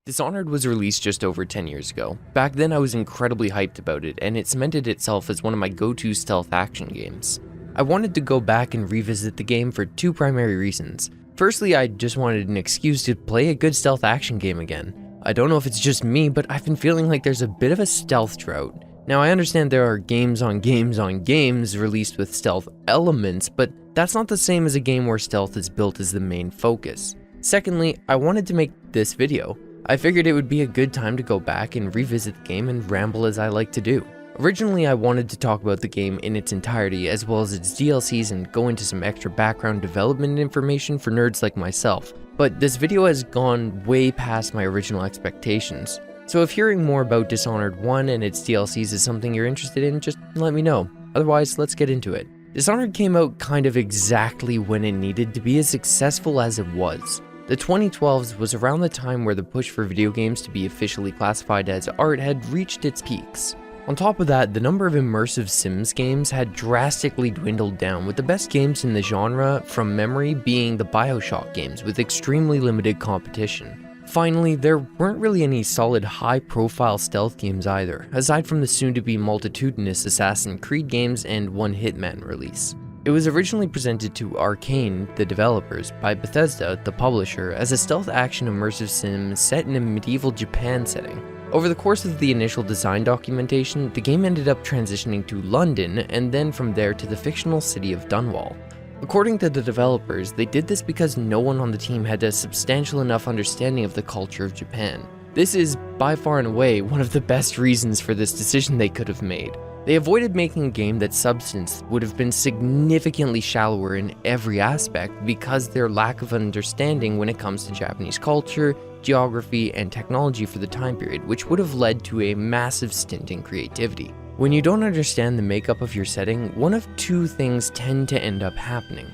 Dishonored was released just over 10 years ago. Back then I was incredibly hyped about it, and it cemented itself as one of my go-to stealth action games. I wanted to go back and revisit the game for two primary reasons. Firstly, I just wanted an excuse to play a good stealth action game again. I don't know if it's just me, but I've been feeling like there's a bit of a stealth drought. Now I understand there are games on games on games released with stealth elements, but that's not the same as a game where stealth is built as the main focus. Secondly, I wanted to make this video. I figured it would be a good time to go back and revisit the game and ramble as I like to do. Originally, I wanted to talk about the game in its entirety as well as its DLCs and go into some extra background development information for nerds like myself, but this video has gone way past my original expectations. So if hearing more about Dishonored 1 and its DLCs is something you're interested in, just let me know. Otherwise, let's get into it. Dishonored came out kind of exactly when it needed to be as successful as it was. The 2012s was around the time where the push for video games to be officially classified as art had reached its peaks. On top of that, the number of immersive Sims games had drastically dwindled down, with the best games in the genre from memory being the BioShock games with extremely limited competition. Finally, there weren't really any solid high-profile stealth games either, aside from the soon-to-be multitudinous Assassin's Creed games and one Hitman release. It was originally presented to Arcane, the developers, by Bethesda, the publisher, as a stealth action immersive sim set in a medieval Japan setting. Over the course of the initial design documentation, the game ended up transitioning to London and then from there to the fictional city of Dunwall. According to the developers, they did this because no one on the team had a substantial enough understanding of the culture of Japan. This is, by far and away, one of the best reasons for this decision they could have made. They avoided making a game that substance would have been significantly shallower in every aspect because their lack of understanding when it comes to Japanese culture, geography, and technology for the time period, which would have led to a massive stint in creativity. When you don't understand the makeup of your setting, one of two things tend to end up happening.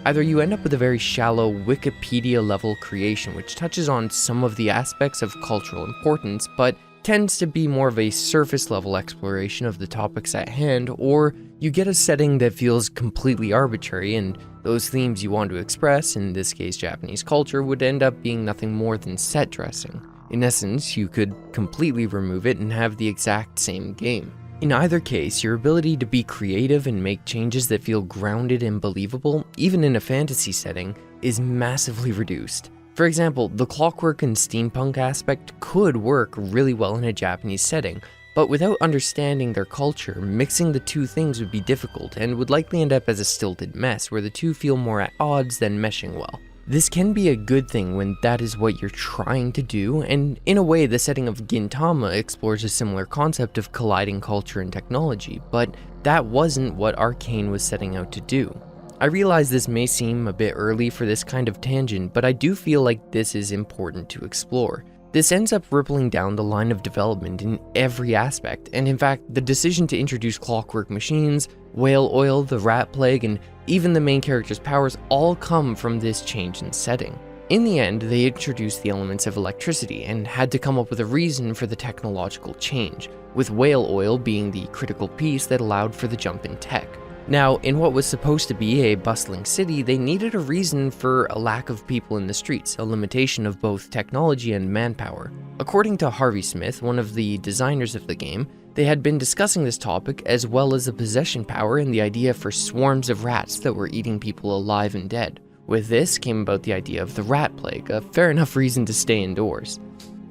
Either you end up with a very shallow Wikipedia-level creation which touches on some of the aspects of cultural importance, but tends to be more of a surface-level exploration of the topics at hand, or you get a setting that feels completely arbitrary and those themes you want to express, in this case Japanese culture, would end up being nothing more than set dressing. In essence, you could completely remove it and have the exact same game. In either case, your ability to be creative and make changes that feel grounded and believable, even in a fantasy setting, is massively reduced. For example, the clockwork and steampunk aspect could work really well in a Japanese setting, but without understanding their culture, mixing the two things would be difficult and would likely end up as a stilted mess where the two feel more at odds than meshing well. This can be a good thing when that is what you're trying to do, and in a way the setting of Gintama explores a similar concept of colliding culture and technology, but that wasn't what Arcane was setting out to do. I realize this may seem a bit early for this kind of tangent, but I do feel like this is important to explore. This ends up rippling down the line of development in every aspect, and in fact, the decision to introduce clockwork machines, whale oil, the rat plague, and even the main character's powers all come from this change in setting. In the end, they introduced the elements of electricity and had to come up with a reason for the technological change, with whale oil being the critical piece that allowed for the jump in tech. Now, in what was supposed to be a bustling city, they needed a reason for a lack of people in the streets, a limitation of both technology and manpower. According to Harvey Smith, one of the designers of the game, they had been discussing this topic as well as the possession power and the idea for swarms of rats that were eating people alive and dead. With this came about the idea of the rat plague, a fair enough reason to stay indoors.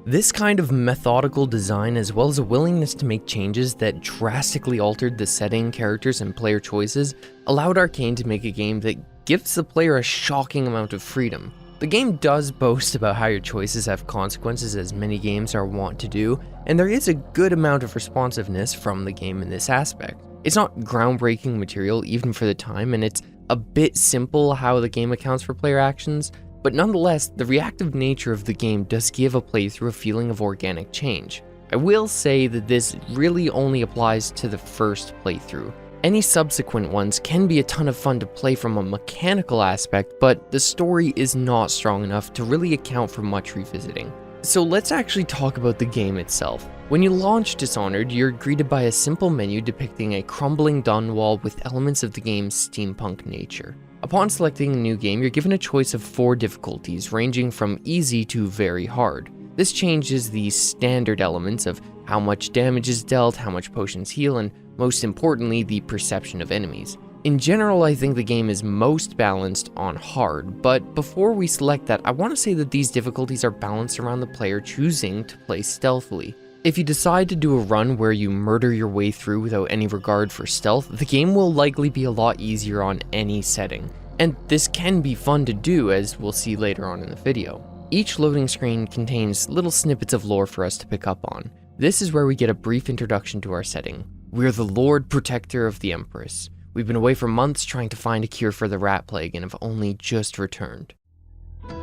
This kind of methodical design, as well as a willingness to make changes that drastically altered the setting, characters, and player choices, allowed Arcane to make a game that gives the player a shocking amount of freedom. The game does boast about how your choices have consequences, as many games are wont to do, and there is a good amount of responsiveness from the game in this aspect. It's not groundbreaking material even for the time, and it's a bit simple how the game accounts for player actions, but nonetheless, the reactive nature of the game does give a playthrough a feeling of organic change. I will say that this really only applies to the first playthrough. Any subsequent ones can be a ton of fun to play from a mechanical aspect, but the story is not strong enough to really account for much revisiting. So let's actually talk about the game itself. When you launch Dishonored, you're greeted by a simple menu depicting a crumbling Dunwall with elements of the game's steampunk nature. Upon selecting a new game, you're given a choice of 4 difficulties, ranging from easy to very hard. This changes the standard elements of how much damage is dealt, how much potions heal, and most importantly, the perception of enemies. In general, I think the game is most balanced on hard, but before we select that, I want to say that these difficulties are balanced around the player choosing to play stealthily. If you decide to do a run where you murder your way through without any regard for stealth, the game will likely be a lot easier on any setting. And this can be fun to do, as we'll see later on in the video. Each loading screen contains little snippets of lore for us to pick up on. This is where we get a brief introduction to our setting. We're the Lord Protector of the Empress. We've been away for months trying to find a cure for the rat plague and have only just returned.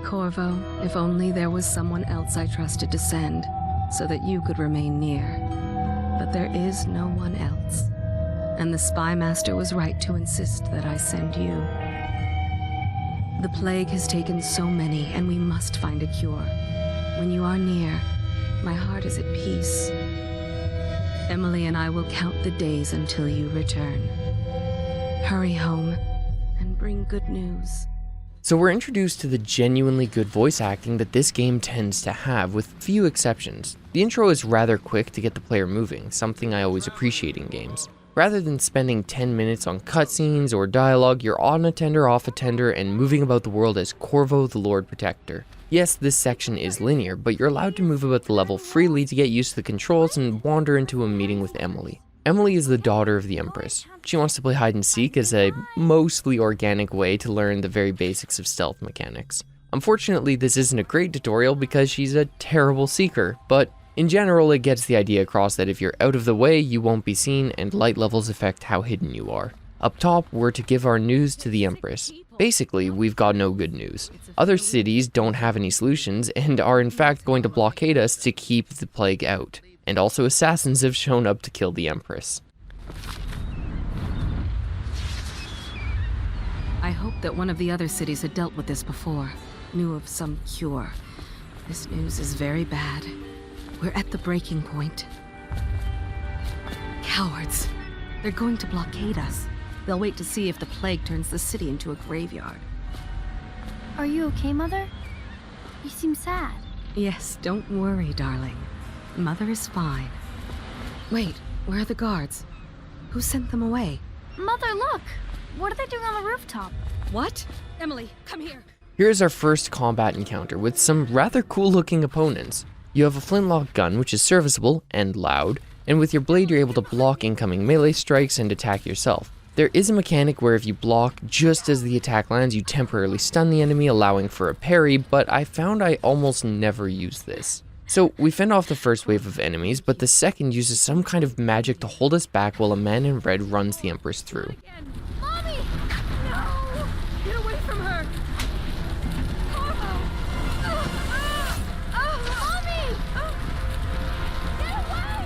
Corvo, if only there was someone else I trusted to send, so that you could remain near. But there is no one else. And the Spy Master was right to insist that I send you. The plague has taken so many, and we must find a cure. When you are near, my heart is at peace. Emily and I will count the days until you return. Hurry home and bring good news. So we're introduced to the genuinely good voice acting that this game tends to have, with few exceptions. The intro is rather quick to get the player moving, something I always appreciate in games. Rather than spending 10 minutes on cutscenes or dialogue, you're on a tender, off a tender, and moving about the world as Corvo the Lord Protector. Yes, this section is linear, but you're allowed to move about the level freely to get used to the controls and wander into a meeting with Emily. Emily is the daughter of the Empress. She wants to play hide and seek as a mostly organic way to learn the very basics of stealth mechanics. Unfortunately, this isn't a great tutorial because she's a terrible seeker, but in general, it gets the idea across that if you're out of the way, you won't be seen, and light levels affect how hidden you are. Up top, we're to give our news to the Empress. Basically, we've got no good news. Other cities don't have any solutions and are in fact going to blockade us to keep the plague out. And also assassins have shown up to kill the Empress. I hoped that one of the other cities had dealt with this before, knew of some cure. This news is very bad. We're at the breaking point. Cowards. They're going to blockade us. They'll wait to see if the plague turns the city into a graveyard. Are you okay, Mother? You seem sad. Yes, don't worry, darling. Mother is fine. Wait, where are the guards? Who sent them away? Mother, look! What are they doing on the rooftop? What? Emily, come here. Here's our first combat encounter with some rather cool looking opponents. You have a flintlock gun, which is serviceable and loud, and with your blade you're able to block incoming melee strikes and attack yourself. There is a mechanic where if you block just as the attack lands, you temporarily stun the enemy, allowing for a parry, but I found I almost never use this. So we fend off the first wave of enemies, but the second uses some kind of magic to hold us back while a man in red runs the Empress through. Mommy! No! Get away from her! Corvo! Mommy! Get away!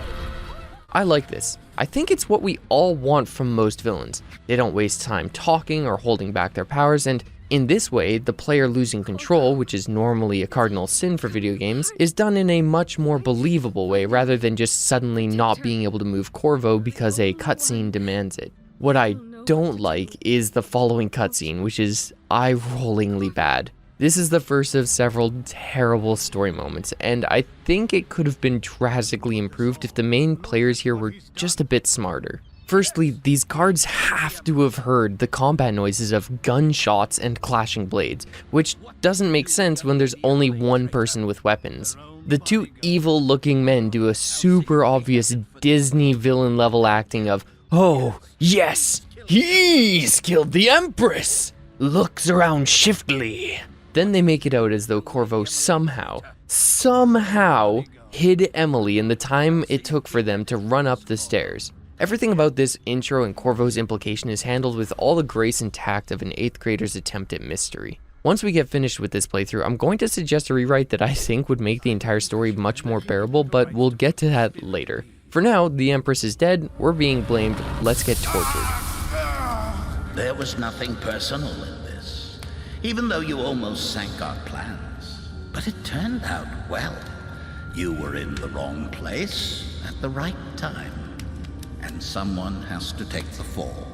I like this. I think it's what we all want from most villains. They don't waste time talking or holding back their powers, and in this way, the player losing control, which is normally a cardinal sin for video games, is done in a much more believable way rather than just suddenly not being able to move Corvo because a cutscene demands it. What I don't like is the following cutscene, which is eye-rollingly bad. This is the first of several terrible story moments, and I think it could have been drastically improved if the main players here were just a bit smarter. Firstly, these guards have to have heard the combat noises of gunshots and clashing blades, which doesn't make sense when there's only one person with weapons. The two evil-looking men do a super obvious Disney villain level acting of, "Oh, yes, he's killed the Empress!" Looks around shiftily. Then they make it out as though Corvo somehow hid Emily in the time it took for them to run up the stairs. Everything about this intro and Corvo's implication is handled with all the grace and tact of an 8th grader's attempt at mystery. Once we get finished with this playthrough, I'm going to suggest a rewrite that I think would make the entire story much more bearable, but we'll get to that later. For now, the Empress is dead, we're being blamed, let's get tortured. There was nothing personal in this, even though you almost sank our plans. But it turned out well. You were in the wrong place at the right time. And someone has to take the fall.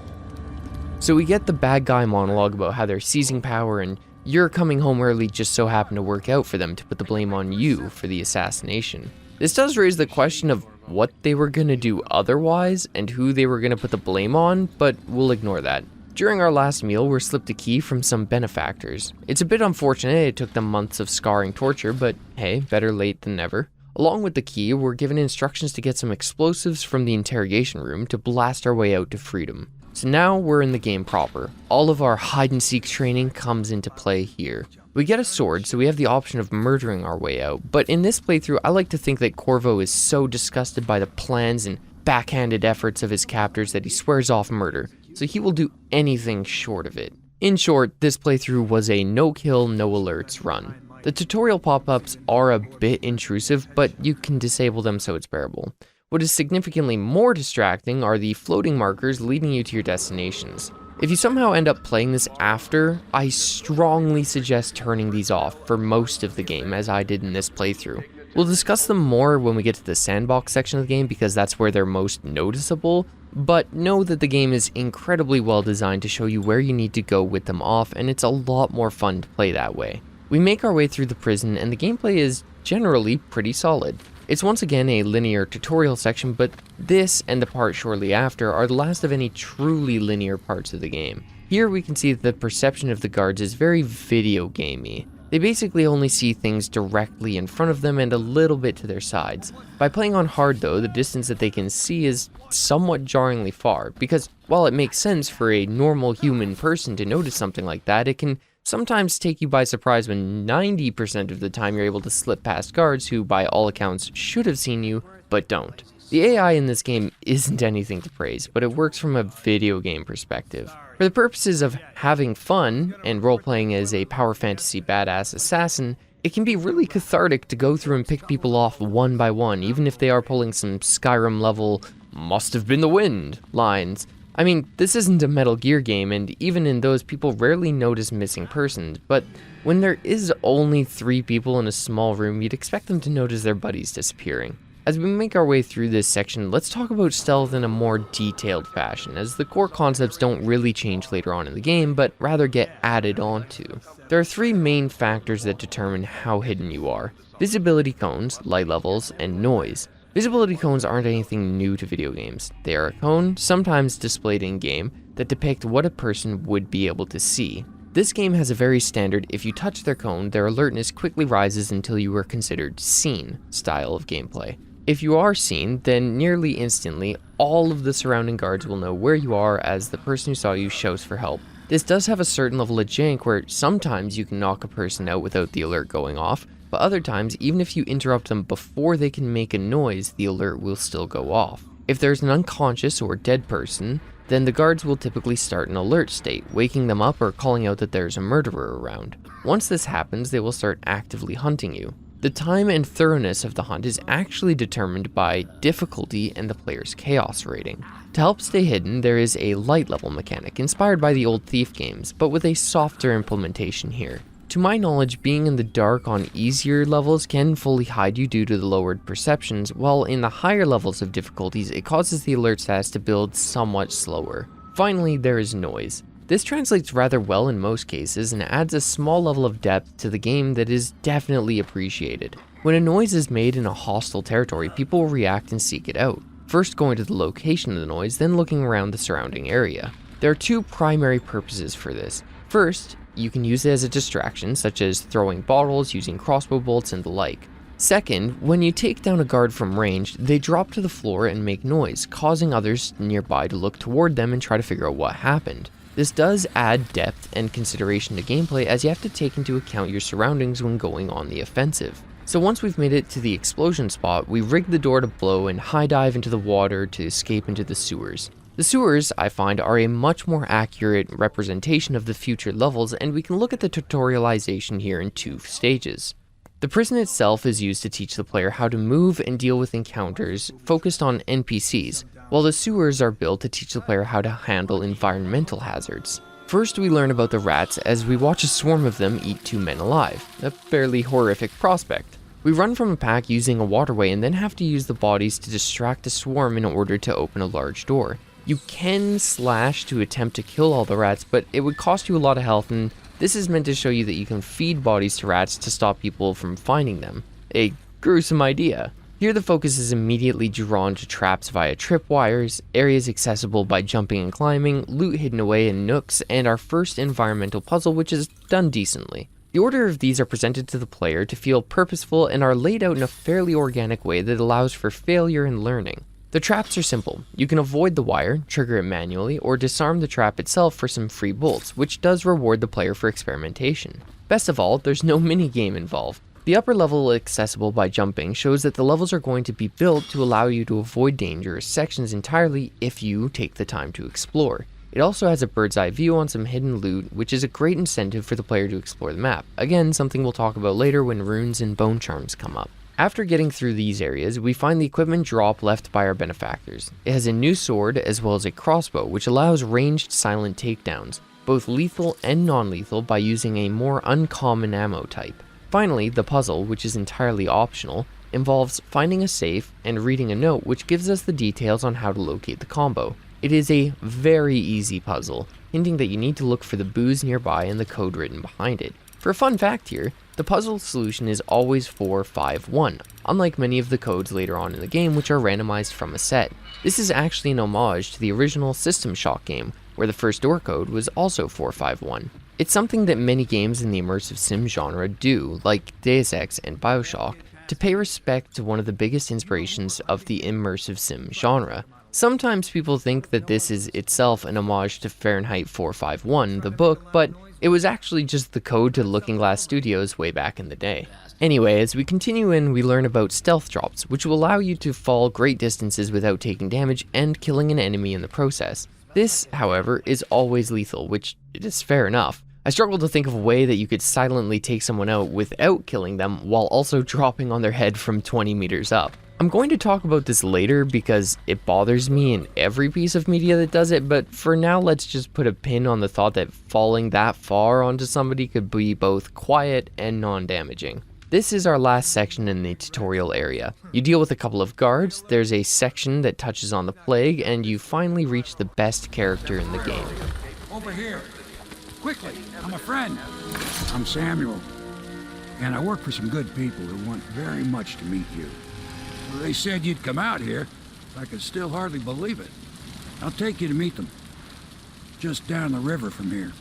So we get the bad guy monologue about how they're seizing power and your coming home early just so happened to work out for them to put the blame on you for the assassination. This does raise the question of what they were going to do otherwise and who they were going to put the blame on, but we'll ignore that. During our last meal, we're slipped a key from some benefactors. It's a bit unfortunate it took them months of scarring torture, but hey, better late than never. Along with the key, we're given instructions to get some explosives from the interrogation room to blast our way out to freedom. So now we're in the game proper. All of our hide-and-seek training comes into play here. We get a sword, so we have the option of murdering our way out, but in this playthrough, I like to think that Corvo is so disgusted by the plans and backhanded efforts of his captors that he swears off murder, so he will do anything short of it. In short, this playthrough was a no-kill, no-alerts run. The tutorial pop-ups are a bit intrusive, but you can disable them so it's bearable. What is significantly more distracting are the floating markers leading you to your destinations. If you somehow end up playing this after, I strongly suggest turning these off for most of the game, as I did in this playthrough. We'll discuss them more when we get to the sandbox section of the game because that's where they're most noticeable, but know that the game is incredibly well designed to show you where you need to go with them off, and it's a lot more fun to play that way. We make our way through the prison, and the gameplay is generally pretty solid. It's once again a linear tutorial section, but this and the part shortly after are the last of any truly linear parts of the game. Here we can see that the perception of the guards is very video gamey. They basically only see things directly in front of them and a little bit to their sides. By playing on hard though, the distance that they can see is somewhat jarringly far, because while it makes sense for a normal human person to notice something like that, it can sometimes take you by surprise when 90% of the time you're able to slip past guards who by all accounts should have seen you, but don't. The AI in this game isn't anything to praise, but it works from a video game perspective. For the purposes of having fun and role-playing as a power fantasy badass assassin, it can be really cathartic to go through and pick people off one by one, even if they are pulling some Skyrim level "must have been the wind" lines. I mean, this isn't a Metal Gear game, and even in those, people rarely notice missing persons, but when there is only 3 people in a small room, you'd expect them to notice their buddies disappearing. As we make our way through this section, let's talk about stealth in a more detailed fashion, as the core concepts don't really change later on in the game, but rather get added onto. There are 3 main factors that determine how hidden you are: visibility cones, light levels, and noise. Visibility cones aren't anything new to video games. They are a cone, sometimes displayed in-game, that depict what a person would be able to see. This game has a very standard "if you touch their cone, their alertness quickly rises until you are considered seen" style of gameplay. If you are seen, then nearly instantly, all of the surrounding guards will know where you are as the person who saw you shouts for help. This does have a certain level of jank where sometimes you can knock a person out without the alert going off, but other times, even if you interrupt them before they can make a noise, the alert will still go off. If there's an unconscious or dead person, then the guards will typically start an alert state, waking them up or calling out that there's a murderer around. Once this happens, they will start actively hunting you. The time and thoroughness of the hunt is actually determined by difficulty and the player's chaos rating. To help stay hidden, there is a light level mechanic inspired by the old Thief games, but with a softer implementation here. To my knowledge, being in the dark on easier levels can fully hide you due to the lowered perceptions, while in the higher levels of difficulties, it causes the alert stats to build somewhat slower. Finally, there is noise. This translates rather well in most cases and adds a small level of depth to the game that is definitely appreciated. When a noise is made in a hostile territory, people will react and seek it out, first going to the location of the noise, then looking around the surrounding area. There are 2 primary purposes for this. First, you can use it as a distraction, such as throwing bottles, using crossbow bolts, and the like. Second, when you take down a guard from range, they drop to the floor and make noise, causing others nearby to look toward them and try to figure out what happened. This does add depth and consideration to gameplay, as you have to take into account your surroundings when going on the offensive. So once we've made it to the explosion spot, we rig the door to blow and high dive into the water to escape into the sewers. The sewers, I find, are a much more accurate representation of the future levels, and we can look at the tutorialization here in 2 stages. The prison itself is used to teach the player how to move and deal with encounters focused on NPCs, while the sewers are built to teach the player how to handle environmental hazards. First, we learn about the rats as we watch a swarm of them eat 2 men alive, a fairly horrific prospect. We run from a pack using a waterway and then have to use the bodies to distract a swarm in order to open a large door. You can slash to attempt to kill all the rats, but it would cost you a lot of health and This is meant to show you that you can feed bodies to rats to stop people from finding them. A gruesome idea. Here the focus is immediately drawn to traps via tripwires, areas accessible by jumping and climbing, loot hidden away in nooks, and our first environmental puzzle, which is done decently. The order of these are presented to the player to feel purposeful and are laid out in a fairly organic way that allows for failure and learning. The traps are simple. You can avoid the wire, trigger it manually, or disarm the trap itself for some free bolts, which does reward the player for experimentation. Best of all, there's no minigame involved. The upper level accessible by jumping shows that the levels are going to be built to allow you to avoid dangerous sections entirely if you take the time to explore. It also has a bird's eye view on some hidden loot, which is a great incentive for the player to explore the map. Again, something we'll talk about later when runes and bone charms come up. After getting through these areas, we find the equipment drop left by our benefactors. It has a new sword as well as a crossbow, which allows ranged silent takedowns, both lethal and non-lethal by using a more uncommon ammo type. Finally, the puzzle, which is entirely optional, involves finding a safe and reading a note which gives us the details on how to locate the combo. It is a very easy puzzle, hinting that you need to look for the booze nearby and the code written behind it. For a fun fact here, the puzzle solution is always 4-5-1, unlike many of the codes later on in the game which are randomized from a set. This is actually an homage to the original System Shock game, where the first door code was also 4-5-1. It's something that many games in the immersive sim genre do, like Deus Ex and Bioshock, to pay respect to one of the biggest inspirations of the immersive sim genre. Sometimes people think that this is itself an homage to Fahrenheit 451, the book, but it was actually just the code to Looking Glass Studios way back in the day. Anyway, as we continue in, we learn about stealth drops, which will allow you to fall great distances without taking damage and killing an enemy in the process. This, however, is always lethal, which is fair enough. I struggle to think of a way that you could silently take someone out without killing them while also dropping on their head from 20 meters up. I'm going to talk about this later because it bothers me in every piece of media that does it, but for now let's just put a pin on the thought that falling that far onto somebody could be both quiet and non-damaging. This is our last section in the tutorial area. You deal with a couple of guards, there's a section that touches on the plague, and you finally reach the best character in the game. Over here. Quickly, I'm a friend. I'm Samuel, and I work for some good people who want very much to meet you. Well, they said you'd come out here. I could still hardly believe it. I'll take you to meet them. Just down the river from here.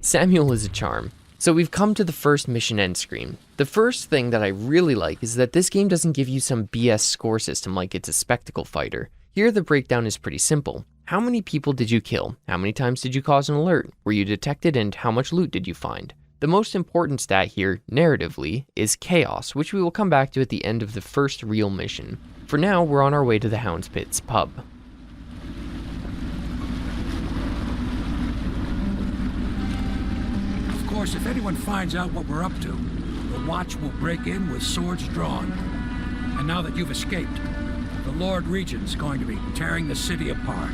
Samuel is a charm. So we've come to the first mission end screen. The first thing that I really like is that this game doesn't give you some BS score system like it's a spectacle fighter. Here the breakdown is pretty simple. How many people did you kill? How many times did you cause an alert? Were you detected, and how much loot did you find? The most important stat here, narratively, is chaos, which we will come back to at the end of the first real mission. For now, we're on our way to the Hound's Pit's pub. Of course, if anyone finds out what we're up to, the Watch will break in with swords drawn. And now that you've escaped, the Lord Regent's going to be tearing the city apart.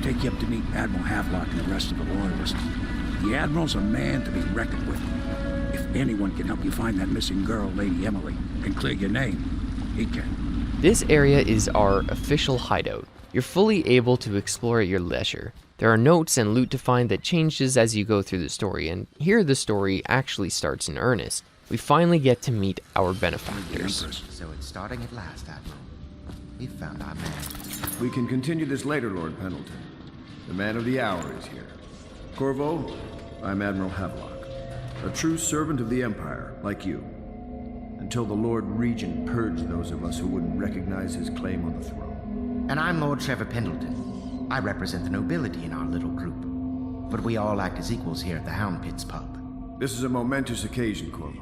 Take you up to meet Admiral Havelock and the rest of the Loyalists. The Admiral's a man to be reckoned with. If anyone can help you find that missing girl, Lady Emily, and clear your name, he can. This area is our official hideout. You're fully able to explore at your leisure. There are notes and loot to find that changes as you go through the story, and here the story actually starts in earnest. We finally get to meet our benefactors. So it's starting at last, Admiral. We've found our man. We can continue this later, Lord Pendleton. The man of the hour is here. Corvo, I'm Admiral Havelock, a true servant of the Empire, like you. Until the Lord Regent purged those of us who wouldn't recognize his claim on the throne. And I'm Lord Trevor Pendleton. I represent the nobility in our little group. But we all act as equals here at the Hound Pit's pub. This is a momentous occasion, Corvo.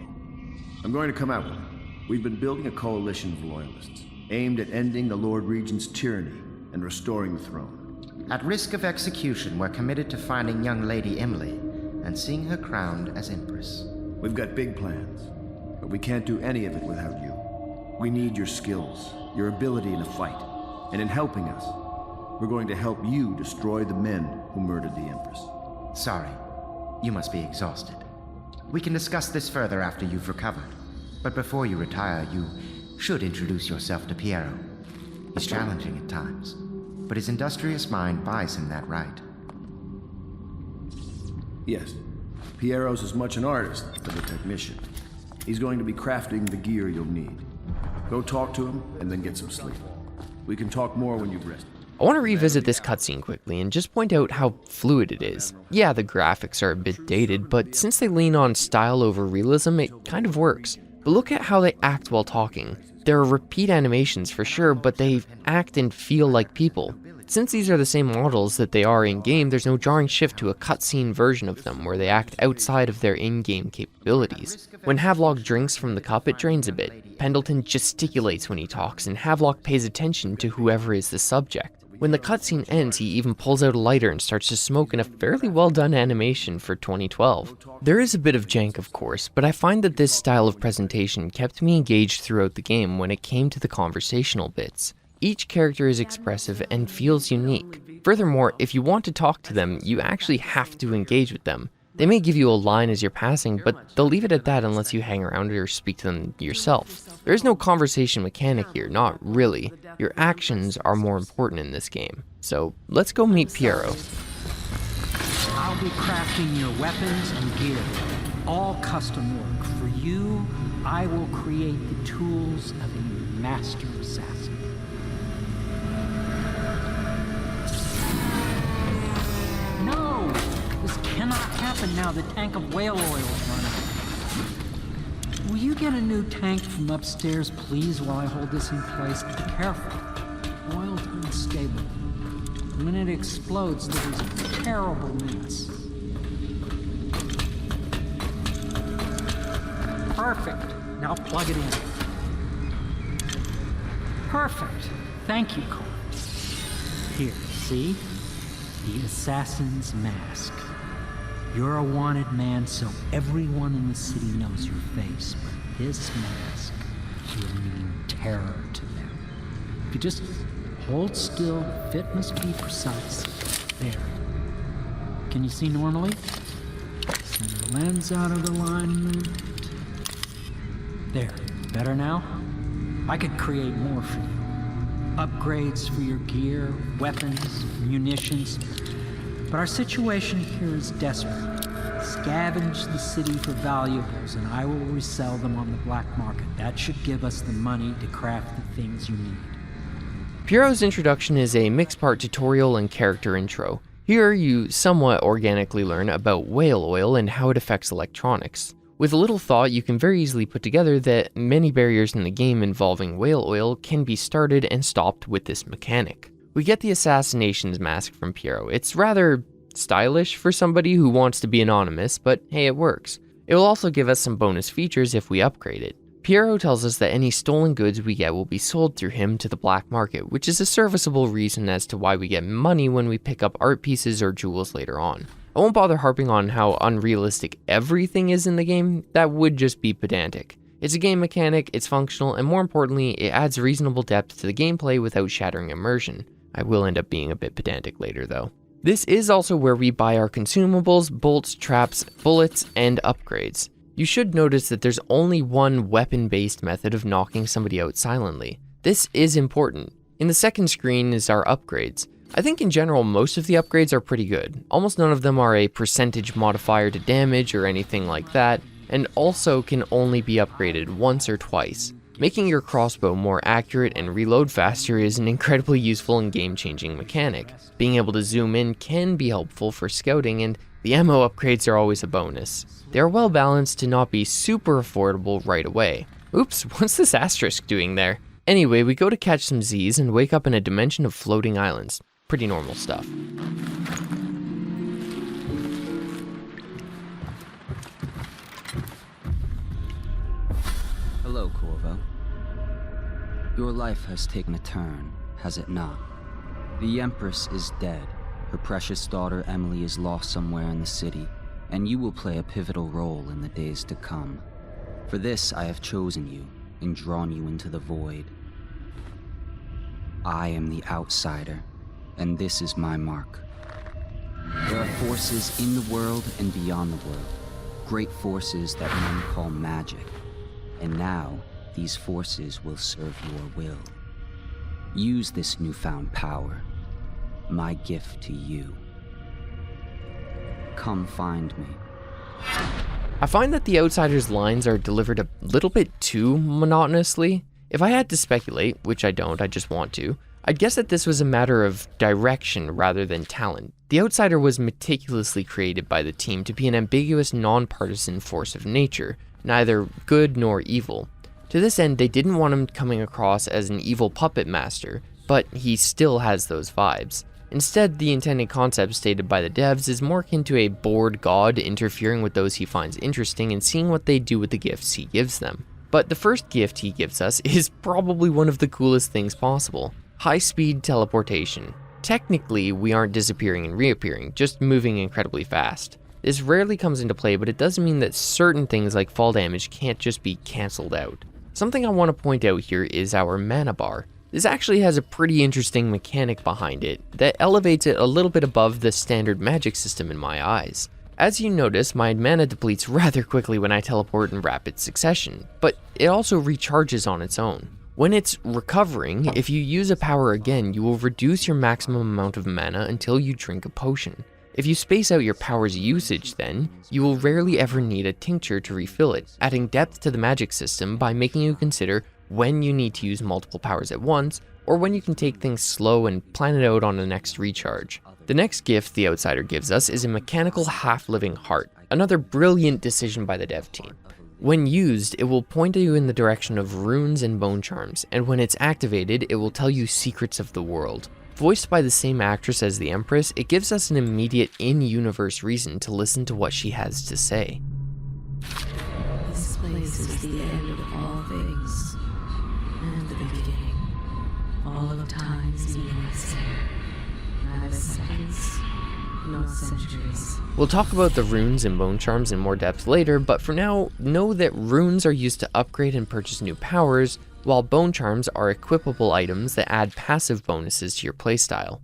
I'm going to come out with it. We've been building a coalition of loyalists, aimed at ending the Lord Regent's tyranny and restoring the throne. At risk of execution, we're committed to finding young Lady Emily and seeing her crowned as Empress. We've got big plans, but we can't do any of it without you. We need your skills, your ability in a fight, and in helping us, we're going to help you destroy the men who murdered the Empress. Sorry, you must be exhausted. We can discuss this further after you've recovered, but before you retire, you should introduce yourself to Piero. He's challenging at times. but his industrious mind buys him that right. Yes. Piero's as much an artist as a technician. He's going to be crafting the gear you'll need. Go talk to him, and then get some sleep. We can talk more when you've rested. I want to revisit this cutscene quickly and just point out how fluid it is. Yeah, the graphics are a bit dated, but since they lean on style over realism, it kind of works. But look at how they act while talking. There are repeat animations for sure, but they act and feel like people. Since these are the same models that they are in-game, there's no jarring shift to a cutscene version of them where they act outside of their in-game capabilities. When Havelock drinks from the cup, it drains a bit. Pendleton gesticulates when he talks, and Havelock pays attention to whoever is the subject. When the cutscene ends, he even pulls out a lighter and starts to smoke in a fairly well-done animation for 2012. There is a bit of jank, of course, but I find that this style of presentation kept me engaged throughout the game when it came to the conversational bits. Each character is expressive and feels unique. Furthermore, if you want to talk to them, you actually have to engage with them. They may give you a line as you're passing, but they'll leave it at that unless you hang around or speak to them yourself. There is no conversation mechanic here, not really. Your actions are more important in this game. So let's go meet Piero. I'll be crafting your weapons and gear, all custom work. For you, I will create the tools of a master assassin. No! This cannot happen now. The tank of whale oil is running. Will you get a new tank from upstairs, please, while I hold this in place? Be careful. Oil's unstable. When it explodes, there's a terrible mess. Perfect. Now plug it in. Perfect. Thank you, Cole. Here, see? The assassin's mask. You're a wanted man, so everyone in the city knows your face, but this mask will mean terror to them. If you just hold still, fit must be precise. There. Can you see normally? Send the lens out of alignment. There. Better now? I could create more for you. Upgrades for your gear, weapons, munitions. But our situation here is desperate. Scavenge the city for valuables, and I will resell them on the black market. That should give us the money to craft the things you need. Piero's introduction is a mixed part tutorial and character intro. Here you somewhat organically learn about whale oil and how it affects electronics. With a little thought, you can very easily put together that many barriers in the game involving whale oil can be started and stopped with this mechanic. We get the assassinations mask from Piero. It's rather stylish for somebody who wants to be anonymous, but hey, it works. It will also give us some bonus features if we upgrade it. Piero tells us that any stolen goods we get will be sold through him to the black market, which is a serviceable reason as to why we get money when we pick up art pieces or jewels later on. I won't bother harping on how unrealistic everything is in the game. That would just be pedantic. It's a game mechanic, it's functional, and more importantly, it adds reasonable depth to the gameplay without shattering immersion. I will end up being a bit pedantic later though. This is also where we buy our consumables, bolts, traps, bullets, and upgrades. You should notice that there's only one weapon-based method of knocking somebody out silently. This is important. In the second screen is our upgrades. I think in general most of the upgrades are pretty good. Almost none of them are a percentage modifier to damage or anything like that, and also can only be upgraded once or twice. Making your crossbow more accurate and reload faster is an incredibly useful and game-changing mechanic. Being able to zoom in can be helpful for scouting, and the ammo upgrades are always a bonus. They are well balanced to not be super affordable right away. Oops, what's this asterisk doing there? Anyway, we go to catch some Z's and wake up in a dimension of floating islands. Pretty normal stuff. Hello, Corvo. Your life has taken a turn, has it not? The Empress is dead. Her precious daughter Emily is lost somewhere in the city, and you will play a pivotal role in the days to come. For this, I have chosen you and drawn you into the void. I am the outsider, and this is my mark. There are forces in the world and beyond the world, great forces that men call magic. And now, these forces will serve your will. Use this newfound power, my gift to you. Come find me. I find that the Outsider's lines are delivered a little bit too monotonously. If I had to speculate, which I don't, I just want to, I'd guess that this was a matter of direction rather than talent. The Outsider was meticulously created by the team to be an ambiguous, nonpartisan force of nature, neither good nor evil. To this end, they didn't want him coming across as an evil puppet master, but he still has those vibes. Instead, the intended concept stated by the devs is more akin to a bored god interfering with those he finds interesting and seeing what they do with the gifts he gives them. But the first gift he gives us is probably one of the coolest things possible: high-speed teleportation. Technically, we aren't disappearing and reappearing, just moving incredibly fast. This rarely comes into play, but it does mean that certain things like fall damage can't just be cancelled out. Something I want to point out here is our mana bar. This actually has a pretty interesting mechanic behind it that elevates it a little bit above the standard magic system in my eyes. As you notice, my mana depletes rather quickly when I teleport in rapid succession, but it also recharges on its own. When it's recovering, if you use a power again, you will reduce your maximum amount of mana until you drink a potion. If you space out your power's usage then, you will rarely ever need a tincture to refill it, adding depth to the magic system by making you consider when you need to use multiple powers at once, or when you can take things slow and plan it out on the next recharge. The next gift the Outsider gives us is a mechanical half-living heart, another brilliant decision by the dev team. When used, it will point you in the direction of runes and bone charms, and when it's activated, it will tell you secrets of the world. Voiced by the same actress as the Empress, it gives us an immediate in-universe reason to listen to what she has to say. This place is the end of all things, and the beginning. All of time's meaningless here. Neither seconds, nor centuries. We'll talk about the runes and bone charms in more depth later, but for now, know that runes are used to upgrade and purchase new powers, while bone charms are equipable items that add passive bonuses to your playstyle.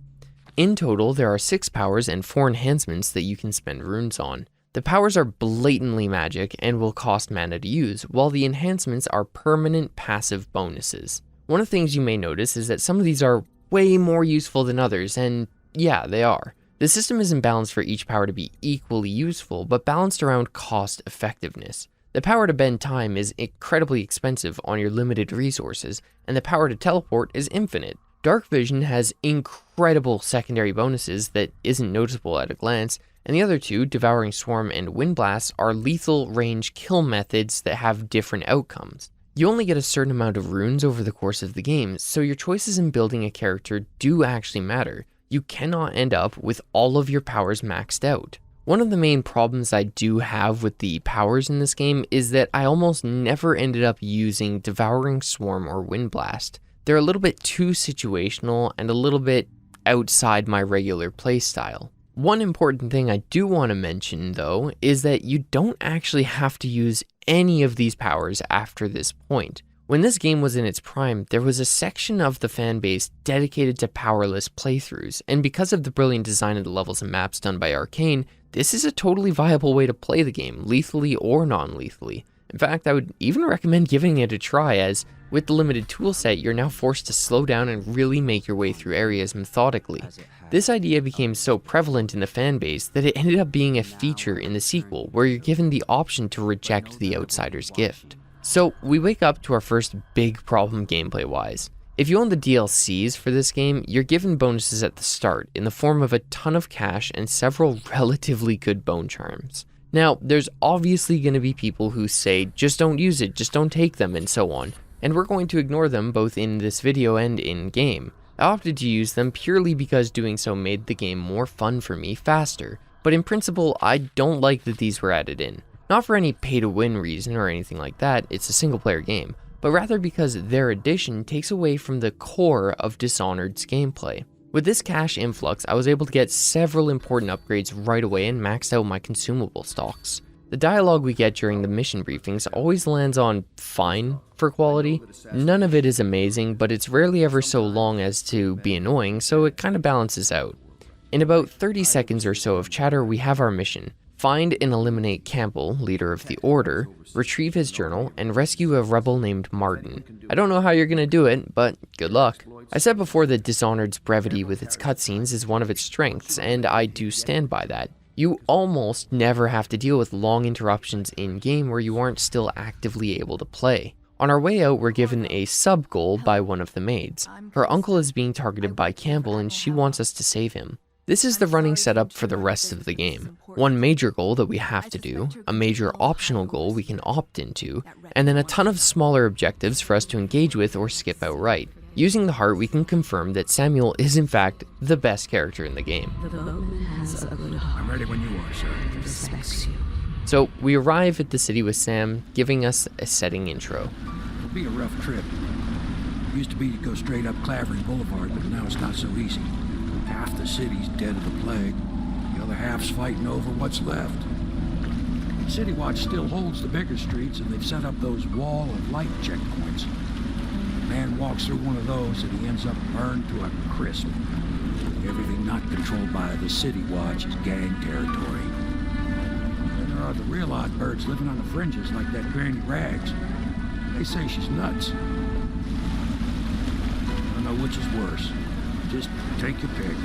In total, there are 6 powers and 4 enhancements that you can spend runes on. The powers are blatantly magic and will cost mana to use, while the enhancements are permanent passive bonuses. One of the things you may notice is that some of these are way more useful than others, and yeah, they are. The system isn't balanced for each power to be equally useful, but balanced around cost effectiveness. The power to bend time is incredibly expensive on your limited resources, and the power to teleport is infinite. Dark Vision has incredible secondary bonuses that isn't noticeable at a glance, and the other two, Devouring Swarm and Wind Blast, are lethal range kill methods that have different outcomes. You only get a certain amount of runes over the course of the game, so your choices in building a character do actually matter. You cannot end up with all of your powers maxed out. One of the main problems I do have with the powers in this game is that I almost never ended up using Devouring Swarm or Wind Blast. They're a little bit too situational and a little bit outside my regular playstyle. One important thing I do want to mention though is that you don't actually have to use any of these powers after this point. When this game was in its prime, there was a section of the fanbase dedicated to powerless playthroughs, and because of the brilliant design of the levels and maps done by Arcane, this is a totally viable way to play the game, lethally or non-lethally. In fact, I would even recommend giving it a try, as with the limited toolset, you're now forced to slow down and really make your way through areas methodically. This idea became so prevalent in the fanbase that it ended up being a feature in the sequel, where you're given the option to reject the Outsider's gift. So we wake up to our first big problem gameplay-wise. If you own the DLCs for this game, you're given bonuses at the start in the form of a ton of cash and several relatively good bone charms. Now, there's obviously going to be people who say, just don't use it, just don't take them, and so on, and we're going to ignore them both in this video and in-game. I opted to use them purely because doing so made the game more fun for me faster, but in principle, I don't like that these were added in. Not for any pay-to-win reason or anything like that, it's a single-player game, but rather because their addition takes away from the core of Dishonored's gameplay. With this cash influx, I was able to get several important upgrades right away and maxed out my consumable stocks. The dialogue we get during the mission briefings always lands on fine for quality. None of it is amazing, but it's rarely ever so long as to be annoying, so it kind of balances out. In about 30 seconds or so of chatter, we have our mission. Find and eliminate Campbell, leader of the Order, retrieve his journal, and rescue a rebel named Martin. I don't know how you're gonna do it, but good luck. I said before that Dishonored's brevity with its cutscenes is one of its strengths, and I do stand by that. You almost never have to deal with long interruptions in-game where you aren't still actively able to play. On our way out, we're given a sub-goal by one of the maids. Her uncle is being targeted by Campbell and she wants us to save him. This is the running setup for the rest of the game. One major goal that we have to do, a major optional goal we can opt into, and then a ton of smaller objectives for us to engage with or skip outright. Using the heart, we can confirm that Samuel is in fact the best character in the game. I'm ready when you are, sir. So we arrive at the city with Sam, giving us a setting intro. It'll be a rough trip. Used to be to go straight up Clavering Boulevard, but now it's not so easy. Half the city's dead of the plague. The other half's fighting over what's left. City Watch still holds the bigger streets, and they've set up those wall of light checkpoints. A man walks through one of those and he ends up burned to a crisp. Everything not controlled by the City Watch is gang territory. Then there are the real odd birds living on the fringes like that Granny Rags. They say she's nuts. I don't know which is worse. Just take your pick.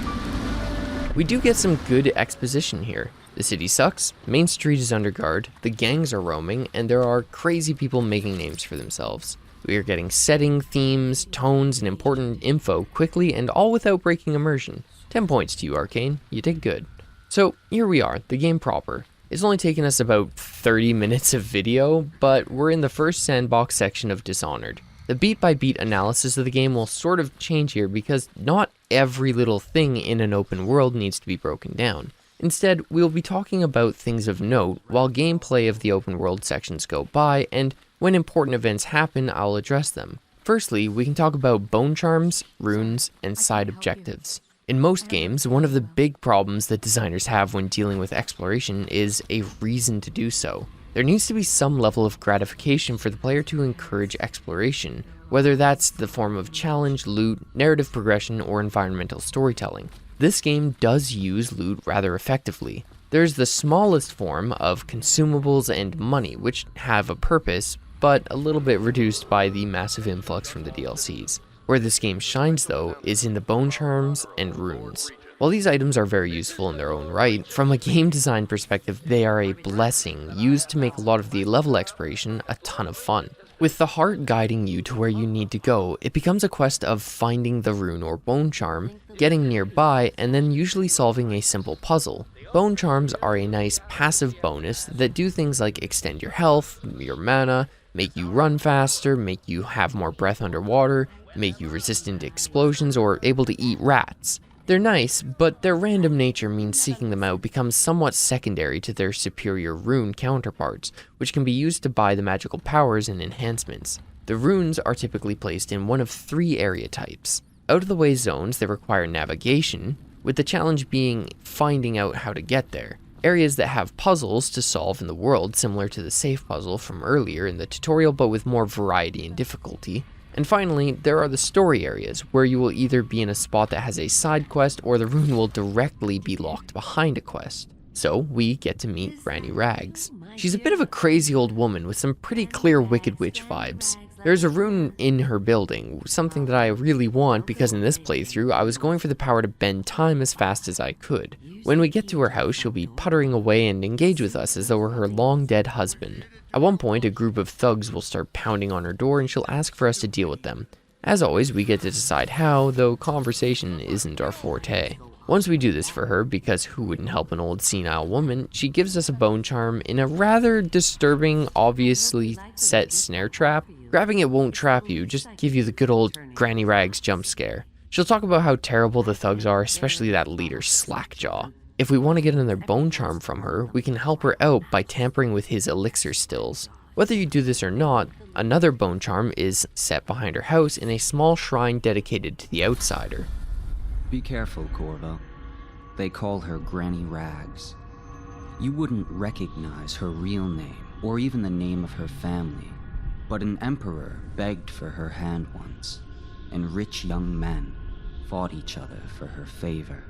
We do get some good exposition here. The city sucks, Main Street is under guard, the gangs are roaming, and there are crazy people making names for themselves. We are getting setting, themes, tones, and important info quickly and all without breaking immersion. 10 points to you, Arcane. You did good. So here we are, the game proper. It's only taken us about 30 minutes of video, but we're in the first sandbox section of Dishonored. The beat-by-beat analysis of the game will sort of change here because not every little thing in an open world needs to be broken down. Instead, we'll be talking about things of note while gameplay of the open world sections go by, and when important events happen, I'll address them. Firstly, we can talk about bone charms, runes, and side objectives. In most games, one of the big problems that designers have when dealing with exploration is a reason to do so. There needs to be some level of gratification for the player to encourage exploration, whether that's the form of challenge, loot, narrative progression, or environmental storytelling. This game does use loot rather effectively. There's the smallest form of consumables and money, which have a purpose, but a little bit reduced by the massive influx from the DLCs. Where this game shines though is in the bone charms and runes. While these items are very useful in their own right, from a game design perspective they are a blessing used to make a lot of the level exploration a ton of fun. With the heart guiding you to where you need to go, it becomes a quest of finding the rune or bone charm, getting nearby, and then usually solving a simple puzzle. Bone charms are a nice passive bonus that do things like extend your health, your mana, make you run faster, make you have more breath underwater, make you resistant to explosions, or able to eat rats. They're nice, but their random nature means seeking them out becomes somewhat secondary to their superior rune counterparts, which can be used to buy the magical powers and enhancements. The runes are typically placed in one of 3 area types. Out-of-the-way zones that require navigation, with the challenge being finding out how to get there. Areas that have puzzles to solve in the world, similar to the safe puzzle from earlier in the tutorial, but with more variety and difficulty. And finally, there are the story areas, where you will either be in a spot that has a side quest, or the rune will directly be locked behind a quest. So, we get to meet Granny Rags. She's a bit of a crazy old woman with some pretty clear Wicked Witch vibes. There's a rune in her building, something that I really want because in this playthrough, I was going for the power to bend time as fast as I could. When we get to her house, she'll be puttering away and engage with us as though we're her long-dead husband. At one point, a group of thugs will start pounding on her door and she'll ask for us to deal with them. As always, we get to decide how, though conversation isn't our forte. Once we do this for her, because who wouldn't help an old senile woman, she gives us a bone charm in a rather disturbing, obviously set snare trap. Grabbing it won't trap you, just give you the good old Granny Rags jump scare. She'll talk about how terrible the thugs are, especially that leader Slackjaw. If we want to get another bone charm from her, we can help her out by tampering with his elixir stills. Whether you do this or not, another bone charm is set behind her house in a small shrine dedicated to the outsider. Be careful, Corvo. They call her Granny Rags. You wouldn't recognize her real name, or even the name of her family, but an emperor begged for her hand once, and rich young men fought each other for her favor.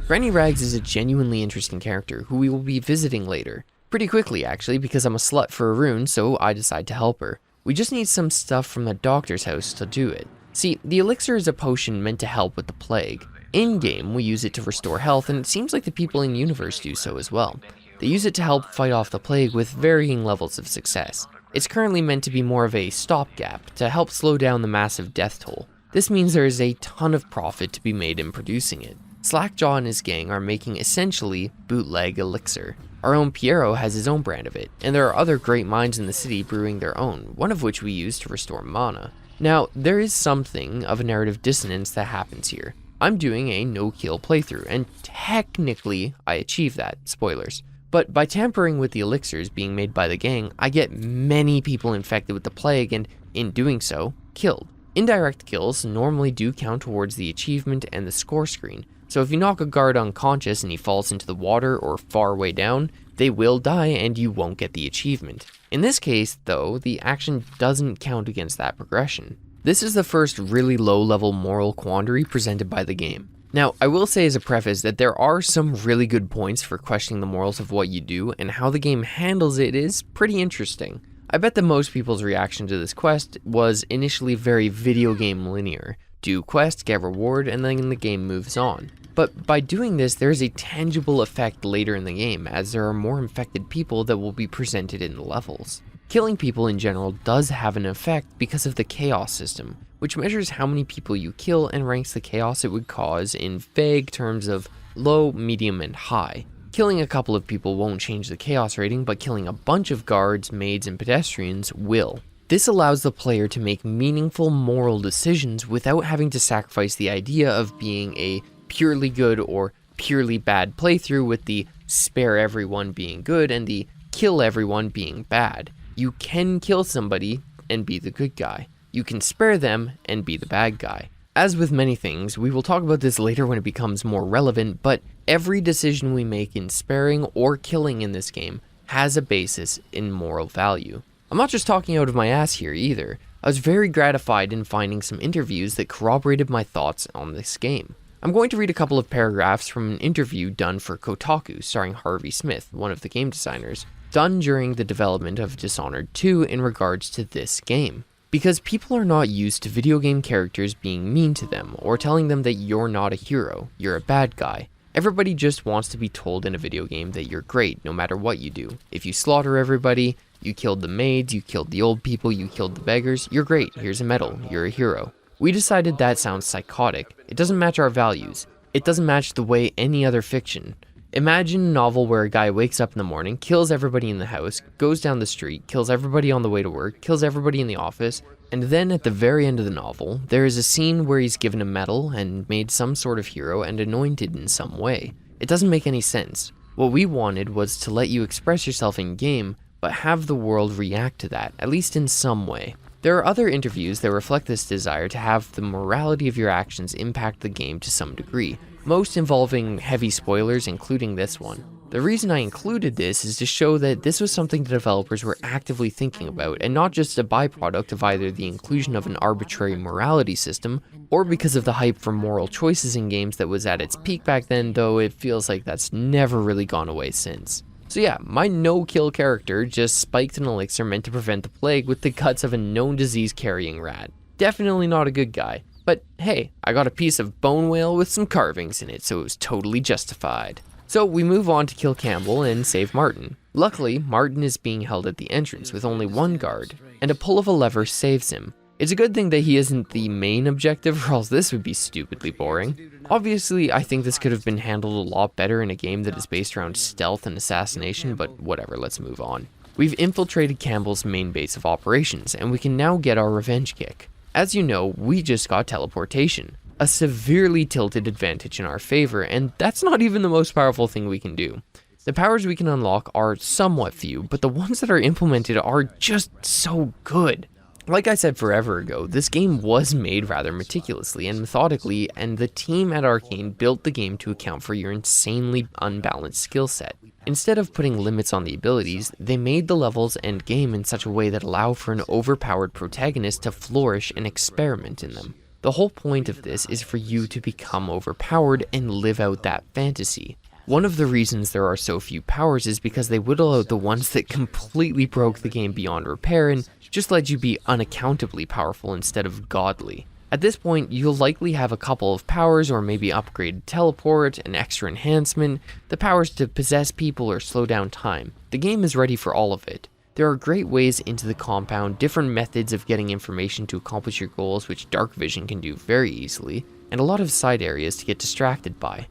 Granny Rags is a genuinely interesting character who we will be visiting later. Pretty quickly actually, because I'm a slut for a rune, so I decide to help her. We just need some stuff from the doctor's house to do it. See, the elixir is a potion meant to help with the plague. In-game, we use it to restore health, and it seems like the people in universe do so as well. They use it to help fight off the plague with varying levels of success. It's currently meant to be more of a stopgap to help slow down the massive death toll. This means there is a ton of profit to be made in producing it. Slackjaw and his gang are making essentially bootleg elixir. Our own Piero has his own brand of it, and there are other great minds in the city brewing their own, one of which we use to restore mana. Now, there is something of a narrative dissonance that happens here. I'm doing a no-kill playthrough, and technically I achieve that, spoilers. But by tampering with the elixirs being made by the gang, I get many people infected with the plague and, in doing so, killed. Indirect kills normally do count towards the achievement and the score screen, so if you knock a guard unconscious and he falls into the water or far way down, they will die and you won't get the achievement. In this case, though, the action doesn't count against that progression. This is the first really low-level moral quandary presented by the game. Now, I will say as a preface that there are some really good points for questioning the morals of what you do, and how the game handles it is pretty interesting. I bet that most people's reaction to this quest was initially very video game linear. Do quest, get reward, and then the game moves on. But by doing this, there is a tangible effect later in the game, as there are more infected people that will be presented in the levels. Killing people in general does have an effect because of the chaos system, which measures how many people you kill and ranks the chaos it would cause in vague terms of low, medium, and high. Killing a couple of people won't change the chaos rating, but killing a bunch of guards, maids, and pedestrians will. This allows the player to make meaningful moral decisions without having to sacrifice the idea of being a purely good or purely bad playthrough with the spare everyone being good and the kill everyone being bad. You can kill somebody and be the good guy. You can spare them and be the bad guy. As with many things, we will talk about this later when it becomes more relevant, but every decision we make in sparing or killing in this game has a basis in moral value. I'm not just talking out of my ass here either. I was very gratified in finding some interviews that corroborated my thoughts on this game. I'm going to read a couple of paragraphs from an interview done for Kotaku starring Harvey Smith, one of the game designers, done during the development of Dishonored 2 in regards to this game. Because people are not used to video game characters being mean to them or telling them that you're not a hero, you're a bad guy. Everybody just wants to be told in a video game that you're great no matter what you do. If you slaughter everybody, you killed the maids, you killed the old people, you killed the beggars, you're great, here's a medal, you're a hero. We decided that sounds psychotic. It doesn't match our values. It doesn't match the way any other fiction. Imagine a novel where a guy wakes up in the morning, kills everybody in the house, goes down the street, kills everybody on the way to work, kills everybody in the office, and then at the very end of the novel, there is a scene where he's given a medal and made some sort of hero and anointed in some way. It doesn't make any sense. What we wanted was to let you express yourself in game, but have the world react to that, at least in some way. There are other interviews that reflect this desire to have the morality of your actions impact the game to some degree, most involving heavy spoilers, including this one. The reason I included this is to show that this was something the developers were actively thinking about, and not just a byproduct of either the inclusion of an arbitrary morality system, or because of the hype for moral choices in games that was at its peak back then, though it feels like that's never really gone away since. So yeah, my no-kill character just spiked an elixir meant to prevent the plague with the guts of a known disease-carrying rat. Definitely not a good guy, but hey, I got a piece of bone whale with some carvings in it, so it was totally justified. So we move on to kill Campbell and save Martin. Luckily, Martin is being held at the entrance with only one guard, and a pull of a lever saves him. It's a good thing that he isn't the main objective, or else this would be stupidly boring. Obviously, I think this could have been handled a lot better in a game that is based around stealth and assassination, but whatever, let's move on. We've infiltrated Campbell's main base of operations, and we can now get our revenge kick. As you know, we just got teleportation, a severely tilted advantage in our favor, and that's not even the most powerful thing we can do. The powers we can unlock are somewhat few, but the ones that are implemented are just so good. Like I said forever ago, this game was made rather meticulously and methodically, and the team at Arcane built the game to account for your insanely unbalanced skill set. Instead of putting limits on the abilities, they made the levels and game in such a way that allow for an overpowered protagonist to flourish and experiment in them. The whole point of this is for you to become overpowered and live out that fantasy. One of the reasons there are so few powers is because they whittle out the ones that completely broke the game beyond repair and just let you be unaccountably powerful instead of godly. At this point, you'll likely have a couple of powers or maybe upgraded teleport, an extra enhancement, the powers to possess people or slow down time. The game is ready for all of it. There are great ways into the compound, different methods of getting information to accomplish your goals, which dark vision can do very easily, and a lot of side areas to get distracted by.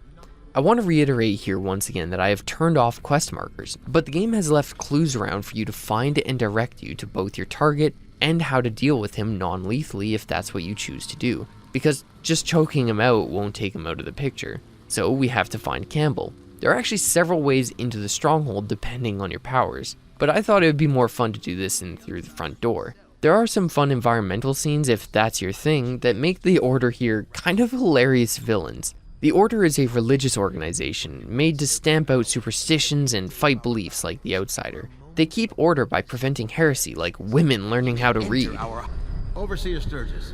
I want to reiterate here once again that I have turned off quest markers, but the game has left clues around for you to find and direct you to both your target and how to deal with him non-lethally if that's what you choose to do, because just choking him out won't take him out of the picture. So we have to find Campbell. There are actually several ways into the stronghold depending on your powers, but I thought it would be more fun to do this in through the front door. There are some fun environmental scenes, if that's your thing, that make the Order here kind of hilarious villains. The Order is a religious organization made to stamp out superstitions and fight beliefs like the Outsider. They keep order by preventing heresy like women learning how to read. Overseer Sturgis,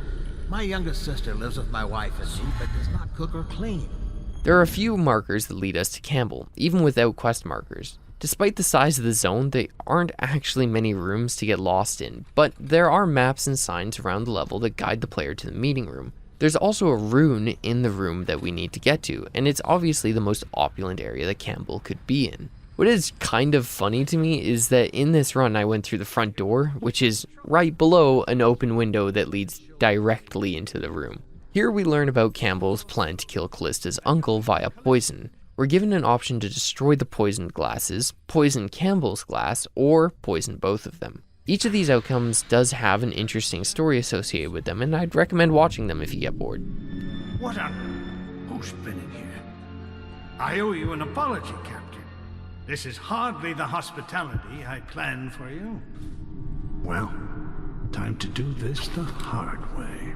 my youngest sister lives with my wife and me, but does not cook or clean. There are a few markers that lead us to Campbell, even without quest markers. Despite the size of the zone, there aren't actually many rooms to get lost in, but there are maps and signs around the level that guide the player to the meeting room. There's also a rune in the room that we need to get to, and it's obviously the most opulent area that Campbell could be in. What is kind of funny to me is that in this run I went through the front door, which is right below an open window that leads directly into the room. Here we learn about Campbell's plan to kill Callista's uncle via poison. We're given an option to destroy the poisoned glasses, poison Campbell's glass, or poison both of them. Each of these outcomes does have an interesting story associated with them, and I'd recommend watching them if you get bored. What on... Who's been in here? I owe you an apology, Captain. This is hardly the hospitality I planned for you. Well, time to do this the hard way.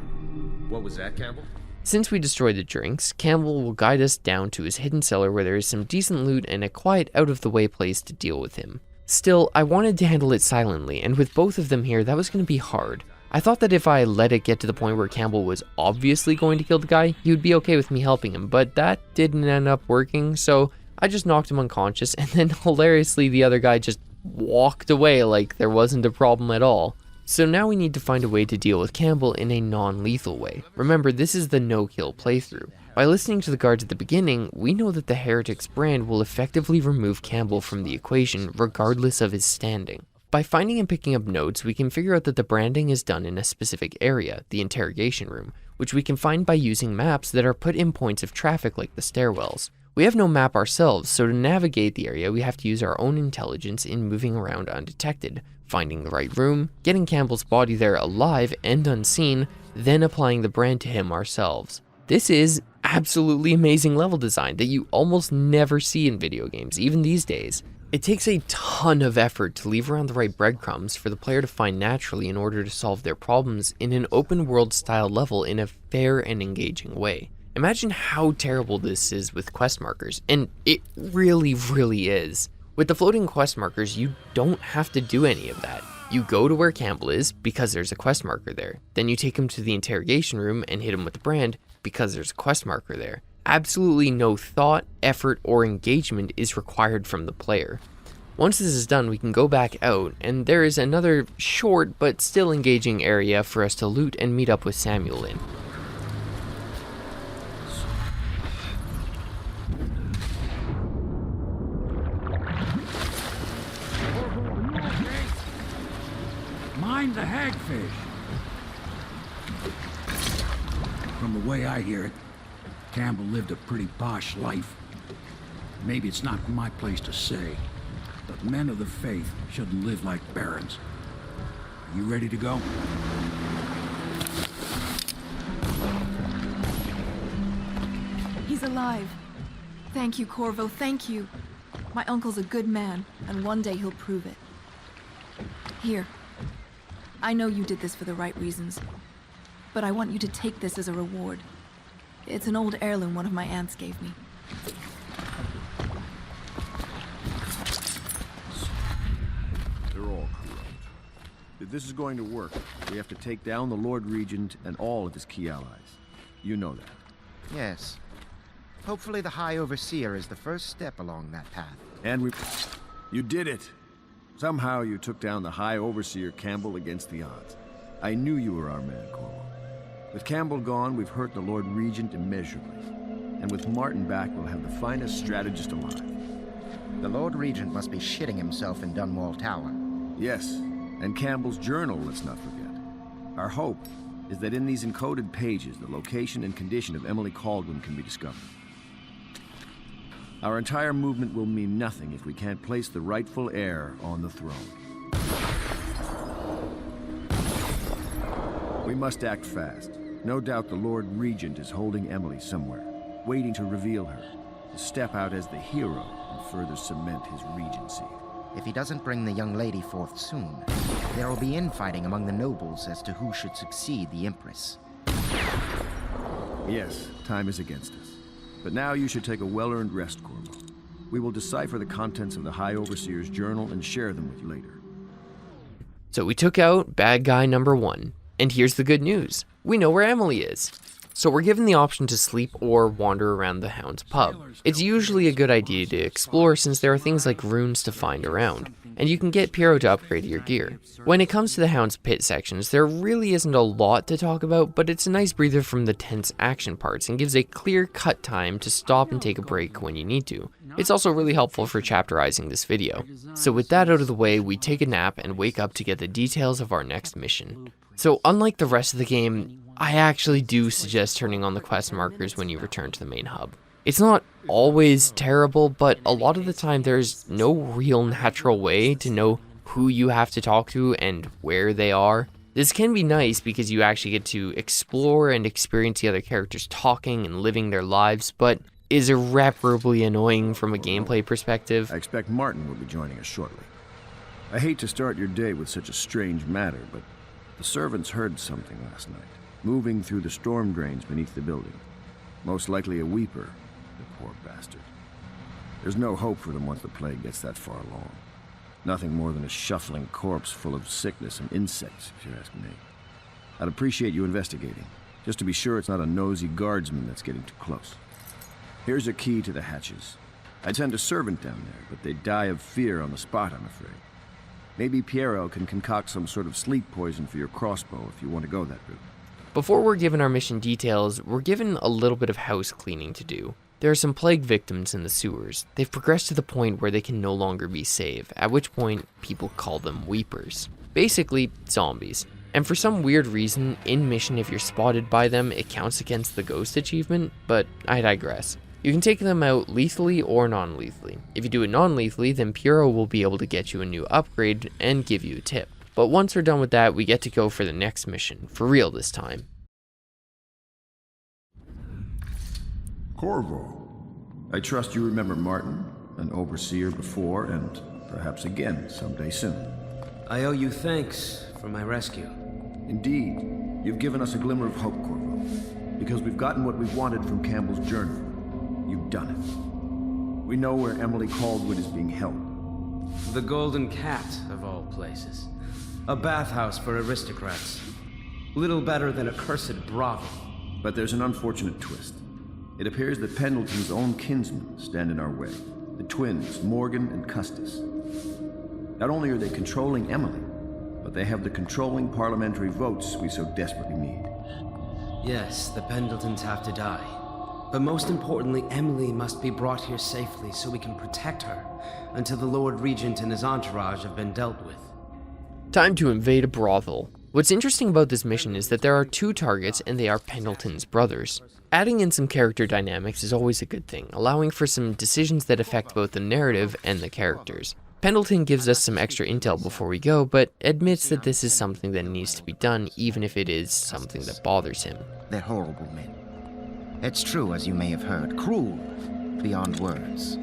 What was that, Campbell? Since we destroyed the drinks, Campbell will guide us down to his hidden cellar where there is some decent loot and a quiet, out-of-the-way place to deal with him. Still, I wanted to handle it silently, and with both of them here, that was going to be hard. I thought that if I let it get to the point where Campbell was obviously going to kill the guy, he would be okay with me helping him, but that didn't end up working, so I just knocked him unconscious, and then hilariously the other guy just walked away like there wasn't a problem at all. So now we need to find a way to deal with Campbell in a non-lethal way. Remember, this is the no-kill playthrough. By listening to the guards at the beginning, we know that the Heretic's brand will effectively remove Campbell from the equation regardless of his standing. By finding and picking up notes, we can figure out that the branding is done in a specific area, the interrogation room, which we can find by using maps that are put in points of traffic like the stairwells. We have no map ourselves, so to navigate the area we have to use our own intelligence in moving around undetected, finding the right room, getting Campbell's body there alive and unseen, then applying the brand to him ourselves. This is absolutely amazing level design that you almost never see in video games, even these days. It takes a ton of effort to leave around the right breadcrumbs for the player to find naturally in order to solve their problems in an open world style level in a fair and engaging way. Imagine how terrible this is with quest markers, and it really is. With the floating quest markers, you don't have to do any of that. You go to where Campbell is because there's a quest marker there. Then you take him to the interrogation room and hit him with the brand because there's a quest marker there. Absolutely no thought, effort, or engagement is required from the player. Once this is done, we can go back out, and there is another short but still engaging area for us to loot and meet up with Samuel in. Mind the hagfish. From the way I hear it, Campbell lived a pretty posh life. Maybe it's not my place to say, but men of the faith shouldn't live like barons. Are you ready to go? He's alive. Thank you, Corvo, thank you. My uncle's a good man, and one day he'll prove it. Here. I know you did this for the right reasons, but I want you to take this as a reward. It's an old heirloom one of my aunts gave me. They're all corrupt. If this is going to work, we have to take down the Lord Regent and all of his key allies. You know that. Yes. Hopefully the High Overseer is the first step along that path. And you did it! Somehow you took down the High Overseer Campbell against the odds. I knew you were our man, Corvo. With Campbell gone, we've hurt the Lord Regent immeasurably. And with Martin back, we'll have the finest strategist alive. The Lord Regent must be shitting himself in Dunwall Tower. Yes, and Campbell's journal, let's not forget. Our hope is that in these encoded pages, the location and condition of Emily Kaldwin can be discovered. Our entire movement will mean nothing if we can't place the rightful heir on the throne. We must act fast. No doubt the Lord Regent is holding Emily somewhere, waiting to reveal her, to step out as the hero and further cement his regency. If he doesn't bring the young lady forth soon, there will be infighting among the nobles as to who should succeed the Empress. Yes, time is against us. But now you should take a well-earned rest, Corvo. We will decipher the contents of the High Overseer's journal and share them with you later. So we took out bad guy number 1. And here's the good news. We know where Emily is. So we're given the option to sleep or wander around the Hound's pub. It's usually a good idea to explore since there are things like runes to find around, and you can get Piero to upgrade your gear. When it comes to the Hound's pit sections, there really isn't a lot to talk about, but it's a nice breather from the tense action parts and gives a clear cut time to stop and take a break when you need to. It's also really helpful for chapterizing this video. So with that out of the way, we take a nap and wake up to get the details of our next mission. So unlike the rest of the game, I actually do suggest turning on the quest markers when you return to the main hub. It's not always terrible, but a lot of the time there's no real natural way to know who you have to talk to and where they are. This can be nice because you actually get to explore and experience the other characters talking and living their lives, but is irreparably annoying from a gameplay perspective. I expect Martin will be joining us shortly. I hate to start your day with such a strange matter, but the servants heard something last night, moving through the storm drains beneath the building. Most likely a weeper, the poor bastard. There's no hope for them once the plague gets that far along. Nothing more than a shuffling corpse full of sickness and insects, if you ask me. I'd appreciate you investigating, just to be sure it's not a nosy guardsman that's getting too close. Here's a key to the hatches. I'd send a servant down there, but they'd die of fear on the spot, I'm afraid. Maybe Piero can concoct some sort of sleep poison for your crossbow if you want to go that route. Before we're given our mission details, we're given a little bit of house cleaning to do. There are some plague victims in the sewers. They've progressed to the point where they can no longer be saved, at which point people call them weepers. Basically, zombies. And for some weird reason, in mission if you're spotted by them, it counts against the ghost achievement, but I digress. You can take them out lethally or non-lethally. If you do it non-lethally, then Piero will be able to get you a new upgrade and give you a tip. But once we're done with that, we get to go for the next mission, for real this time. Corvo, I trust you remember Martin, an overseer before, and perhaps again someday soon. I owe you thanks for my rescue. Indeed, you've given us a glimmer of hope, Corvo, because we've gotten what we've wanted from Campbell's journal. You've done it. We know where Emily Kaldwin is being held. The Golden Cat, of all places. A bathhouse for aristocrats. Little better than a cursed brothel. But there's an unfortunate twist. It appears that Pendleton's own kinsmen stand in our way. The twins, Morgan and Custis. Not only are they controlling Emily, but they have the controlling parliamentary votes we so desperately need. Yes, the Pendletons have to die. But most importantly, Emily must be brought here safely so we can protect her until the Lord Regent and his entourage have been dealt with. Time to invade a brothel. What's interesting about this mission is that there are 2 targets and they are Pendleton's brothers. Adding in some character dynamics is always a good thing, allowing for some decisions that affect both the narrative and the characters. Pendleton gives us some extra intel before we go, but admits that this is something that needs to be done even if it is something that bothers him. They're horrible men. It's true, as you may have heard, cruel beyond words.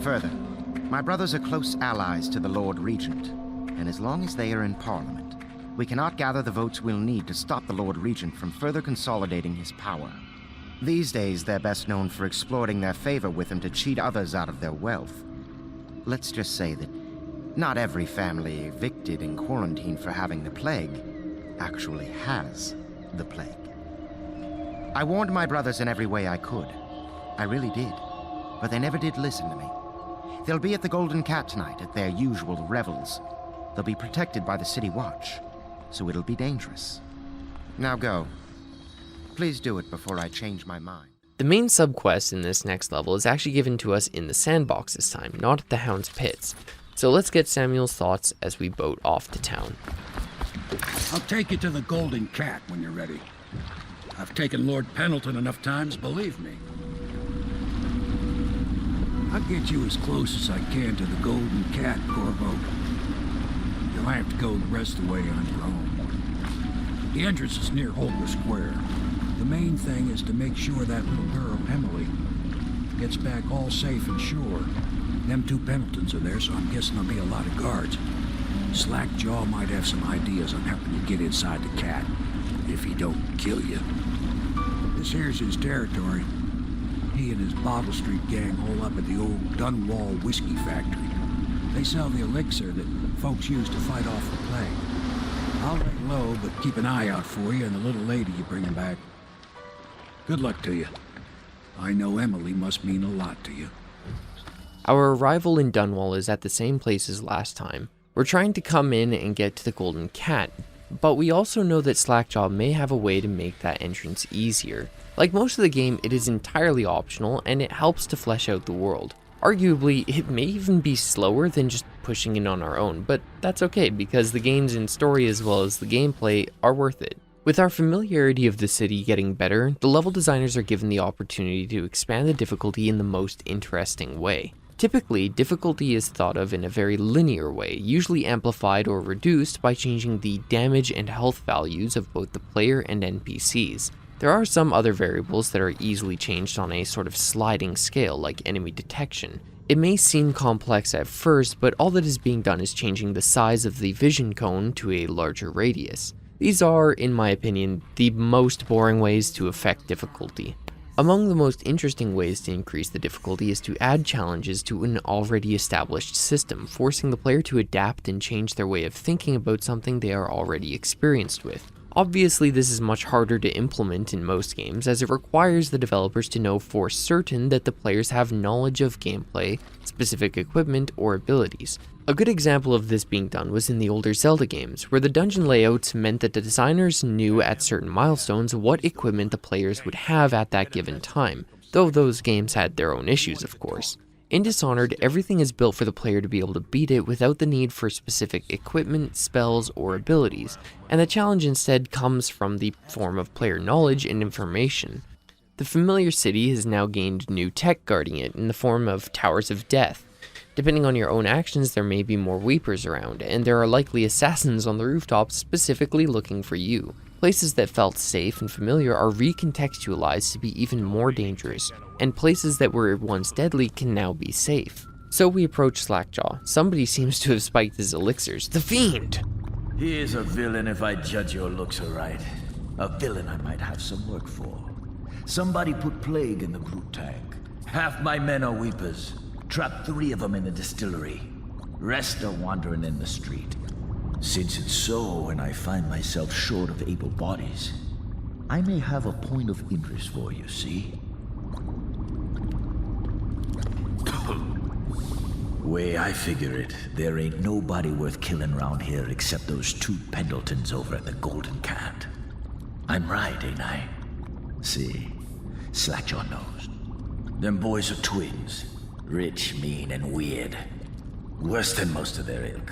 Further, my brothers are close allies to the Lord Regent, and as long as they are in Parliament, we cannot gather the votes we'll need to stop the Lord Regent from further consolidating his power. These days, they're best known for exploiting their favor with him to cheat others out of their wealth. Let's just say that Not every family evicted and quarantined for having the plague actually has the plague. I warned my brothers in every way I could. I really did. But they never did listen to me. They'll be at the Golden Cat tonight at their usual revels. They'll be protected by the City Watch, so it'll be dangerous. Now go. Please do it before I change my mind. The main subquest in this next level is actually given to us in the sandbox this time, not at the Hound's pits. So let's get Samuel's thoughts as we boat off to town. I'll take you to the Golden Cat when you're ready. I've taken Lord Pendleton enough times, believe me. I'll get you as close as I can to the Golden Cat, Corvo. You'll have to go the rest of the way on your own. The entrance is near Holger Square. The main thing is to make sure that little girl, Emily, gets back all safe and sure. Them two Pendletons are there, so I'm guessing there'll be a lot of guards. Slackjaw might have some ideas on helping you get inside the cat, if he don't kill you. This here's his territory. He and his Bottle Street gang hole up at the old Dunwall whiskey factory. They sell the elixir that folks use to fight off the plague. I'll lay low, but keep an eye out for you and the little lady you bring back. Good luck to you. I know Emily must mean a lot to you. Our arrival in Dunwall is at the same place as last time. We're trying to come in and get to the Golden Cat, but we also know that Slackjaw may have a way to make that entrance easier. Like most of the game, it is entirely optional and it helps to flesh out the world. Arguably, it may even be slower than just pushing in on our own, but that's okay because the gains in story as well as the gameplay are worth it. With our familiarity of the city getting better, the level designers are given the opportunity to expand the difficulty in the most interesting way. Typically, difficulty is thought of in a very linear way, usually amplified or reduced by changing the damage and health values of both the player and NPCs. There are some other variables that are easily changed on a sort of sliding scale, like enemy detection. It may seem complex at first, but all that is being done is changing the size of the vision cone to a larger radius. These are, in my opinion, the most boring ways to affect difficulty. Among the most interesting ways to increase the difficulty is to add challenges to an already established system, forcing the player to adapt and change their way of thinking about something they are already experienced with. Obviously, this is much harder to implement in most games, as it requires the developers to know for certain that the players have knowledge of gameplay, specific equipment, or abilities. A good example of this being done was in the older Zelda games, where the dungeon layouts meant that the designers knew at certain milestones what equipment the players would have at that given time, though those games had their own issues, of course. In Dishonored, everything is built for the player to be able to beat it without the need for specific equipment, spells, or abilities, and the challenge instead comes from the form of player knowledge and information. The familiar city has now gained new tech guarding it in the form of Towers of Death. Depending on your own actions, there may be more Weepers around, and there are likely assassins on the rooftops specifically looking for you. Places that felt safe and familiar are recontextualized to be even more dangerous, and places that were once deadly can now be safe. So we approach Slackjaw. Somebody seems to have spiked his elixirs. The Fiend! He is a villain if I judge your looks aright. A villain I might have some work for. Somebody put plague in the brute tank. Half my men are Weepers. Trapped 3 of them in the distillery. Rest are wandering in the street. Since it's so, and I find myself short of able bodies, I may have a point of interest for you, see? Way I figure it, there ain't nobody worth killing around here except those 2 Pendletons over at the Golden Cat. I'm right, ain't I? See, Slackjaw knows. Them boys are twins. Rich, mean, and weird. Worse than most of their ilk.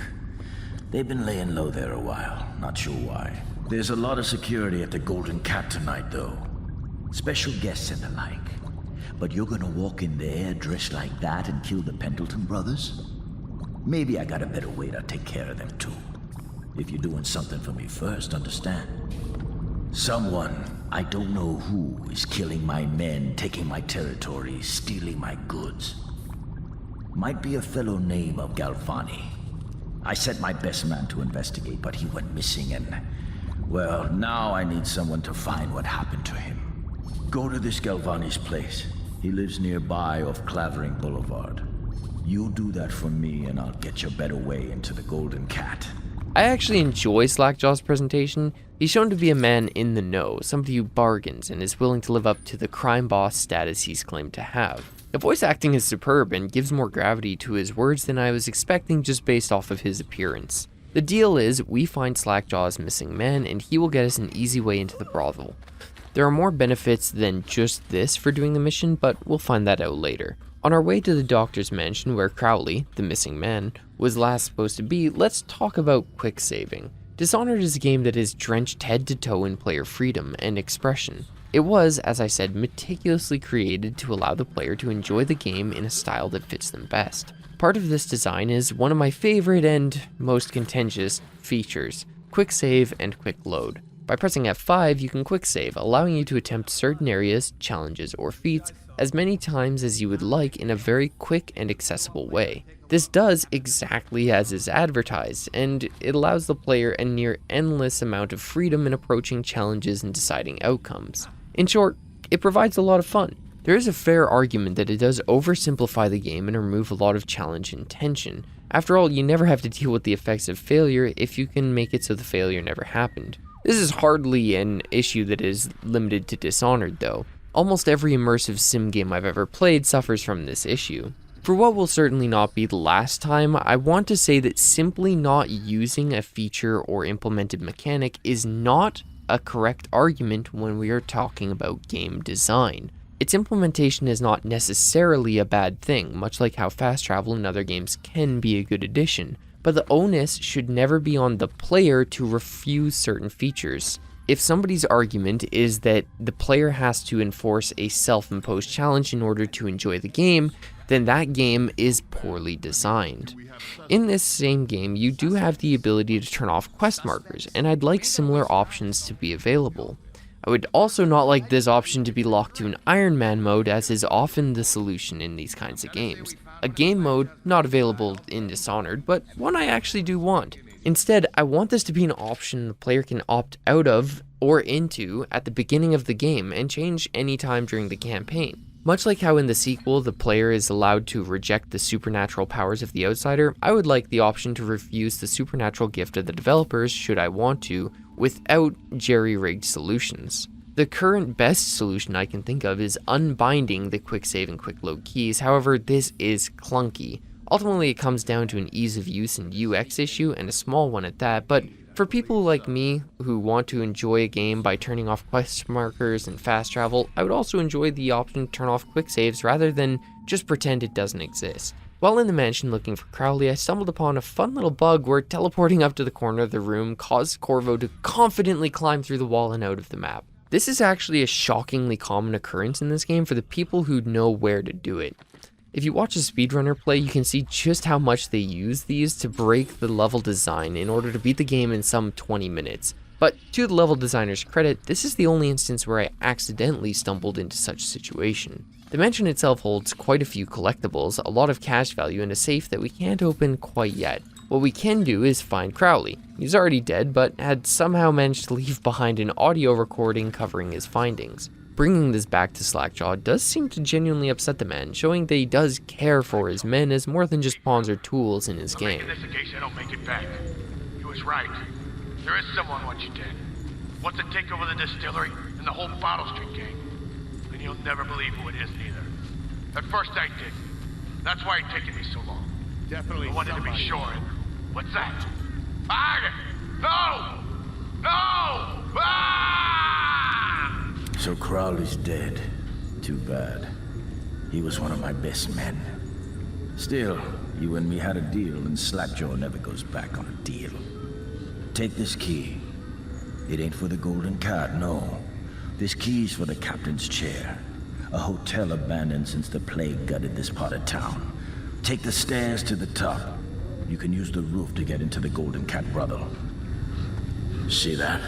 They've been laying low there a while, not sure why. There's a lot of security at the Golden Cat tonight, though. Special guests and the like. But you're gonna walk in there dressed like that and kill the Pendleton brothers? Maybe I got a better way to take care of them, too. If you're doing something for me first, understand? Someone, I don't know who, is killing my men, taking my territory, stealing my goods. Might be a fellow named of Galvani. I sent my best man to investigate, but he went missing and... well, now I need someone to find what happened to him. Go to this Galvani's place. He lives nearby off Clavering Boulevard. You do that for me and I'll get your better way into the Golden Cat. I actually enjoy Slackjaw's presentation. He's shown to be a man in the know, somebody who bargains and is willing to live up to the crime boss status he's claimed to have. The voice acting is superb and gives more gravity to his words than I was expecting just based off of his appearance. The deal is, we find Slackjaw's missing man and he will get us an easy way into the brothel. There are more benefits than just this for doing the mission, but we'll find that out later. On our way to the doctor's mansion where Crowley, the missing man, was last supposed to be, let's talk about quick saving. Dishonored is a game that is drenched head to toe in player freedom and expression. It was, as I said, meticulously created to allow the player to enjoy the game in a style that fits them best. Part of this design is one of my favorite and most contentious features, quick save and quick load. By pressing F5, you can quick save, allowing you to attempt certain areas, challenges, or feats as many times as you would like in a very quick and accessible way. This does exactly as is advertised, and it allows the player a near endless amount of freedom in approaching challenges and deciding outcomes. In short, it provides a lot of fun. There is a fair argument that it does oversimplify the game and remove a lot of challenge and tension. After all, you never have to deal with the effects of failure if you can make it so the failure never happened. This is hardly an issue that is limited to Dishonored though. Almost every immersive sim game I've ever played suffers from this issue. For what will certainly not be the last time, I want to say that simply not using a feature or implemented mechanic is not a correct argument when we are talking about game design. Its implementation is not necessarily a bad thing, much like how fast travel in other games can be a good addition, but the onus should never be on the player to refuse certain features. If somebody's argument is that the player has to enforce a self-imposed challenge in order to enjoy the game, then that game is poorly designed. In this same game, you do have the ability to turn off quest markers, and I'd like similar options to be available. I would also not like this option to be locked to an Iron Man mode, as is often the solution in these kinds of games. A game mode not available in Dishonored, but one I actually do want. Instead, I want this to be an option the player can opt out of or into at the beginning of the game and change anytime during the campaign. Much like how in the sequel the player is allowed to reject the supernatural powers of the outsider, I would like the option to refuse the supernatural gift of the developers should I want to, without jerry-rigged solutions. The current best solution I can think of is unbinding the quick save and quick load keys, however this is clunky. Ultimately it comes down to an ease of use and UX issue, and a small one at that, but for people like me who want to enjoy a game by turning off quest markers and fast travel, I would also enjoy the option to turn off quick saves rather than just pretend it doesn't exist. While in the mansion looking for Crowley, I stumbled upon a fun little bug where teleporting up to the corner of the room caused Corvo to confidently climb through the wall and out of the map. This is actually a shockingly common occurrence in this game for the people who know where to do it. If you watch a speedrunner play, you can see just how much they use these to break the level design in order to beat the game in some 20 minutes. But to the level designer's credit, this is the only instance where I accidentally stumbled into such a situation. The mansion itself holds quite a few collectibles, a lot of cash value, and a safe that we can't open quite yet. What we can do is find Crowley. He's already dead, but had somehow managed to leave behind an audio recording covering his findings. Bringing this back to Slackjaw does seem to genuinely upset the man, showing that he does care for his men as more than just pawns or tools in his game. This in case I don't make it back. He was right. There is someone wants you dead. Wants to take over the distillery and the whole Bottle Street gang. And you'll never believe who it is neither. At first I did. That's why it's taken me so long. Definitely I wanted to be sure. What's that? No! No! Ah! So Crowley's dead. Too bad. He was one of my best men. Still, you and me had a deal, and Slackjaw never goes back on a deal. Take this key. It ain't for the Golden Cat, no. This key's for the captain's chair. A hotel abandoned since the plague gutted this part of town. Take the stairs to the top. You can use the roof to get into the Golden Cat brothel. See that?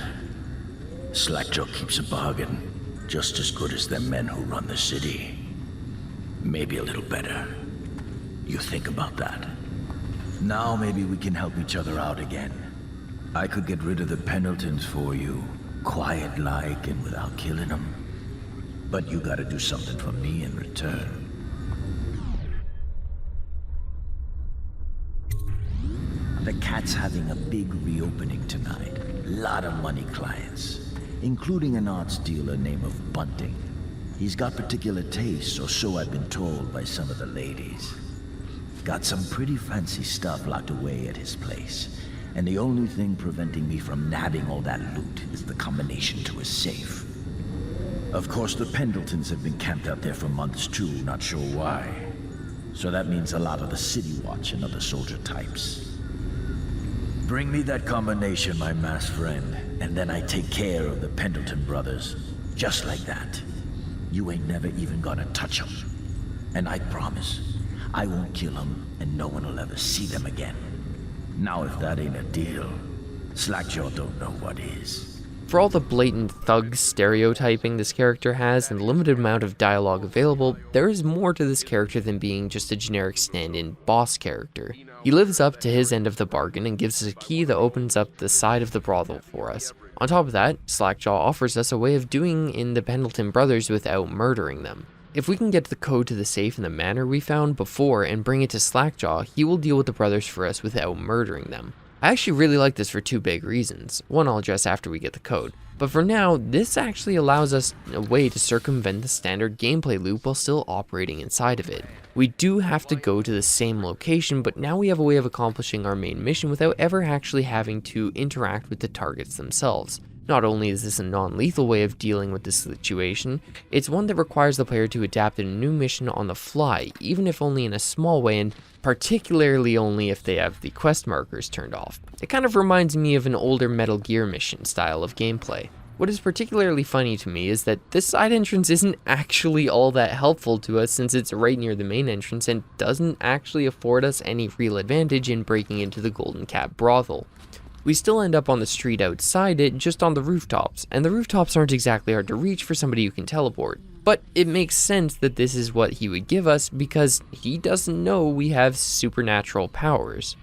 Slackjaw keeps a bargain. Just as good as the men who run the city. Maybe a little better. You think about that. Now maybe we can help each other out again. I could get rid of the Pendletons for you, quiet-like and without killing them. But you gotta do something for me in return. The cat's having a big reopening tonight. Lot of money clients, including an arts dealer named of Bunting. He's got particular tastes, or so I've been told by some of the ladies. Got some pretty fancy stuff locked away at his place, and the only thing preventing me from nabbing all that loot is the combination to his safe. Of course, the Pendletons have been camped out there for months too, not sure why. So that means a lot of the City Watch and other soldier types. Bring me that combination, my masked friend, and then I take care of the Pendleton brothers. Just like that. You ain't never even gonna touch them. And I promise, I won't kill them, and no one will ever see them again. Now if that ain't a deal, Slackjaw don't know what is. For all the blatant thug stereotyping this character has and the limited amount of dialogue available, there is more to this character than being just a generic stand-in boss character. He lives up to his end of the bargain and gives us a key that opens up the side of the brothel for us. On top of that, Slackjaw offers us a way of doing in the Pendleton brothers without murdering them. If we can get the code to the safe in the manner we found before and bring it to Slackjaw, he will deal with the brothers for us without murdering them. I actually really like this for two big reasons. One I'll address after we get the code. But for now, this actually allows us a way to circumvent the standard gameplay loop while still operating inside of it. We do have to go to the same location, but now we have a way of accomplishing our main mission without ever actually having to interact with the targets themselves. Not only is this a non-lethal way of dealing with this situation, it's one that requires the player to adapt a new mission on the fly, even if only in a small way, and particularly only if they have the quest markers turned off. It kind of reminds me of an older Metal Gear mission style of gameplay. What is particularly funny to me is that this side entrance isn't actually all that helpful to us since it's right near the main entrance and doesn't actually afford us any real advantage in breaking into the Golden Cat brothel. We still end up on the street outside it, just on the rooftops, and the rooftops aren't exactly hard to reach for somebody who can teleport. But it makes sense that this is what he would give us because he doesn't know we have supernatural powers.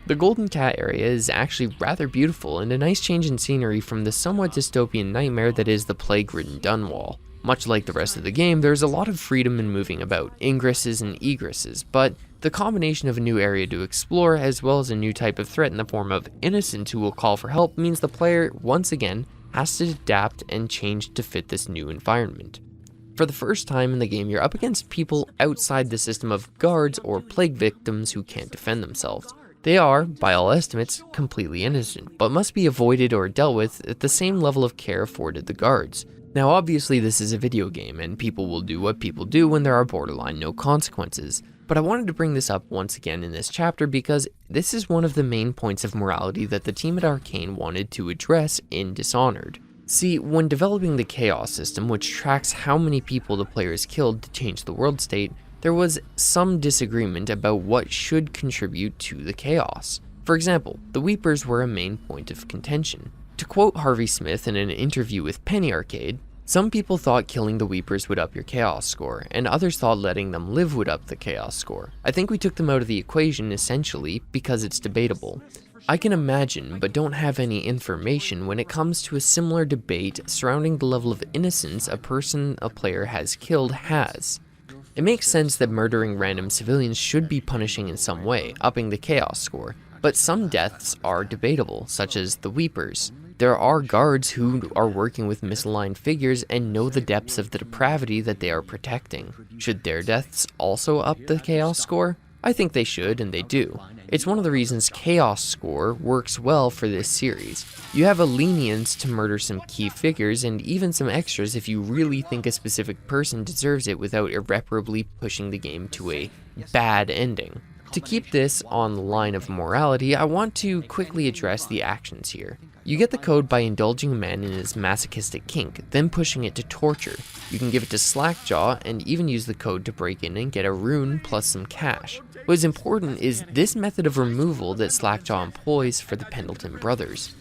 The Golden Cat area is actually rather beautiful and a nice change in scenery from the somewhat dystopian nightmare that is the plague-ridden Dunwall. Much like the rest of the game, there's a lot of freedom in moving about, ingresses and egresses, but the combination of a new area to explore as well as a new type of threat in the form of innocent who will call for help means the player, once again, has to adapt and change to fit this new environment. For the first time in the game, you're up against people outside the system of guards or plague victims who can't defend themselves. They are, by all estimates, completely innocent, but must be avoided or dealt with at the same level of care afforded the guards. Now obviously this is a video game and people will do what people do when there are borderline no consequences, but I wanted to bring this up once again in this chapter because this is one of the main points of morality that the team at Arcane wanted to address in Dishonored. See, when developing the Chaos system, which tracks how many people the player has killed to change the world state, there was some disagreement about what should contribute to the chaos. For example, the Weepers were a main point of contention. To quote Harvey Smith in an interview with Penny Arcade, some people thought killing the Weepers would up your chaos score, and others thought letting them live would up the chaos score. I think we took them out of the equation essentially because it's debatable. I can imagine, but don't have any information when it comes to a similar debate surrounding the level of innocence a player has killed has. It makes sense that murdering random civilians should be punishing in some way, upping the chaos score, but some deaths are debatable, such as the Weepers. There are guards who are working with misaligned figures and know the depths of the depravity that they are protecting. Should their deaths also up the chaos score? I think they should, and they do. It's one of the reasons Chaos Score works well for this series. You have a lenience to murder some key figures and even some extras if you really think a specific person deserves it without irreparably pushing the game to a bad ending. To keep this on the line of morality, I want to quickly address the actions here. You get the code by indulging a man in his masochistic kink, then pushing it to torture. You can give it to Slackjaw and even use the code to break in and get a rune plus some cash. What is important is this method of removal that Slackjaw employs for the Pendleton brothers.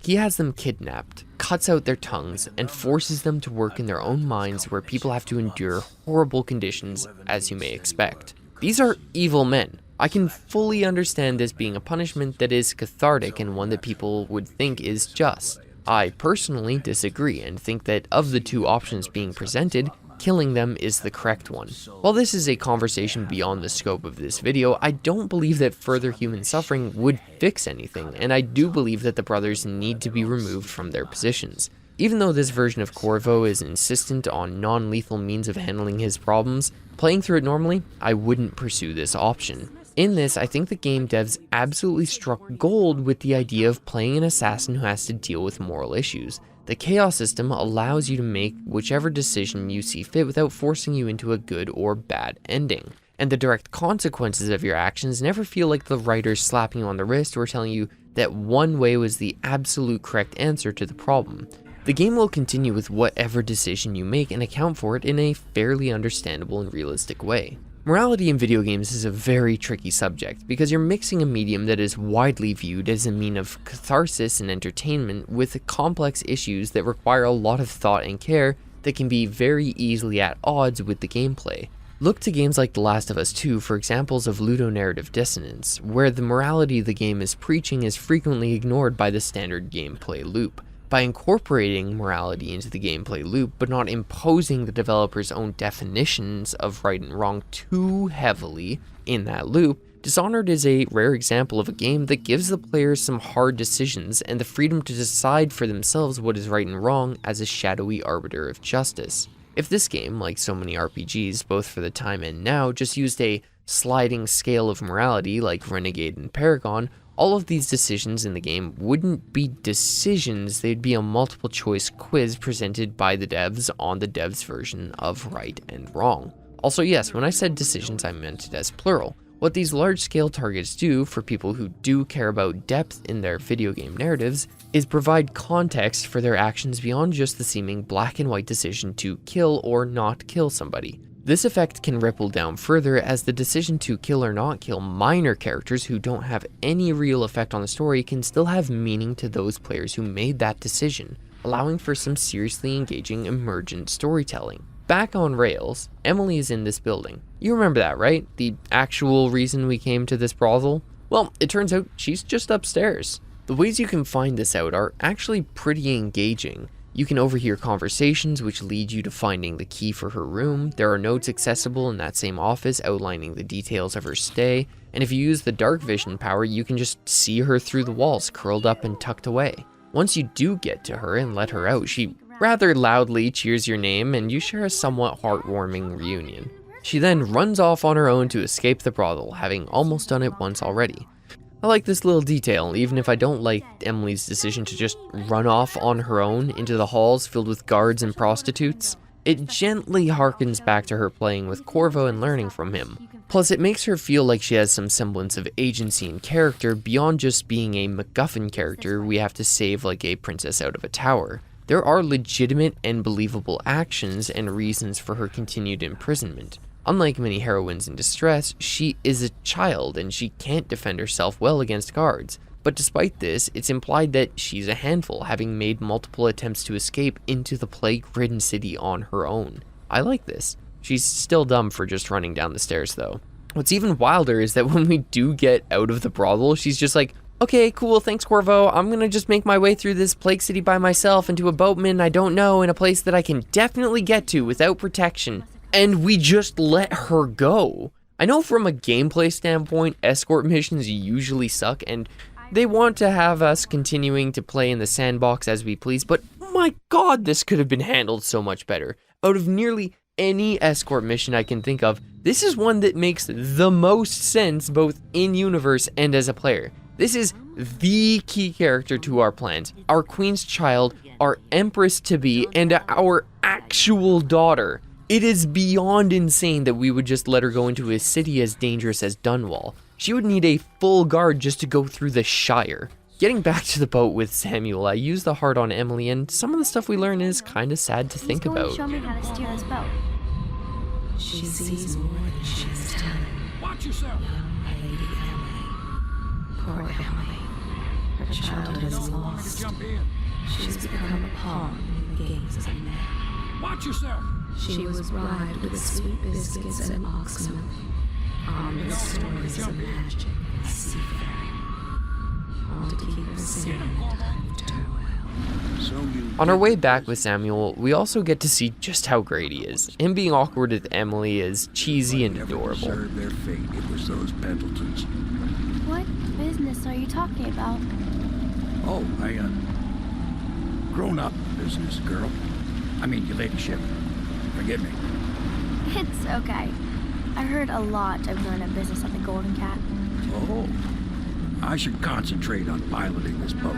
He has them kidnapped, cuts out their tongues, and forces them to work in their own minds where people have to endure horrible conditions, as you may expect. These are evil men. I can fully understand this being a punishment that is cathartic and one that people would think is just. I personally disagree and think that of the two options being presented, killing them is the correct one. While this is a conversation beyond the scope of this video, I don't believe that further human suffering would fix anything, and I do believe that the brothers need to be removed from their positions. Even though this version of Corvo is insistent on non-lethal means of handling his problems, playing through it normally, I wouldn't pursue this option. In this, I think the game devs absolutely struck gold with the idea of playing an assassin who has to deal with moral issues. The chaos system allows you to make whichever decision you see fit without forcing you into a good or bad ending. And the direct consequences of your actions never feel like the writers slapping you on the wrist or telling you that one way was the absolute correct answer to the problem. The game will continue with whatever decision you make and account for it in a fairly understandable and realistic way. Morality in video games is a very tricky subject because you're mixing a medium that is widely viewed as a mean of catharsis and entertainment with complex issues that require a lot of thought and care that can be very easily at odds with the gameplay. Look to games like The Last of Us 2 for examples of ludonarrative dissonance, where the morality the game is preaching is frequently ignored by the standard gameplay loop. By incorporating morality into the gameplay loop, but not imposing the developer's own definitions of right and wrong too heavily in that loop, Dishonored is a rare example of a game that gives the players some hard decisions and the freedom to decide for themselves what is right and wrong as a shadowy arbiter of justice. If this game, like so many RPGs, both for the time and now, just used a sliding scale of morality like Renegade and Paragon, all of these decisions in the game wouldn't be decisions, they'd be a multiple choice quiz presented by the devs on the devs version of right and wrong. Also yes, when I said decisions I meant it as plural. What these large scale targets do for people who do care about depth in their video game narratives is provide context for their actions beyond just the seeming black and white decision to kill or not kill somebody. This effect can ripple down further as the decision to kill or not kill minor characters who don't have any real effect on the story can still have meaning to those players who made that decision, allowing for some seriously engaging emergent storytelling. Back on rails, Emily is in this building. You remember that, right? The actual reason we came to this brothel? Well, it turns out she's just upstairs. The ways you can find this out are actually pretty engaging. You can overhear conversations which lead you to finding the key for her room. There are notes accessible in that same office outlining the details of her stay, and if you use the dark vision power, you can just see her through the walls, curled up and tucked away. Once you do get to her and let her out, she rather loudly cheers your name and you share a somewhat heartwarming reunion. She then runs off on her own to escape the brothel, having almost done it once already. I like this little detail, even if I don't like Emily's decision to just run off on her own into the halls filled with guards and prostitutes. It gently harkens back to her playing with Corvo and learning from him. Plus, it makes her feel like she has some semblance of agency and character beyond just being a MacGuffin character we have to save like a princess out of a tower. There are legitimate and believable actions and reasons for her continued imprisonment. Unlike many heroines in distress, she is a child and she can't defend herself well against guards. But despite this, it's implied that she's a handful, having made multiple attempts to escape into the plague-ridden city on her own. I like this. She's still dumb for just running down the stairs though. What's even wilder is that when we do get out of the brothel, she's just like, okay, cool, thanks Corvo, I'm gonna just make my way through this plague city by myself into a boatman I don't know in a place that I can definitely get to without protection. And we just let her go. I know from a gameplay standpoint, escort missions usually suck, and they want to have us continuing to play in the sandbox as we please, but my god, this could have been handled so much better. Out of nearly any escort mission I can think of, this is one that makes the most sense both in-universe and as a player. This is the key character to our plans, our queen's child, our empress-to-be, and our actual daughter. It is beyond insane that we would just let her go into a city as dangerous as Dunwall. She would need a full guard just to go through the Shire. Getting back to the boat with Samuel, I use the heart on Emily, and some of the stuff we learn is kind of sad to think about. He's going to show me how to steer this boat. She sees more than she's telling. Watch yourself! Lady Emily. Poor Emily. Her childhood is lost. Jump in. She's become a pawn in the games of men. Watch yourself! She was bribed with sweet biscuits and ox milk, armed with stories of magic and seafaring, all to keep her sane in time of turmoil. So you On our way back with Samuel, we also get to see just how great he is. Him being awkward with Emily is cheesy and adorable. Deserved their fate. It was those Pendletons. What business are you talking about? Oh, grown-up business, girl. I mean, your ladyship. Forgive me. It's okay. I heard a lot of grown-up business at the Golden Cat. Oh, I should concentrate on piloting this boat.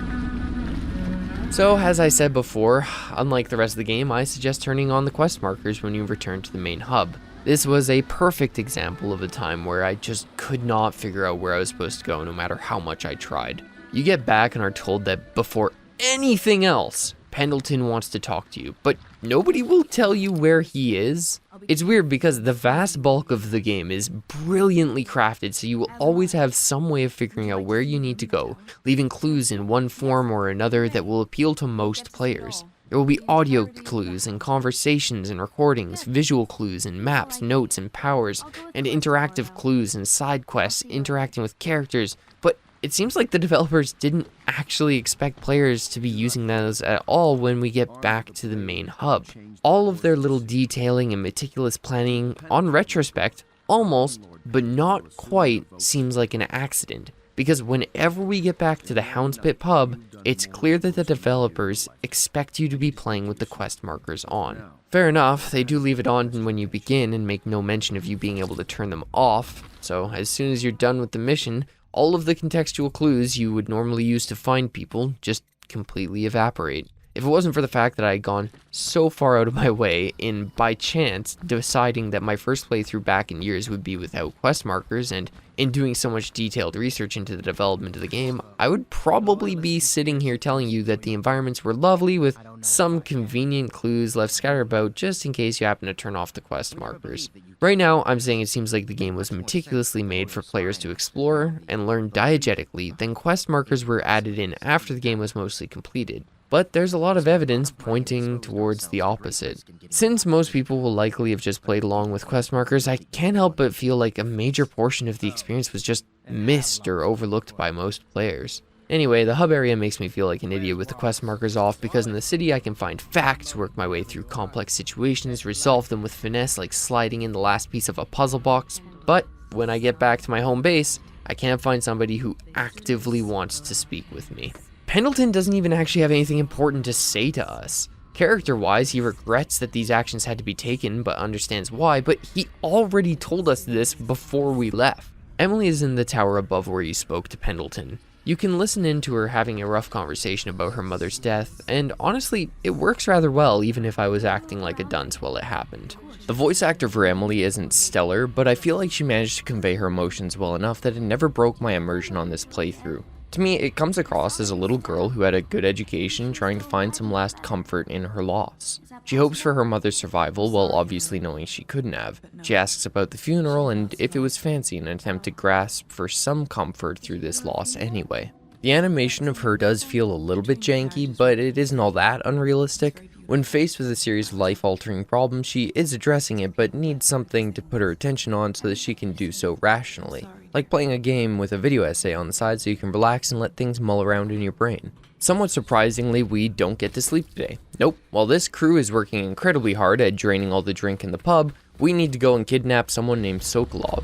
So, as I said before, unlike the rest of the game, I suggest turning on the quest markers when you return to the main hub. This was a perfect example of a time where I just could not figure out where I was supposed to go no matter how much I tried. You get back and are told that before anything else, Pendleton wants to talk to you, but nobody will tell you where he is. It's weird because the vast bulk of the game is brilliantly crafted, so you will always have some way of figuring out where you need to go, leaving clues in one form or another that will appeal to most players. There will be audio clues and conversations and recordings, visual clues and maps, notes and powers, and interactive clues and side quests interacting with characters, but it seems like the developers didn't actually expect players to be using those at all when we get back to the main hub. All of their little detailing and meticulous planning, on retrospect, almost, but not quite, seems like an accident. Because whenever we get back to the Hound's Pit pub, it's clear that the developers expect you to be playing with the quest markers on. Fair enough, they do leave it on when you begin and make no mention of you being able to turn them off, so as soon as you're done with the mission, all of the contextual clues you would normally use to find people just completely evaporate. If it wasn't for the fact that I had gone so far out of my way in, by chance, deciding that my first playthrough back in years would be without quest markers, and in doing so much detailed research into the development of the game, I would probably be sitting here telling you that the environments were lovely with some convenient clues left scattered about just in case you happen to turn off the quest markers. Right now, I'm saying it seems like the game was meticulously made for players to explore and learn diegetically, then quest markers were added in after the game was mostly completed. But there's a lot of evidence pointing towards the opposite. Since most people will likely have just played along with quest markers, I can't help but feel like a major portion of the experience was just missed or overlooked by most players. Anyway, the hub area makes me feel like an idiot with the quest markers off because in the city I can find facts, work my way through complex situations, resolve them with finesse like sliding in the last piece of a puzzle box, but when I get back to my home base, I can't find somebody who actively wants to speak with me. Pendleton doesn't even actually have anything important to say to us. Character-wise, he regrets that these actions had to be taken, but understands why, but he already told us this before we left. Emily is in the tower above where you spoke to Pendleton. You can listen in to her having a rough conversation about her mother's death, and honestly, it works rather well even if I was acting like a dunce while it happened. The voice actor for Emily isn't stellar, but I feel like she managed to convey her emotions well enough that it never broke my immersion on this playthrough. To me, it comes across as a little girl who had a good education trying to find some last comfort in her loss. She hopes for her mother's survival while obviously knowing she couldn't have. She asks about the funeral and if it was fancy in an attempt to grasp for some comfort through this loss anyway. The animation of her does feel a little bit janky, but it isn't all that unrealistic. When faced with a series of life-altering problems, she is addressing it but needs something to put her attention on so that she can do so rationally. Like playing a game with a video essay on the side so you can relax and let things mull around in your brain. Somewhat surprisingly, we don't get to sleep today. Nope, while this crew is working incredibly hard at draining all the drink in the pub, we need to go and kidnap someone named Sokolov.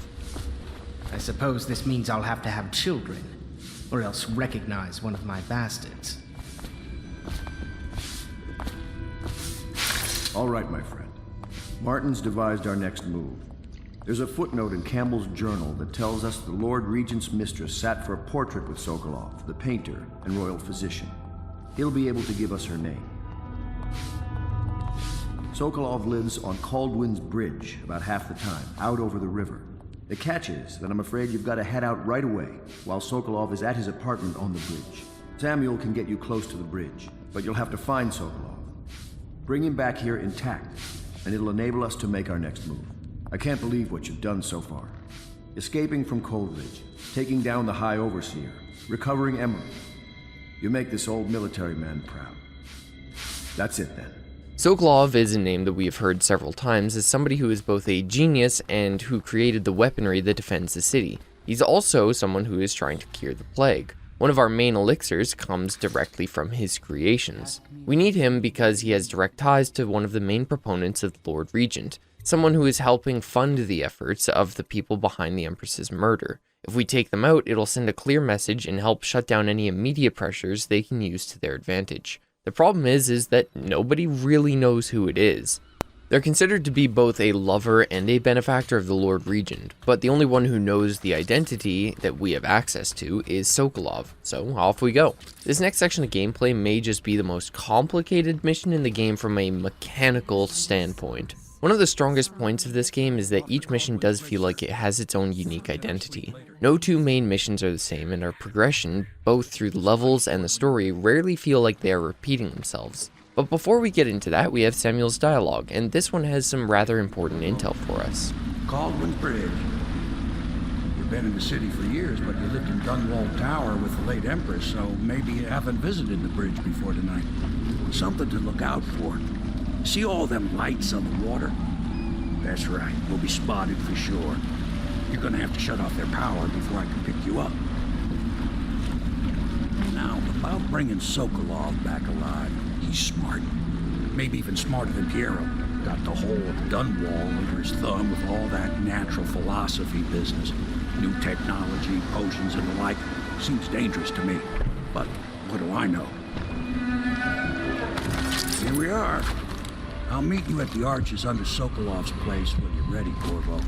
I suppose this means I'll have to have children, or else recognize one of my bastards. All right, my friend. Martin's devised our next move. There's a footnote in Campbell's journal that tells us the Lord Regent's mistress sat for a portrait with Sokolov, the painter and royal physician. He'll be able to give us her name. Sokolov lives on Caldwin's Bridge about half the time, out over the river. The catch is that I'm afraid you've got to head out right away while Sokolov is at his apartment on the bridge. Samuel can get you close to the bridge, but you'll have to find Sokolov. Bring him back here intact, and it'll enable us to make our next move. I can't believe what you've done so far. Escaping from Coldridge, taking down the High Overseer, recovering Emily. You make this old military man proud. That's it then. Sokolov is a name that we have heard several times as somebody who is both a genius and who created the weaponry that defends the city. He's also someone who is trying to cure the plague. One of our main elixirs comes directly from his creations. We need him because he has direct ties to one of the main proponents of the Lord Regent, someone who is helping fund the efforts of the people behind the Empress's murder. If we take them out, it'll send a clear message and help shut down any immediate pressures they can use to their advantage. The problem is that nobody really knows who it is. They're considered to be both a lover and a benefactor of the Lord Regent, but the only one who knows the identity that we have access to is Sokolov, so off we go. This next section of gameplay may just be the most complicated mission in the game from a mechanical standpoint. One of the strongest points of this game is that each mission does feel like it has its own unique identity. No two main missions are the same, and our progression, both through the levels and the story, rarely feel like they are repeating themselves. But before we get into that, we have Samuel's dialogue, and this one has some rather important intel for us. Caldwell Bridge. You've been in the city for years, but you lived in Dunwall Tower with the late Empress, so maybe you haven't visited the bridge before tonight. Something to look out for. See all them lights on the water? That's right, we'll be spotted for sure. You're gonna have to shut off their power before I can pick you up. Now, about bringing Sokolov back alive. He's smart. Maybe even smarter than Piero. Got the whole of Dunwall under his thumb with all that natural philosophy business. New technology, potions and the like. Seems dangerous to me. But what do I know? Here we are. I'll meet you at the arches under Sokolov's place when you're ready, Corvo.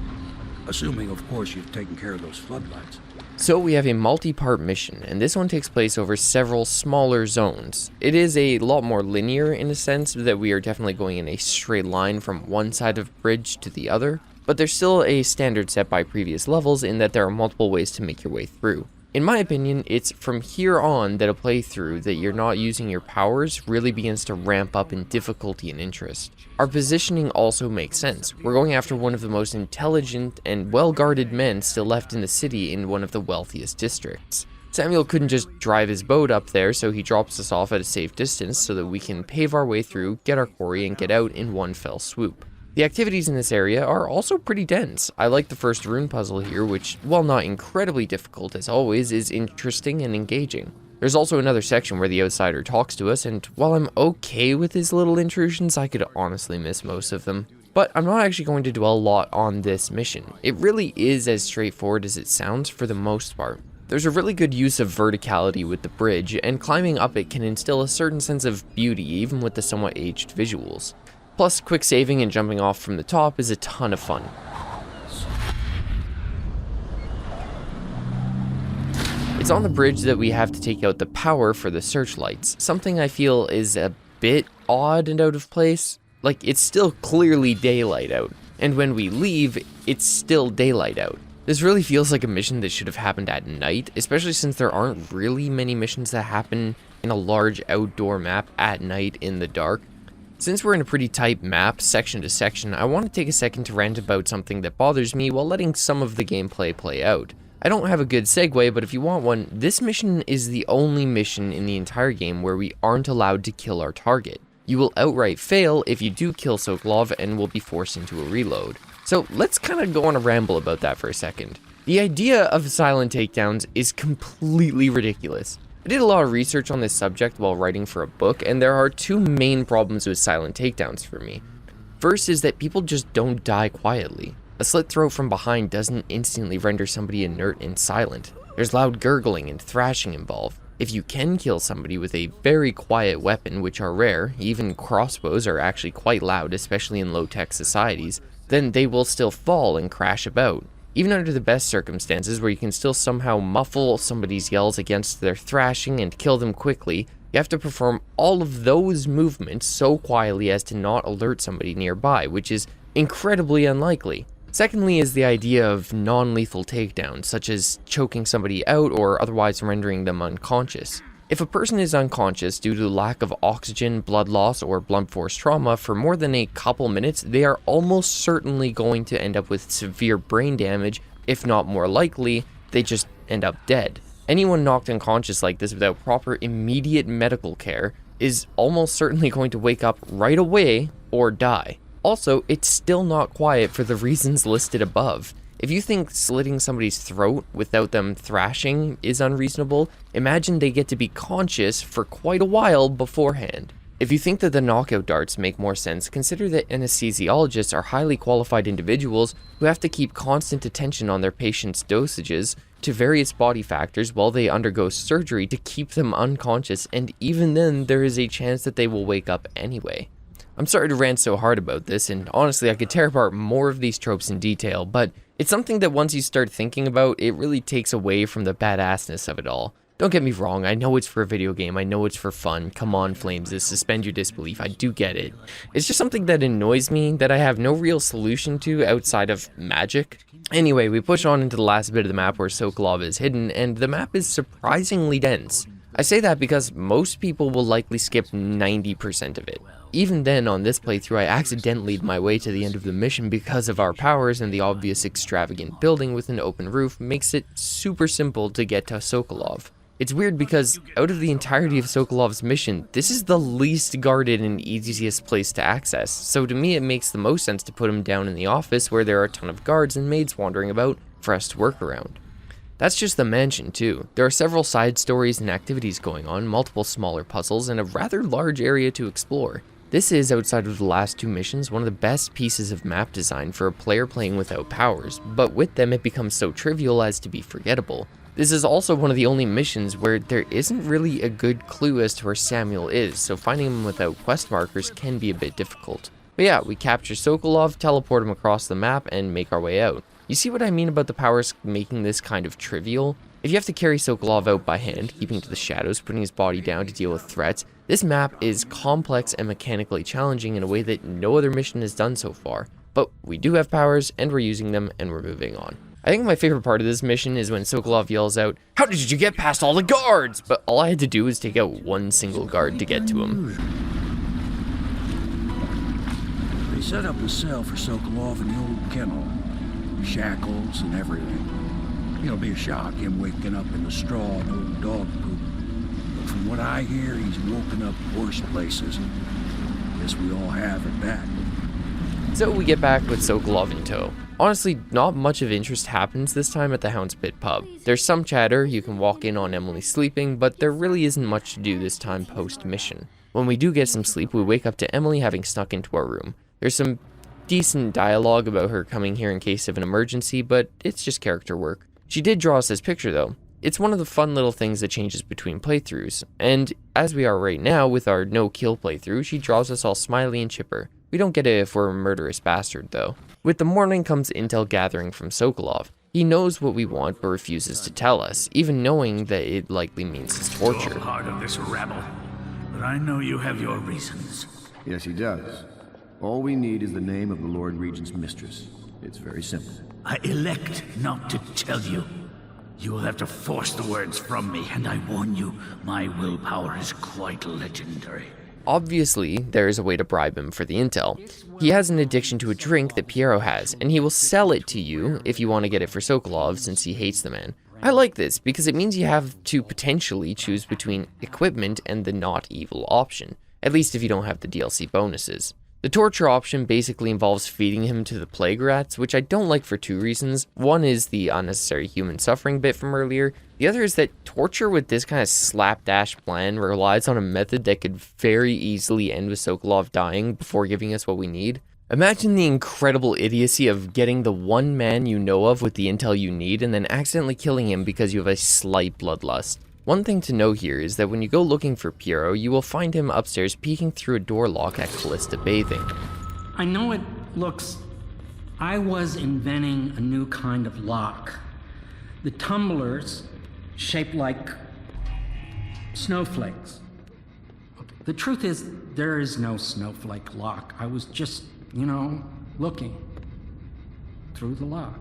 Assuming, of course, you've taken care of those floodlights. So we have a multi-part mission, and this one takes place over several smaller zones. It is a lot more linear in a sense that we are definitely going in a straight line from one side of the bridge to the other, but there's still a standard set by previous levels in that there are multiple ways to make your way through. In my opinion, it's from here on that a playthrough that you're not using your powers really begins to ramp up in difficulty and interest. Our positioning also makes sense. We're going after one of the most intelligent and well-guarded men still left in the city in one of the wealthiest districts. Samuel couldn't just drive his boat up there, so he drops us off at a safe distance so that we can pave our way through, get our quarry, and get out in one fell swoop. The activities in this area are also pretty dense. I like the first rune puzzle here, which, while not incredibly difficult as always, is interesting and engaging. There's also another section where the outsider talks to us, and while I'm okay with his little intrusions, I could honestly miss most of them. But I'm not actually going to dwell a lot on this mission. It really is as straightforward as it sounds for the most part. There's a really good use of verticality with the bridge, and climbing up it can instill a certain sense of beauty even with the somewhat aged visuals. Plus, quick saving and jumping off from the top is a ton of fun. It's on the bridge that we have to take out the power for the searchlights, something I feel is a bit odd and out of place. Like, it's still clearly daylight out, and when we leave, it's still daylight out. This really feels like a mission that should have happened at night, especially since there aren't really many missions that happen in a large outdoor map at night in the dark. Since we're in a pretty tight map, section to section, I want to take a second to rant about something that bothers me while letting some of the gameplay play out. I don't have a good segue, but if you want one, this mission is the only mission in the entire game where we aren't allowed to kill our target. You will outright fail if you do kill Sokolov and will be forced into a reload. So let's kind of go on a ramble about that for a second. The idea of silent takedowns is completely ridiculous. I did a lot of research on this subject while writing for a book, and there are two main problems with silent takedowns for me. First is that people just don't die quietly. A slit throat from behind doesn't instantly render somebody inert and silent. There's loud gurgling and thrashing involved. If you can kill somebody with a very quiet weapon, which are rare, even crossbows are actually quite loud, especially in low-tech societies, then they will still fall and crash about. Even under the best circumstances where you can still somehow muffle somebody's yells against their thrashing and kill them quickly, you have to perform all of those movements so quietly as to not alert somebody nearby, which is incredibly unlikely. Secondly is the idea of non-lethal takedowns, such as choking somebody out or otherwise rendering them unconscious. If a person is unconscious due to lack of oxygen, blood loss, or blunt force trauma for more than a couple minutes, they are almost certainly going to end up with severe brain damage, if not more likely, they just end up dead. Anyone knocked unconscious like this without proper immediate medical care is almost certainly going to wake up right away or die. Also, it's still not quiet for the reasons listed above. If you think slitting somebody's throat without them thrashing is unreasonable, imagine they get to be conscious for quite a while beforehand. If you think that the knockout darts make more sense, consider that anesthesiologists are highly qualified individuals who have to keep constant attention on their patients' dosages to various body factors while they undergo surgery to keep them unconscious, and even then there is a chance that they will wake up anyway. I'm sorry to rant so hard about this, and honestly I could tear apart more of these tropes in detail, but it's something that once you start thinking about, it really takes away from the badassness of it all. Don't get me wrong, I know it's for a video game, I know it's for fun, come on Flames, suspend your disbelief, I do get it. It's just something that annoys me that I have no real solution to outside of magic. Anyway, we push on into the last bit of the map where Sokolov is hidden, and the map is surprisingly dense. I say that because most people will likely skip 90% of it. Even then, on this playthrough, I accidentally made my way to the end of the mission because of our powers, and the obvious extravagant building with an open roof makes it super simple to get to Sokolov. It's weird because, out of the entirety of Sokolov's mission, this is the least guarded and easiest place to access, so to me it makes the most sense to put him down in the office where there are a ton of guards and maids wandering about for us to work around. That's just the mansion too. There are several side stories and activities going on, multiple smaller puzzles, and a rather large area to explore. This is, outside of the last two missions, one of the best pieces of map design for a player playing without powers, but with them it becomes so trivial as to be forgettable. This is also one of the only missions where there isn't really a good clue as to where Samuel is, so finding him without quest markers can be a bit difficult. But yeah, we capture Sokolov, teleport him across the map, and make our way out. You see what I mean about the powers making this kind of trivial? If you have to carry Sokolov out by hand, keeping to the shadows, putting his body down to deal with threats, this map is complex and mechanically challenging in a way that no other mission has done so far. But we do have powers, and we're using them, and we're moving on. I think my favorite part of this mission is when Sokolov yells out, "How did you get past all the guards?" But all I had to do was take out one single guard to get to him. They set up a cell for Sokolov in the old kennel. Shackles and everything. It'll be a shock, him waking up in the straw and old dog poop. But from what I hear, he's woken up worse places. Guess we all have at that. So we get back with Sokolov in tow. Honestly, not much of interest happens this time at the Hound's Pit pub. There's some chatter, you can walk in on Emily sleeping, but there really isn't much to do this time post-mission. When we do get some sleep, we wake up to Emily having snuck into our room. There's some decent dialogue about her coming here in case of an emergency, but it's just character work. She did draw us this picture though. It's one of the fun little things that changes between playthroughs, and as we are right now with our no-kill playthrough, she draws us all smiley and chipper. We don't get it if we're a murderous bastard though. With the morning comes intel gathering from Sokolov. He knows what we want but refuses to tell us, even knowing that it likely means his torture. You're part of this rabble, but I know you have your reasons. Yes, he does. All we need is the name of the Lord Regent's mistress. It's very simple. I elect not to tell you. You will have to force the words from me, and I warn you, my willpower is quite legendary. Obviously, there is a way to bribe him for the intel. He has an addiction to a drink that Piero has, and he will sell it to you if you want to get it for Sokolov since he hates the man. I like this because it means you have to potentially choose between equipment and the not evil option, at least if you don't have the DLC bonuses. The torture option basically involves feeding him to the plague rats, which I don't like for two reasons. One is the unnecessary human suffering bit from earlier. The other is that torture with this kind of slapdash plan relies on a method that could very easily end with Sokolov dying before giving us what we need. Imagine the incredible idiocy of getting the one man you know of with the intel you need and then accidentally killing him because you have a slight bloodlust. One thing to know here is that when you go looking for Piero, you will find him upstairs peeking through a door lock at Callista bathing. I know it looks... I was inventing a new kind of lock. The tumblers shaped like snowflakes. The truth is, there is no snowflake lock. I was just, looking through the lock.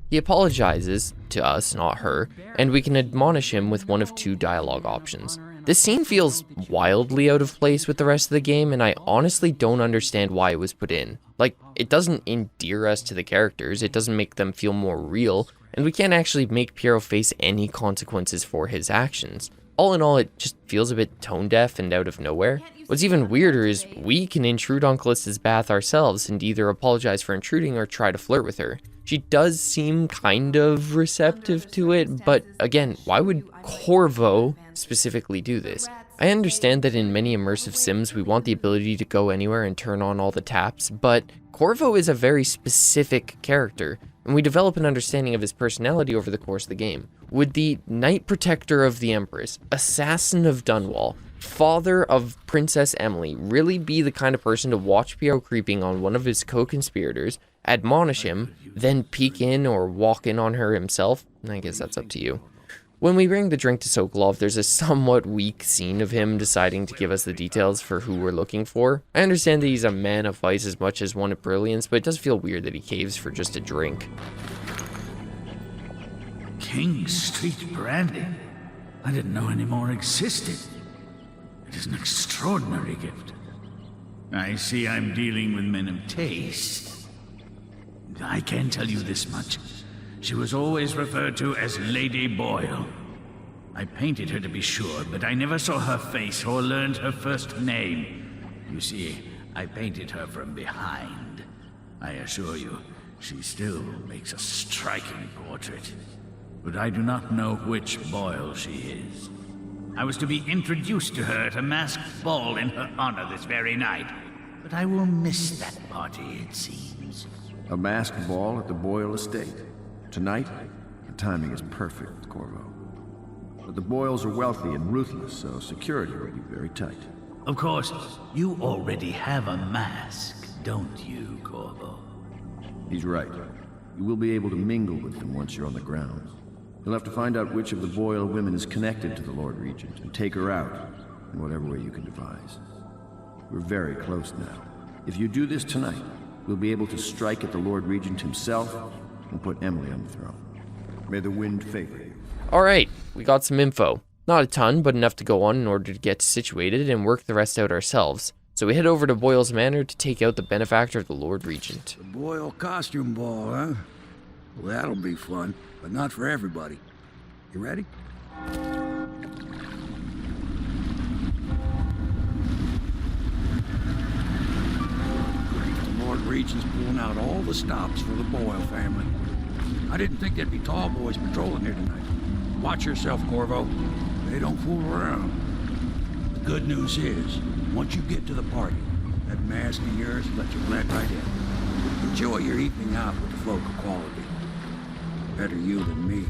He apologizes to us, not her, and we can admonish him with one of two dialogue options. This scene feels wildly out of place with the rest of the game, and I honestly don't understand why it was put in. Like, it doesn't endear us to the characters, it doesn't make them feel more real, and we can't actually make Piero face any consequences for his actions. All in all, it just feels a bit tone-deaf and out of nowhere. What's even weirder is we can intrude on Callista's bath ourselves and either apologize for intruding or try to flirt with her. She does seem kind of receptive to it, but again, why would Corvo specifically do this? I understand that in many immersive sims we want the ability to go anywhere and turn on all the taps, but Corvo is a very specific character, and we develop an understanding of his personality over the course of the game. Would the Knight Protector of the Empress, Assassin of Dunwall, father of Princess Emily really be the kind of person to watch Pierre creeping on one of his co-conspirators, admonish him, then peek in or walk in on her himself? I guess that's up to you. When we bring the drink to Sokolov, there's a somewhat weak scene of him deciding to give us the details for who we're looking for. I understand that he's a man of vice as much as one of brilliance, but it does feel weird that he caves for just a drink. King Street brandy? I didn't know any more existed. It is an extraordinary gift. I see I'm dealing with men of taste. I can tell you this much. She was always referred to as Lady Boyle. I painted her to be sure, but I never saw her face or learned her first name. You see, I painted her from behind. I assure you, she still makes a striking portrait. But I do not know which Boyle she is. I was to be introduced to her at a masked ball in her honor this very night. But I will miss that party, it seems. A masked ball at the Boyle estate. Tonight, the timing is perfect, Corvo. But the Boyles are wealthy and ruthless, so security will be very tight. Of course, you already have a mask, don't you, Corvo? He's right. You will be able to mingle with them once you're on the grounds. You'll have to find out which of the Boyle women is connected to the Lord Regent and take her out in whatever way you can devise. We're very close now. If you do this tonight, we'll be able to strike at the Lord Regent himself and put Emily on the throne. May the wind favor you. Alright, we got some info. Not a ton, but enough to go on in order to get situated and work the rest out ourselves. So we head over to Boyle's Manor to take out the benefactor of the Lord Regent. The Boyle costume ball, huh? Well, that'll be fun, but not for everybody. You ready? The Lord Regent's pulling out all the stops for the Boyle family. I didn't think there'd be tall boys patrolling here tonight. Watch yourself, Corvo. They don't fool around. The good news is, once you get to the party, that mask of yours will let you blend right in. Enjoy your evening out with the folk of quality. Better you than me.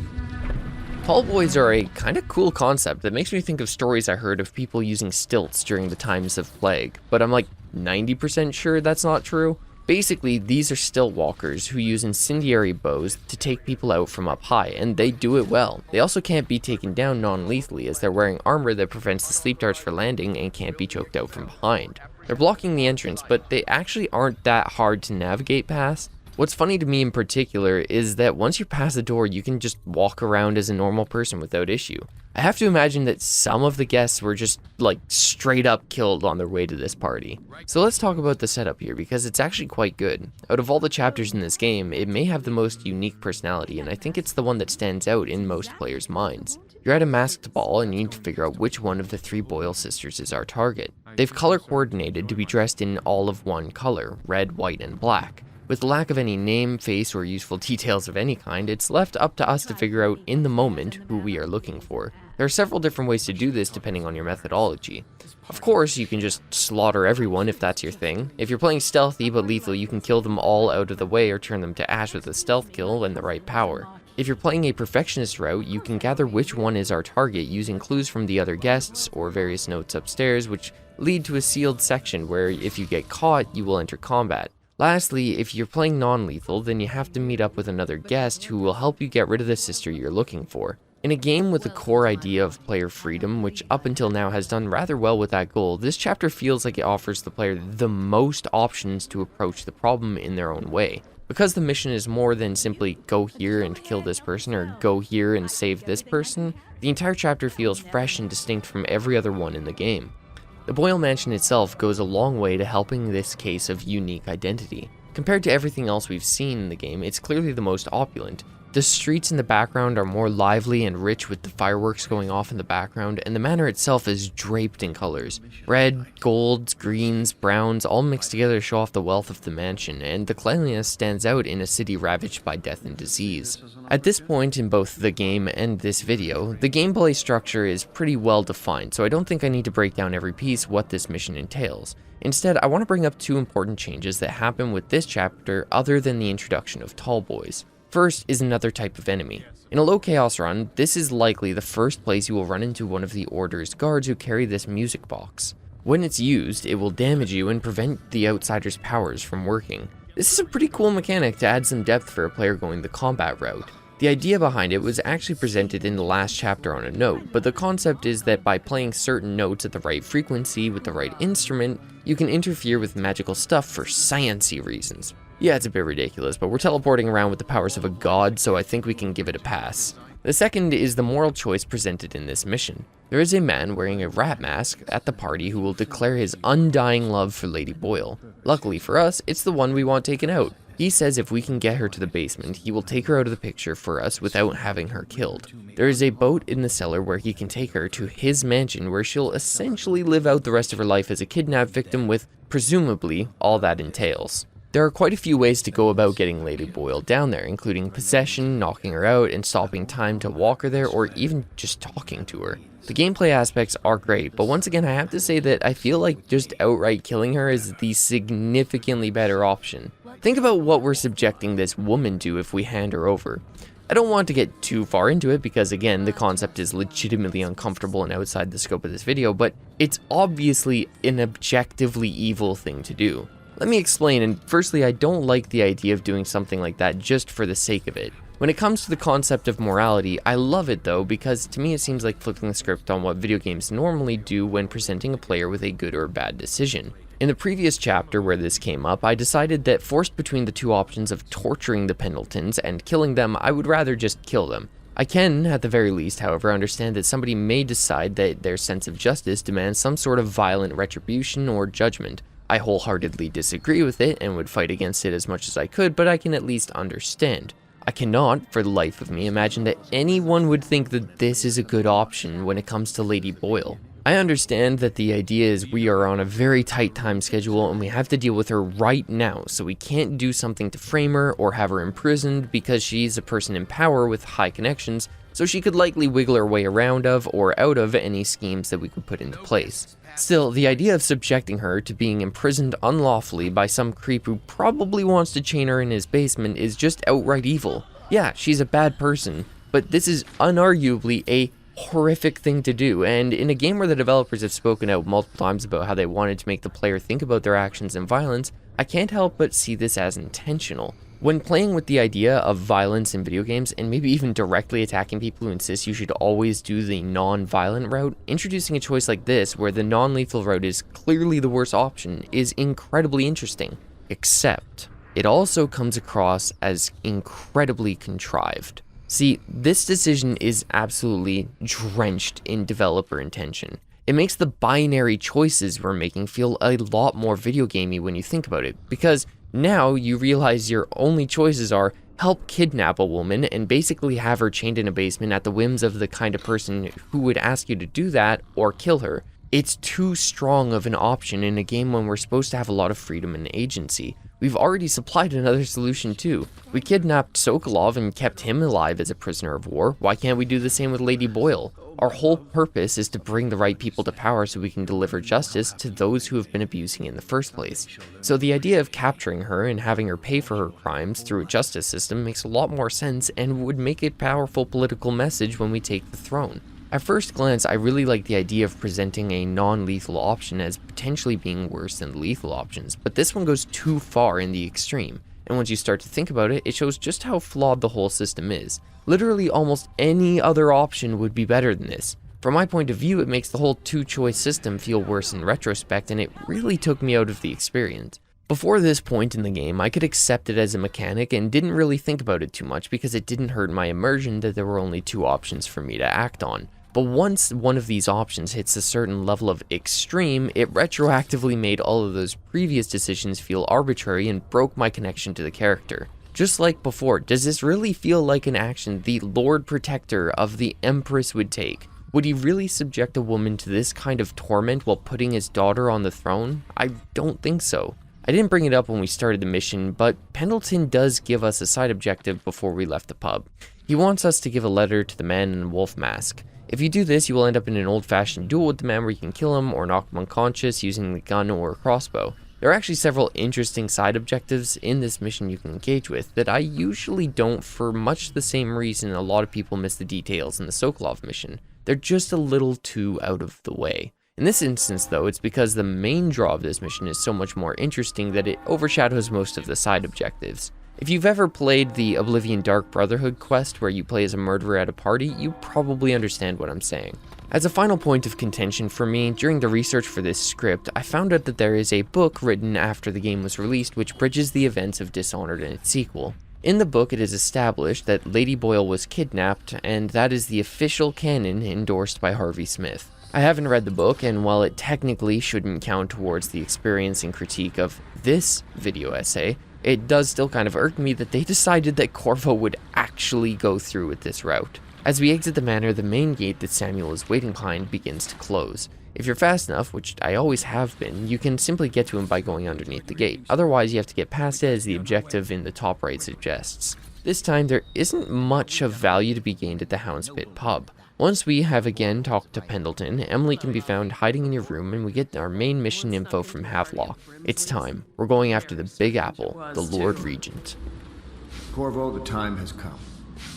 Tall boys are a kind of cool concept that makes me think of stories I heard of people using stilts during the times of plague, but I'm like 90% sure that's not true. Basically, these are stilt walkers who use incendiary bows to take people out from up high, and they do it well. They also can't be taken down non-lethally as they're wearing armor that prevents the sleep darts from landing and can't be choked out from behind. They're blocking the entrance, but they actually aren't that hard to navigate past. What's funny to me in particular is that once you're past the door, you can just walk around as a normal person without issue. I have to imagine that some of the guests were just like straight up killed on their way to this party. So let's talk about the setup here because it's actually quite good. Out of all the chapters in this game, it may have the most unique personality, and I think it's the one that stands out in most players' minds. You're at a masked ball and you need to figure out which one of the three Boyle sisters is our target. They've color coordinated to be dressed in all of one color, red, white, and black. With the lack of any name, face, or useful details of any kind, it's left up to us to figure out in the moment who we are looking for. There are several different ways to do this depending on your methodology. Of course, you can just slaughter everyone if that's your thing. If you're playing stealthy but lethal, you can kill them all out of the way or turn them to ash with a stealth kill and the right power. If you're playing a perfectionist route, you can gather which one is our target using clues from the other guests or various notes upstairs, which lead to a sealed section where if you get caught, you will enter combat. Lastly, if you're playing non-lethal, then you have to meet up with another guest who will help you get rid of the sister you're looking for. In a game with the core idea of player freedom, which up until now has done rather well with that goal, this chapter feels like it offers the player the most options to approach the problem in their own way. Because the mission is more than simply go here and kill this person or go here and save this person, the entire chapter feels fresh and distinct from every other one in the game. The Boyle Mansion itself goes a long way to helping this case of unique identity. Compared to everything else we've seen in the game, it's clearly the most opulent. The streets in the background are more lively and rich with the fireworks going off in the background, and the manor itself is draped in colors. Red, golds, greens, browns, all mixed together to show off the wealth of the mansion, and the cleanliness stands out in a city ravaged by death and disease. At this point in both the game and this video, the gameplay structure is pretty well defined, so I don't think I need to break down every piece what this mission entails. Instead, I want to bring up two important changes that happen with this chapter other than the introduction of tall boys. First is another type of enemy. In a low chaos run, this is likely the first place you will run into one of the Order's guards who carry this music box. When it's used, it will damage you and prevent the outsider's powers from working. This is a pretty cool mechanic to add some depth for a player going the combat route. The idea behind it was actually presented in the last chapter on a note, but the concept is that by playing certain notes at the right frequency with the right instrument, you can interfere with magical stuff for sciencey reasons. Yeah, it's a bit ridiculous, but we're teleporting around with the powers of a god, so I think we can give it a pass. The second is the moral choice presented in this mission. There is a man wearing a rat mask at the party who will declare his undying love for Lady Boyle. Luckily for us, it's the one we want taken out. He says if we can get her to the basement, he will take her out of the picture for us without having her killed. There is a boat in the cellar where he can take her to his mansion where she'll essentially live out the rest of her life as a kidnapped victim with, presumably, all that entails. There are quite a few ways to go about getting Lady Boyle down there, including possession, knocking her out, and stopping time to walk her there, or even just talking to her. The gameplay aspects are great, but once again I have to say that I feel like just outright killing her is the significantly better option. Think about what we're subjecting this woman to if we hand her over. I don't want to get too far into it because again, the concept is legitimately uncomfortable and outside the scope of this video, but it's obviously an objectively evil thing to do. Let me explain, and firstly, I don't like the idea of doing something like that just for the sake of it. When it comes to the concept of morality, I love it though, because to me it seems like flipping the script on what video games normally do when presenting a player with a good or bad decision. In the previous chapter where this came up, I decided that forced between the two options of torturing the Pendletons and killing them, I would rather just kill them. I can, at the very least, however, understand that somebody may decide that their sense of justice demands some sort of violent retribution or judgment. I wholeheartedly disagree with it and would fight against it as much as I could, but I can at least understand. I cannot, for the life of me, imagine that anyone would think that this is a good option when it comes to Lady Boyle. I understand that the idea is we are on a very tight time schedule and we have to deal with her right now, so we can't do something to frame her or have her imprisoned because she's a person in power with high connections, so she could likely wiggle her way around of or out of any schemes that we could put into place. Still, the idea of subjecting her to being imprisoned unlawfully by some creep who probably wants to chain her in his basement is just outright evil. Yeah, she's a bad person, but this is unarguably a horrific thing to do, and in a game where the developers have spoken out multiple times about how they wanted to make the player think about their actions and violence, I can't help but see this as intentional. When playing with the idea of violence in video games, and maybe even directly attacking people who insist you should always do the non-violent route, introducing a choice like this, where the non-lethal route is clearly the worst option, is incredibly interesting. Except, it also comes across as incredibly contrived. See, this decision is absolutely drenched in developer intention. It makes the binary choices we're making feel a lot more video gamey when you think about it, because now you realize your only choices are help kidnap a woman and basically have her chained in a basement at the whims of the kind of person who would ask you to do that, or kill her. It's too strong of an option in a game when we're supposed to have a lot of freedom and agency. We've already supplied another solution too. We kidnapped Sokolov and kept him alive as a prisoner of war. Why can't we do the same with Lady Boyle? Our whole purpose is to bring the right people to power so we can deliver justice to those who have been abusing in the first place. So the idea of capturing her and having her pay for her crimes through a justice system makes a lot more sense and would make a powerful political message when we take the throne. At first glance, I really like the idea of presenting a non-lethal option as potentially being worse than lethal options, but this one goes too far in the extreme, and once you start to think about it, it shows just how flawed the whole system is. Literally almost any other option would be better than this. From my point of view, it makes the whole two-choice system feel worse in retrospect, and it really took me out of the experience. Before this point in the game, I could accept it as a mechanic and didn't really think about it too much because it didn't hurt my immersion that there were only two options for me to act on. But once one of these options hits a certain level of extreme, it retroactively made all of those previous decisions feel arbitrary and broke my connection to the character. Just like before, does this really feel like an action the Lord Protector of the Empress would take? Would he really subject a woman to this kind of torment while putting his daughter on the throne? I don't think so. I didn't bring it up when we started the mission, but Pendleton does give us a side objective before we left the pub. He wants us to give a letter to the man in the wolf mask. If you do this, you will end up in an old-fashioned duel with the man where you can kill him or knock him unconscious using the gun or a crossbow. There are actually several interesting side objectives in this mission you can engage with that I usually don't, for much the same reason a lot of people miss the details in the Sokolov mission. They're just a little too out of the way. In this instance though, it's because the main draw of this mission is so much more interesting that it overshadows most of the side objectives. If you've ever played the Oblivion Dark Brotherhood quest where you play as a murderer at a party, you probably understand what I'm saying. As a final point of contention for me, during the research for this script, I found out that there is a book written after the game was released which bridges the events of Dishonored and its sequel. In the book, it is established that Lady Boyle was kidnapped, and that is the official canon endorsed by Harvey Smith. I haven't read the book, and while it technically shouldn't count towards the experience and critique of this video essay, it does still kind of irk me that they decided that Corvo would actually go through with this route. As we exit the manor, the main gate that Samuel is waiting behind begins to close. If you're fast enough, which I always have been, you can simply get to him by going underneath the gate. Otherwise, you have to get past it, as the objective in the top right suggests. This time, there isn't much of value to be gained at the Hound's Pit pub. Once we have again talked to Pendleton, Emily can be found hiding in your room, and we get our main mission info from Havelock. It's time. We're going after the Big Apple, the Lord Regent. Corvo, the time has come.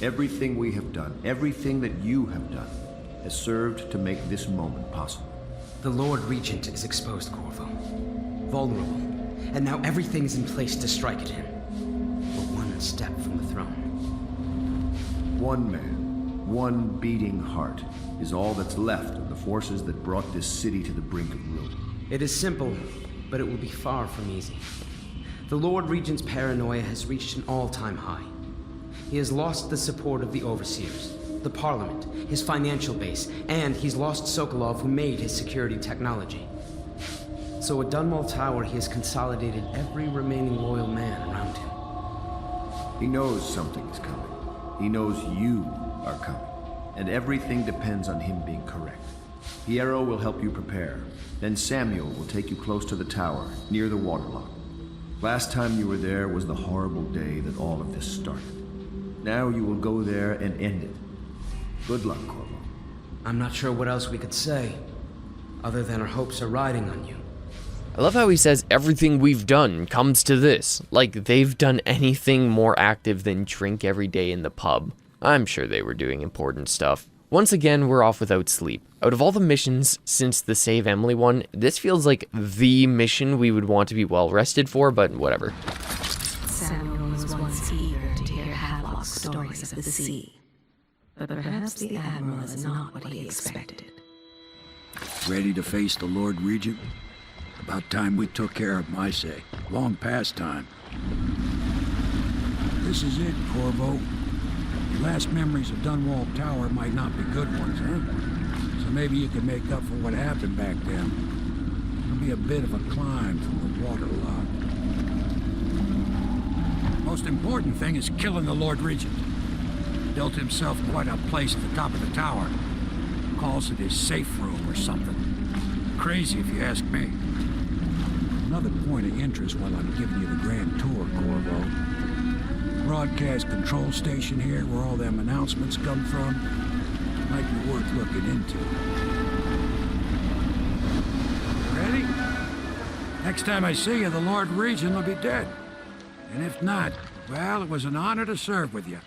Everything we have done, everything that you have done, has served to make this moment possible. The Lord Regent is exposed, Corvo. Vulnerable. And now everything is in place to strike at him. We're one step from the throne. One man, one beating heart, is all that's left of the forces that brought this city to the brink of ruin. It is simple, but it will be far from easy. The Lord Regent's paranoia has reached an all-time high. He has lost the support of the Overseers, the Parliament, his financial base, and he's lost Sokolov, who made his security technology. So at Dunwall Tower, he has consolidated every remaining loyal man around him. He knows something is coming. He knows you are coming. And everything depends on him being correct. Piero will help you prepare. Then Samuel will take you close to the tower, near the waterlock. Last time you were there was the horrible day that all of this started. Now you will go there and end it. Good luck, Corvo. I'm not sure what else we could say, other than our hopes are riding on you. I love how he says everything we've done comes to this, like they've done anything more active than drink every day in the pub. I'm sure they were doing important stuff. Once again, we're off without sleep. Out of all the missions since the Save Emily one, this feels like the mission we would want to be well rested for, but whatever. Samuel was once eager to hear Havelock's stories of the sea. But perhaps the Admiral is not what he expected. Ready to face the Lord Regent? About time we took care of my say. Long past time. This is it, Corvo. Your last memories of Dunwall Tower might not be good ones, huh? So maybe you can make up for what happened back then. It'll be a bit of a climb from the waterlock. Most important thing is killing the Lord Regent. Built himself quite a place at the top of the tower. Calls it his safe room or something. Crazy if you ask me. Another point of interest while I'm giving you the grand tour, Corvo. Broadcast control station here where all them announcements come from. Might be worth looking into. Ready? Next time I see you, the Lord Regent will be dead. And if not, well, it was an honor to serve with you.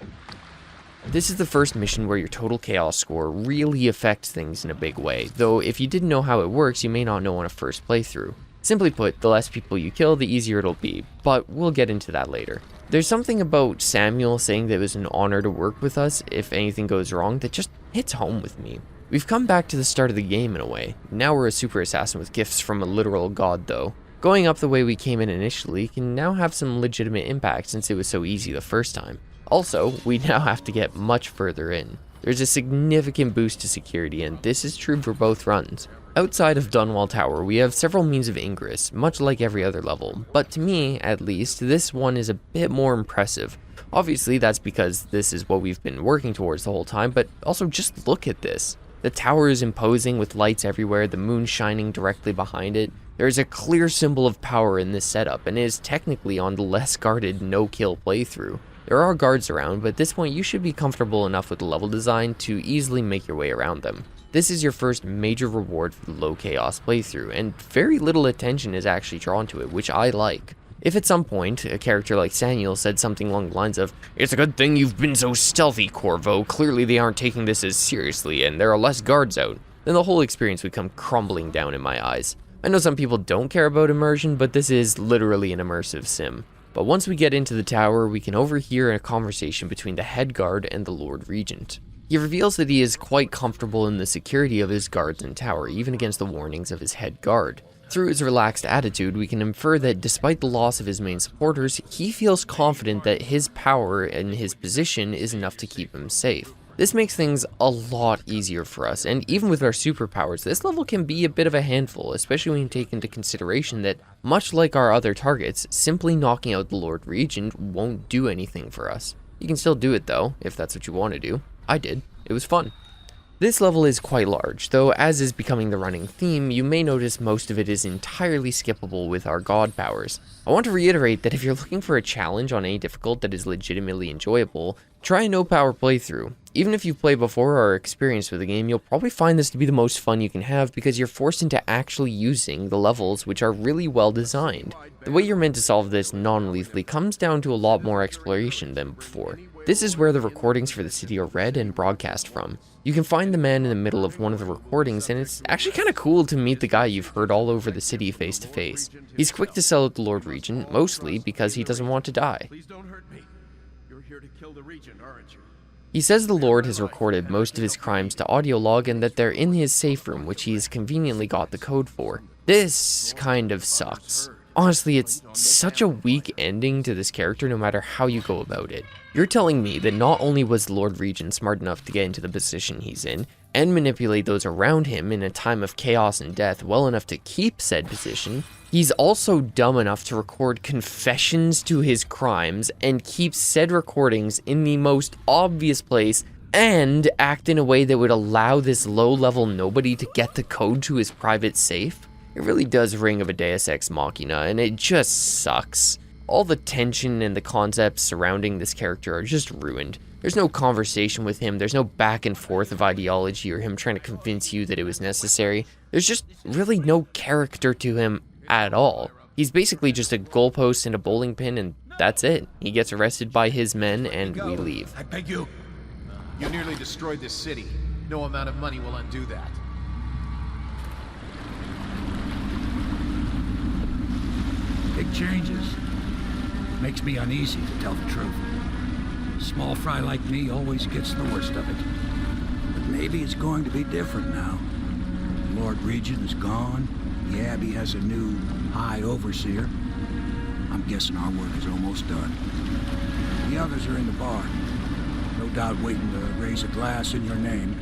This is the first mission where your total chaos score really affects things in a big way, though if you didn't know how it works, you may not know on a first playthrough. Simply put, the less people you kill, the easier it'll be, but we'll get into that later. There's something about Samuel saying that it was an honor to work with us if anything goes wrong that just hits home with me. We've come back to the start of the game in a way. Now we're a super assassin with gifts from a literal god though. Going up the way we came in initially can now have some legitimate impact since it was so easy the first time. Also, we now have to get much further in. There's a significant boost to security, and this is true for both runs. Outside of Dunwall Tower, we have several means of ingress, much like every other level, but to me, at least, this one is a bit more impressive. Obviously, that's because this is what we've been working towards the whole time, but also just look at this. The tower is imposing with lights everywhere, the moon shining directly behind it. There is a clear symbol of power in this setup, and it is technically on the less guarded no-kill playthrough. There are guards around, but at this point you should be comfortable enough with the level design to easily make your way around them. This is your first major reward for the low chaos playthrough, and very little attention is actually drawn to it, which I like. If at some point, a character like Samuel said something along the lines of, "It's a good thing you've been so stealthy, Corvo, clearly they aren't taking this as seriously and there are less guards out," then the whole experience would come crumbling down in my eyes. I know some people don't care about immersion, but this is literally an immersive sim. But once we get into the tower, we can overhear a conversation between the head guard and the Lord Regent. He reveals that he is quite comfortable in the security of his guards and tower, even against the warnings of his head guard. Through his relaxed attitude, we can infer that despite the loss of his main supporters, he feels confident that his power and his position is enough to keep him safe. This makes things a lot easier for us, and even with our superpowers, this level can be a bit of a handful, especially when you take into consideration that, much like our other targets, simply knocking out the Lord Regent won't do anything for us. You can still do it though, if that's what you want to do. I did. It was fun. This level is quite large, though as is becoming the running theme, you may notice most of it is entirely skippable with our god powers. I want to reiterate that if you're looking for a challenge on any difficult that is legitimately enjoyable, try a no power playthrough. Even if you've played before or are experienced with the game, you'll probably find this to be the most fun you can have because you're forced into actually using the levels, which are really well designed. The way you're meant to solve this non-lethally comes down to a lot more exploration than before. This is where the recordings for the city are read and broadcast from. You can find the man in the middle of one of the recordings, and it's actually kind of cool to meet the guy you've heard all over the city face to face. He's quick to sell out the Lord Regent, mostly because he doesn't want to die. Please don't hurt me. You're here to kill the Regent, aren't you? He says the Lord has recorded most of his crimes to audio log and that they're in his safe room, which he's conveniently got the code for. This kind of sucks. Honestly, it's such a weak ending to this character no matter how you go about it. You're telling me that not only was the Lord Regent smart enough to get into the position he's in, and manipulate those around him in a time of chaos and death well enough to keep said position, he's also dumb enough to record confessions to his crimes and keep said recordings in the most obvious place and act in a way that would allow this low-level nobody to get the code to his private safe? It really does ring of a Deus Ex Machina, and it just sucks. All the tension and the concepts surrounding this character are just ruined. There's no conversation with him, there's no back and forth of ideology or him trying to convince you that it was necessary. There's just really no character to him at all. He's basically just a goalpost and a bowling pin, and that's it. He gets arrested by his men, and we leave. I beg you. You nearly destroyed this city. No amount of money will undo that. Big changes. Makes me uneasy, to tell the truth. A small fry like me always gets the worst of it. But maybe it's going to be different now. The Lord Regent is gone. The Abbey has a new High Overseer. I'm guessing our work is almost done. The others are in the bar. No doubt waiting to raise a glass in your name.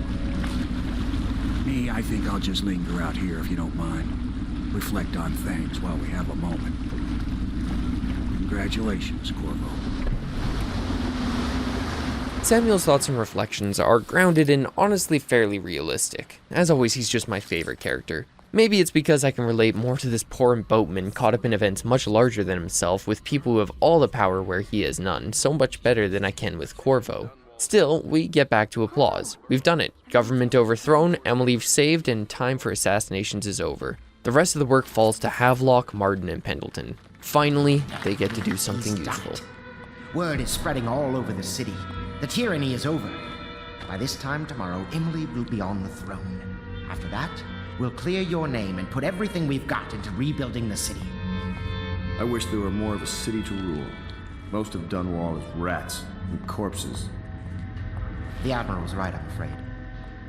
Me, I think I'll just linger out here if you don't mind. Reflect on things while we have a moment. Congratulations, Corvo. Samuel's thoughts and reflections are grounded and honestly fairly realistic. As always, he's just my favorite character. Maybe it's because I can relate more to this poor boatman caught up in events much larger than himself with people who have all the power where he has none, so much better than I can with Corvo. Still, we get back to applause. We've done it. Government overthrown, Emily saved, and time for assassinations is over. The rest of the work falls to Havelock, Martin, and Pendleton. Finally, they get to do something useful. Word is spreading all over the city. The tyranny is over. By this time tomorrow, Emily will be on the throne. After that, we'll clear your name and put everything we've got into rebuilding the city. I wish there were more of a city to rule. Most of Dunwall is rats and corpses. The Admiral was right, I'm afraid.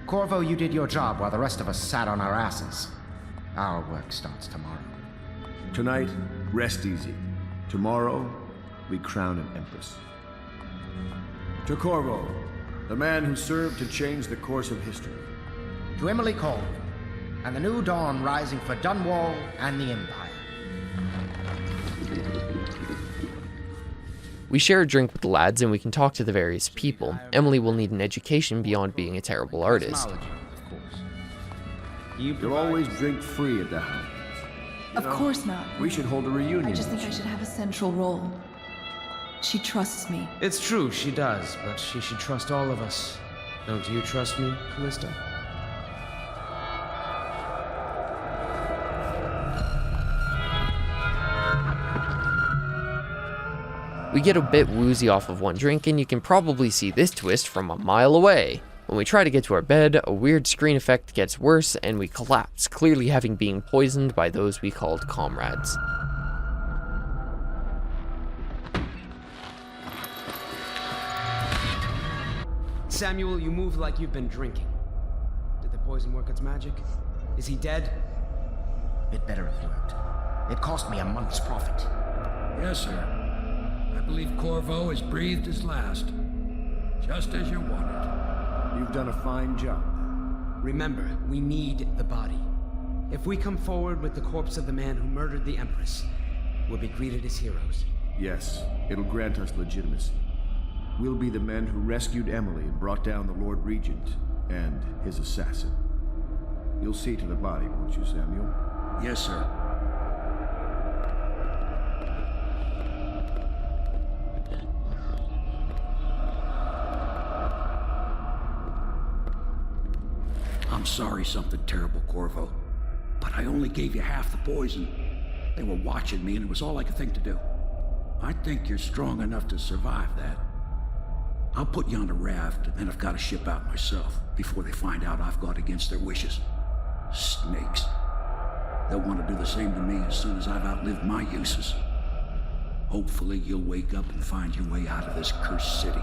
Corvo, you did your job while the rest of us sat on our asses. Our work starts tomorrow. Tonight, rest easy. Tomorrow, we crown an empress. To Corvo, the man who served to change the course of history. To Emily Cole, and the new dawn rising for Dunwall and the Empire. We share a drink with the lads and we can talk to the various people. Emily will need an education beyond being a terrible artist. You'll always drink free at the Hound. Of course not. We should hold a reunion. I just think I should have a central role. She trusts me. It's true, she does, but she should trust all of us. Don't you trust me, Callista? We get a bit woozy off of one drink, and you can probably see this twist from a mile away. When we try to get to our bed, a weird screen effect gets worse, and we collapse, clearly having been poisoned by those we called comrades. Samuel, you move like you've been drinking. Did the poison work its magic? Is he dead? It better have worked. It cost me a month's profit. Yes, sir. I believe Corvo has breathed his last. Just as you wanted. You've done a fine job. Remember, we need the body. If we come forward with the corpse of the man who murdered the Empress, we'll be greeted as heroes. Yes, it'll grant us legitimacy. We'll be the men who rescued Emily and brought down the Lord Regent and his assassin. You'll see to the body, won't you, Samuel? Yes, sir. I'm sorry something terrible, Corvo, but I only gave you half the poison. They were watching me and it was all I could think to do. I think you're strong enough to survive that. I'll put you on a raft and then I've got to ship out myself before they find out I've gone against their wishes. Snakes. They'll want to do the same to me as soon as I've outlived my uses. Hopefully you'll wake up and find your way out of this cursed city.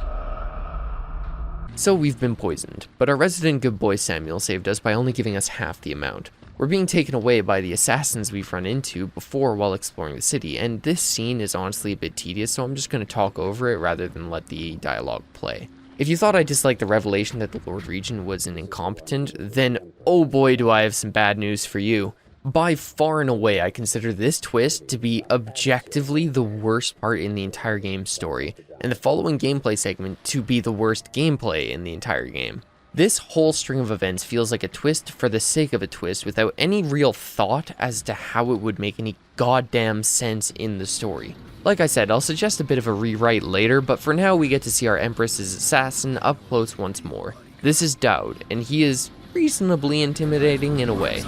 So we've been poisoned, but our resident good boy Samuel saved us by only giving us half the amount. We're being taken away by the assassins we've run into before while exploring the city, and this scene is honestly a bit tedious, so I'm just going to talk over it rather than let the dialogue play. If you thought I disliked the revelation that the Lord Regent was an incompetent, then oh boy do I have some bad news for you. By far and away, I consider this twist to be objectively the worst part in the entire game's story, and the following gameplay segment to be the worst gameplay in the entire game. This whole string of events feels like a twist for the sake of a twist without any real thought as to how it would make any goddamn sense in the story. Like I said, I'll suggest a bit of a rewrite later, but for now we get to see our Empress's assassin up close once more. This is Dowd, and he is reasonably intimidating in a way.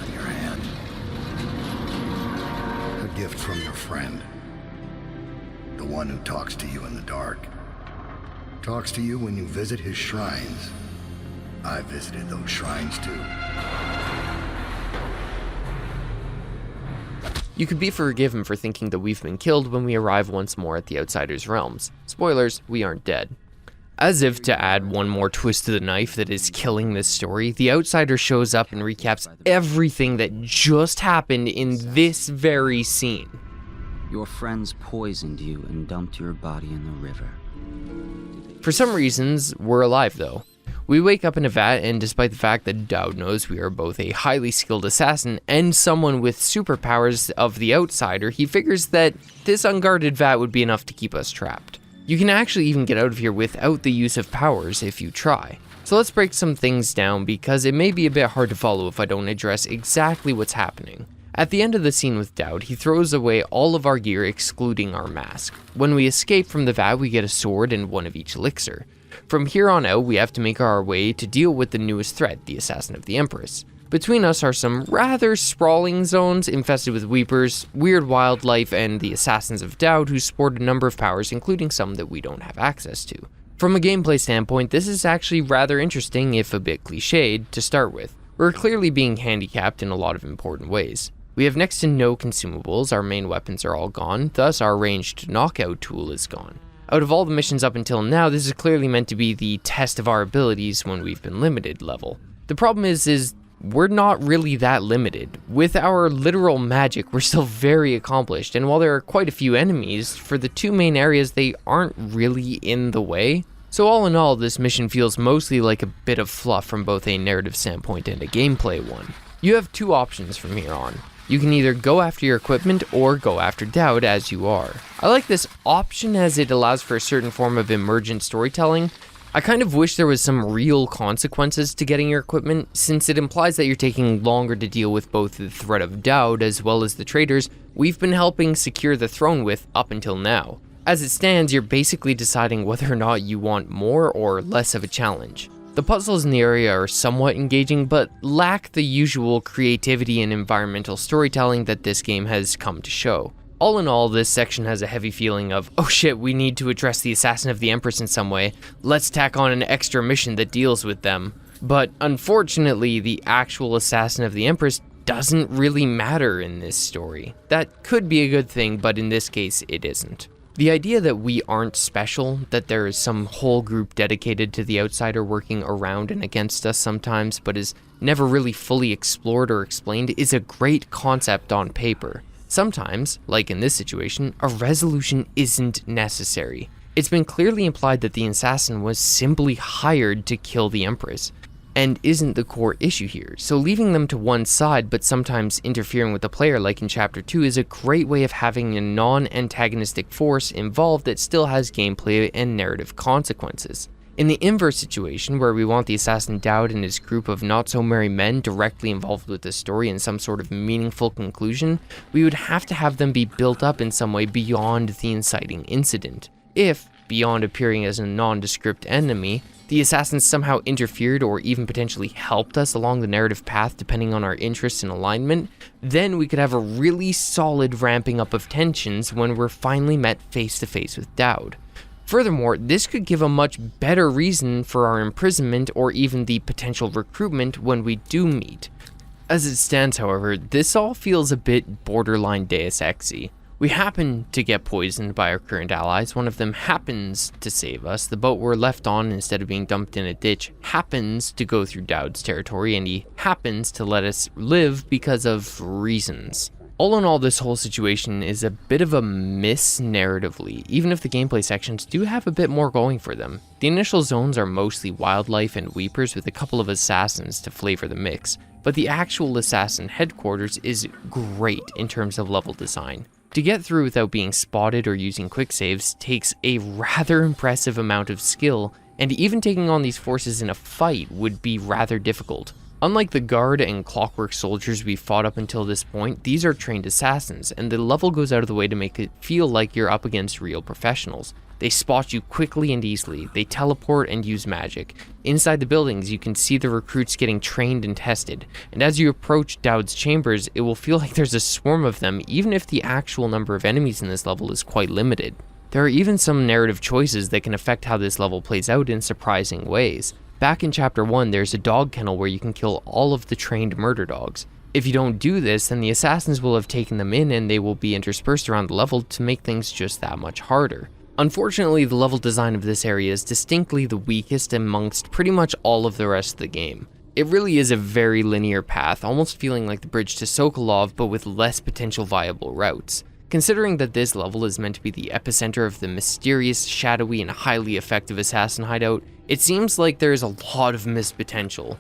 A gift from your friend. The one who talks to you in the dark. Talks to you when you visit his shrines. I visited those shrines too. You could be forgiven for thinking that we've been killed when we arrive once more at the Outsider's realms. Spoilers, we aren't dead. As if to add one more twist to the knife that is killing this story, the Outsider shows up and recaps everything that just happened in this very scene. Your friends poisoned you and dumped your body in the river. For some reasons, we're alive though. We wake up in a vat, and despite the fact that Dowd knows we are both a highly skilled assassin and someone with superpowers of the Outsider, he figures that this unguarded vat would be enough to keep us trapped. You can actually even get out of here without the use of powers if you try. So let's break some things down because it may be a bit hard to follow if I don't address exactly what's happening. At the end of the scene with Dowd, he throws away all of our gear excluding our mask. When we escape from the vat, we get a sword and one of each elixir. From here on out, we have to make our way to deal with the newest threat, the assassin of the Empress. Between us are some rather sprawling zones infested with weepers, weird wildlife, and the assassins of Dowd who sport a number of powers, including some that we don't have access to. From a gameplay standpoint, this is actually rather interesting, if a bit cliched, to start with. We're clearly being handicapped in a lot of important ways. We have next to no consumables, our main weapons are all gone, thus our ranged knockout tool is gone. Out of all the missions up until now, this is clearly meant to be the test of our abilities when we've been limited level. The problem is we're not really that limited. With our literal magic, we're still very accomplished, and while there are quite a few enemies, for the two main areas, they aren't really in the way. So all in all, this mission feels mostly like a bit of fluff from both a narrative standpoint and a gameplay one. You have two options from here on. You can either go after your equipment or go after Dowd as you are. I like this option as it allows for a certain form of emergent storytelling. I kind of wish there was some real consequences to getting your equipment, since it implies that you're taking longer to deal with both the threat of Dowd as well as the traitors we've been helping secure the throne with up until now. As it stands, you're basically deciding whether or not you want more or less of a challenge. The puzzles in the area are somewhat engaging, but lack the usual creativity and environmental storytelling that this game has come to show. All in all, this section has a heavy feeling of, oh shit, we need to address the assassin of the Empress in some way, let's tack on an extra mission that deals with them. But unfortunately, the actual assassin of the Empress doesn't really matter in this story. That could be a good thing, but in this case, it isn't. The idea that we aren't special, that there is some whole group dedicated to the outsider working around and against us sometimes, but is never really fully explored or explained, is a great concept on paper. Sometimes, like in this situation, a resolution isn't necessary. It's been clearly implied that the assassin was simply hired to kill the Empress, and isn't the core issue here, so leaving them to one side but sometimes interfering with the player like in Chapter 2 is a great way of having a non-antagonistic force involved that still has gameplay and narrative consequences. In the inverse situation, where we want the assassin Dowd and his group of not-so-merry men directly involved with the story in some sort of meaningful conclusion, we would have to have them be built up in some way beyond the inciting incident. If, beyond appearing as a nondescript enemy, the assassins somehow interfered or even potentially helped us along the narrative path depending on our interests and alignment, then we could have a really solid ramping up of tensions when we're finally met face to face with Dowd. Furthermore, this could give a much better reason for our imprisonment or even the potential recruitment when we do meet. As it stands, however, this all feels a bit borderline Deus Ex-y. We happen to get poisoned by our current allies, one of them happens to save us, the boat we're left on instead of being dumped in a ditch happens to go through Dowd's territory, and he happens to let us live because of reasons. All in all, this whole situation is a bit of a miss narratively, even if the gameplay sections do have a bit more going for them. The initial zones are mostly wildlife and weepers with a couple of assassins to flavor the mix, but the actual assassin headquarters is great in terms of level design. To get through without being spotted or using quick saves takes a rather impressive amount of skill, and even taking on these forces in a fight would be rather difficult. Unlike the guard and clockwork soldiers we fought up until this point, these are trained assassins, and the level goes out of the way to make it feel like you're up against real professionals. They spot you quickly and easily, they teleport and use magic. Inside the buildings, you can see the recruits getting trained and tested, and as you approach Dowd's chambers, it will feel like there's a swarm of them even if the actual number of enemies in this level is quite limited. There are even some narrative choices that can affect how this level plays out in surprising ways. Back in Chapter 1, there's a dog kennel where you can kill all of the trained murder dogs. If you don't do this, then the assassins will have taken them in and they will be interspersed around the level to make things just that much harder. Unfortunately, the level design of this area is distinctly the weakest amongst pretty much all of the rest of the game. It really is a very linear path, almost feeling like the bridge to Sokolov but with less potential viable routes. Considering that this level is meant to be the epicenter of the mysterious, shadowy, and highly effective assassin hideout, it seems like there is a lot of missed potential.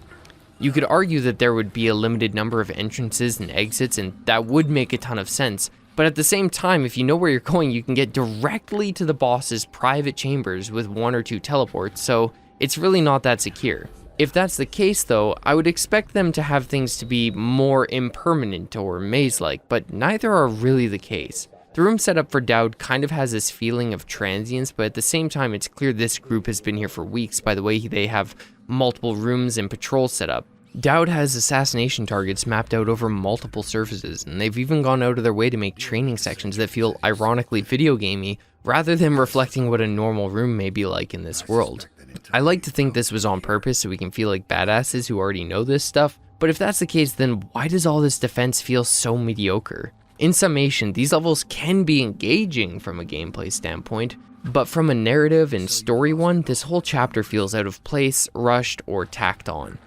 You could argue that there would be a limited number of entrances and exits, and that would make a ton of sense, but at the same time, if you know where you're going, you can get directly to the boss's private chambers with 1 or 2 teleports, so it's really not that secure. If that's the case though, I would expect them to have things to be more impermanent or maze-like, but neither are really the case. The room setup for Dowd kind of has this feeling of transience, but at the same time it's clear this group has been here for weeks by the way they have multiple rooms and patrols set up. Dowd has assassination targets mapped out over multiple surfaces, and they've even gone out of their way to make training sections that feel ironically video gamey, rather than reflecting what a normal room may be like in this world. I like to think this was on purpose so we can feel like badasses who already know this stuff, but if that's the case, then why does all this defense feel so mediocre? In summation, these levels can be engaging from a gameplay standpoint, but from a narrative and story one, this whole chapter feels out of place, rushed, or tacked on.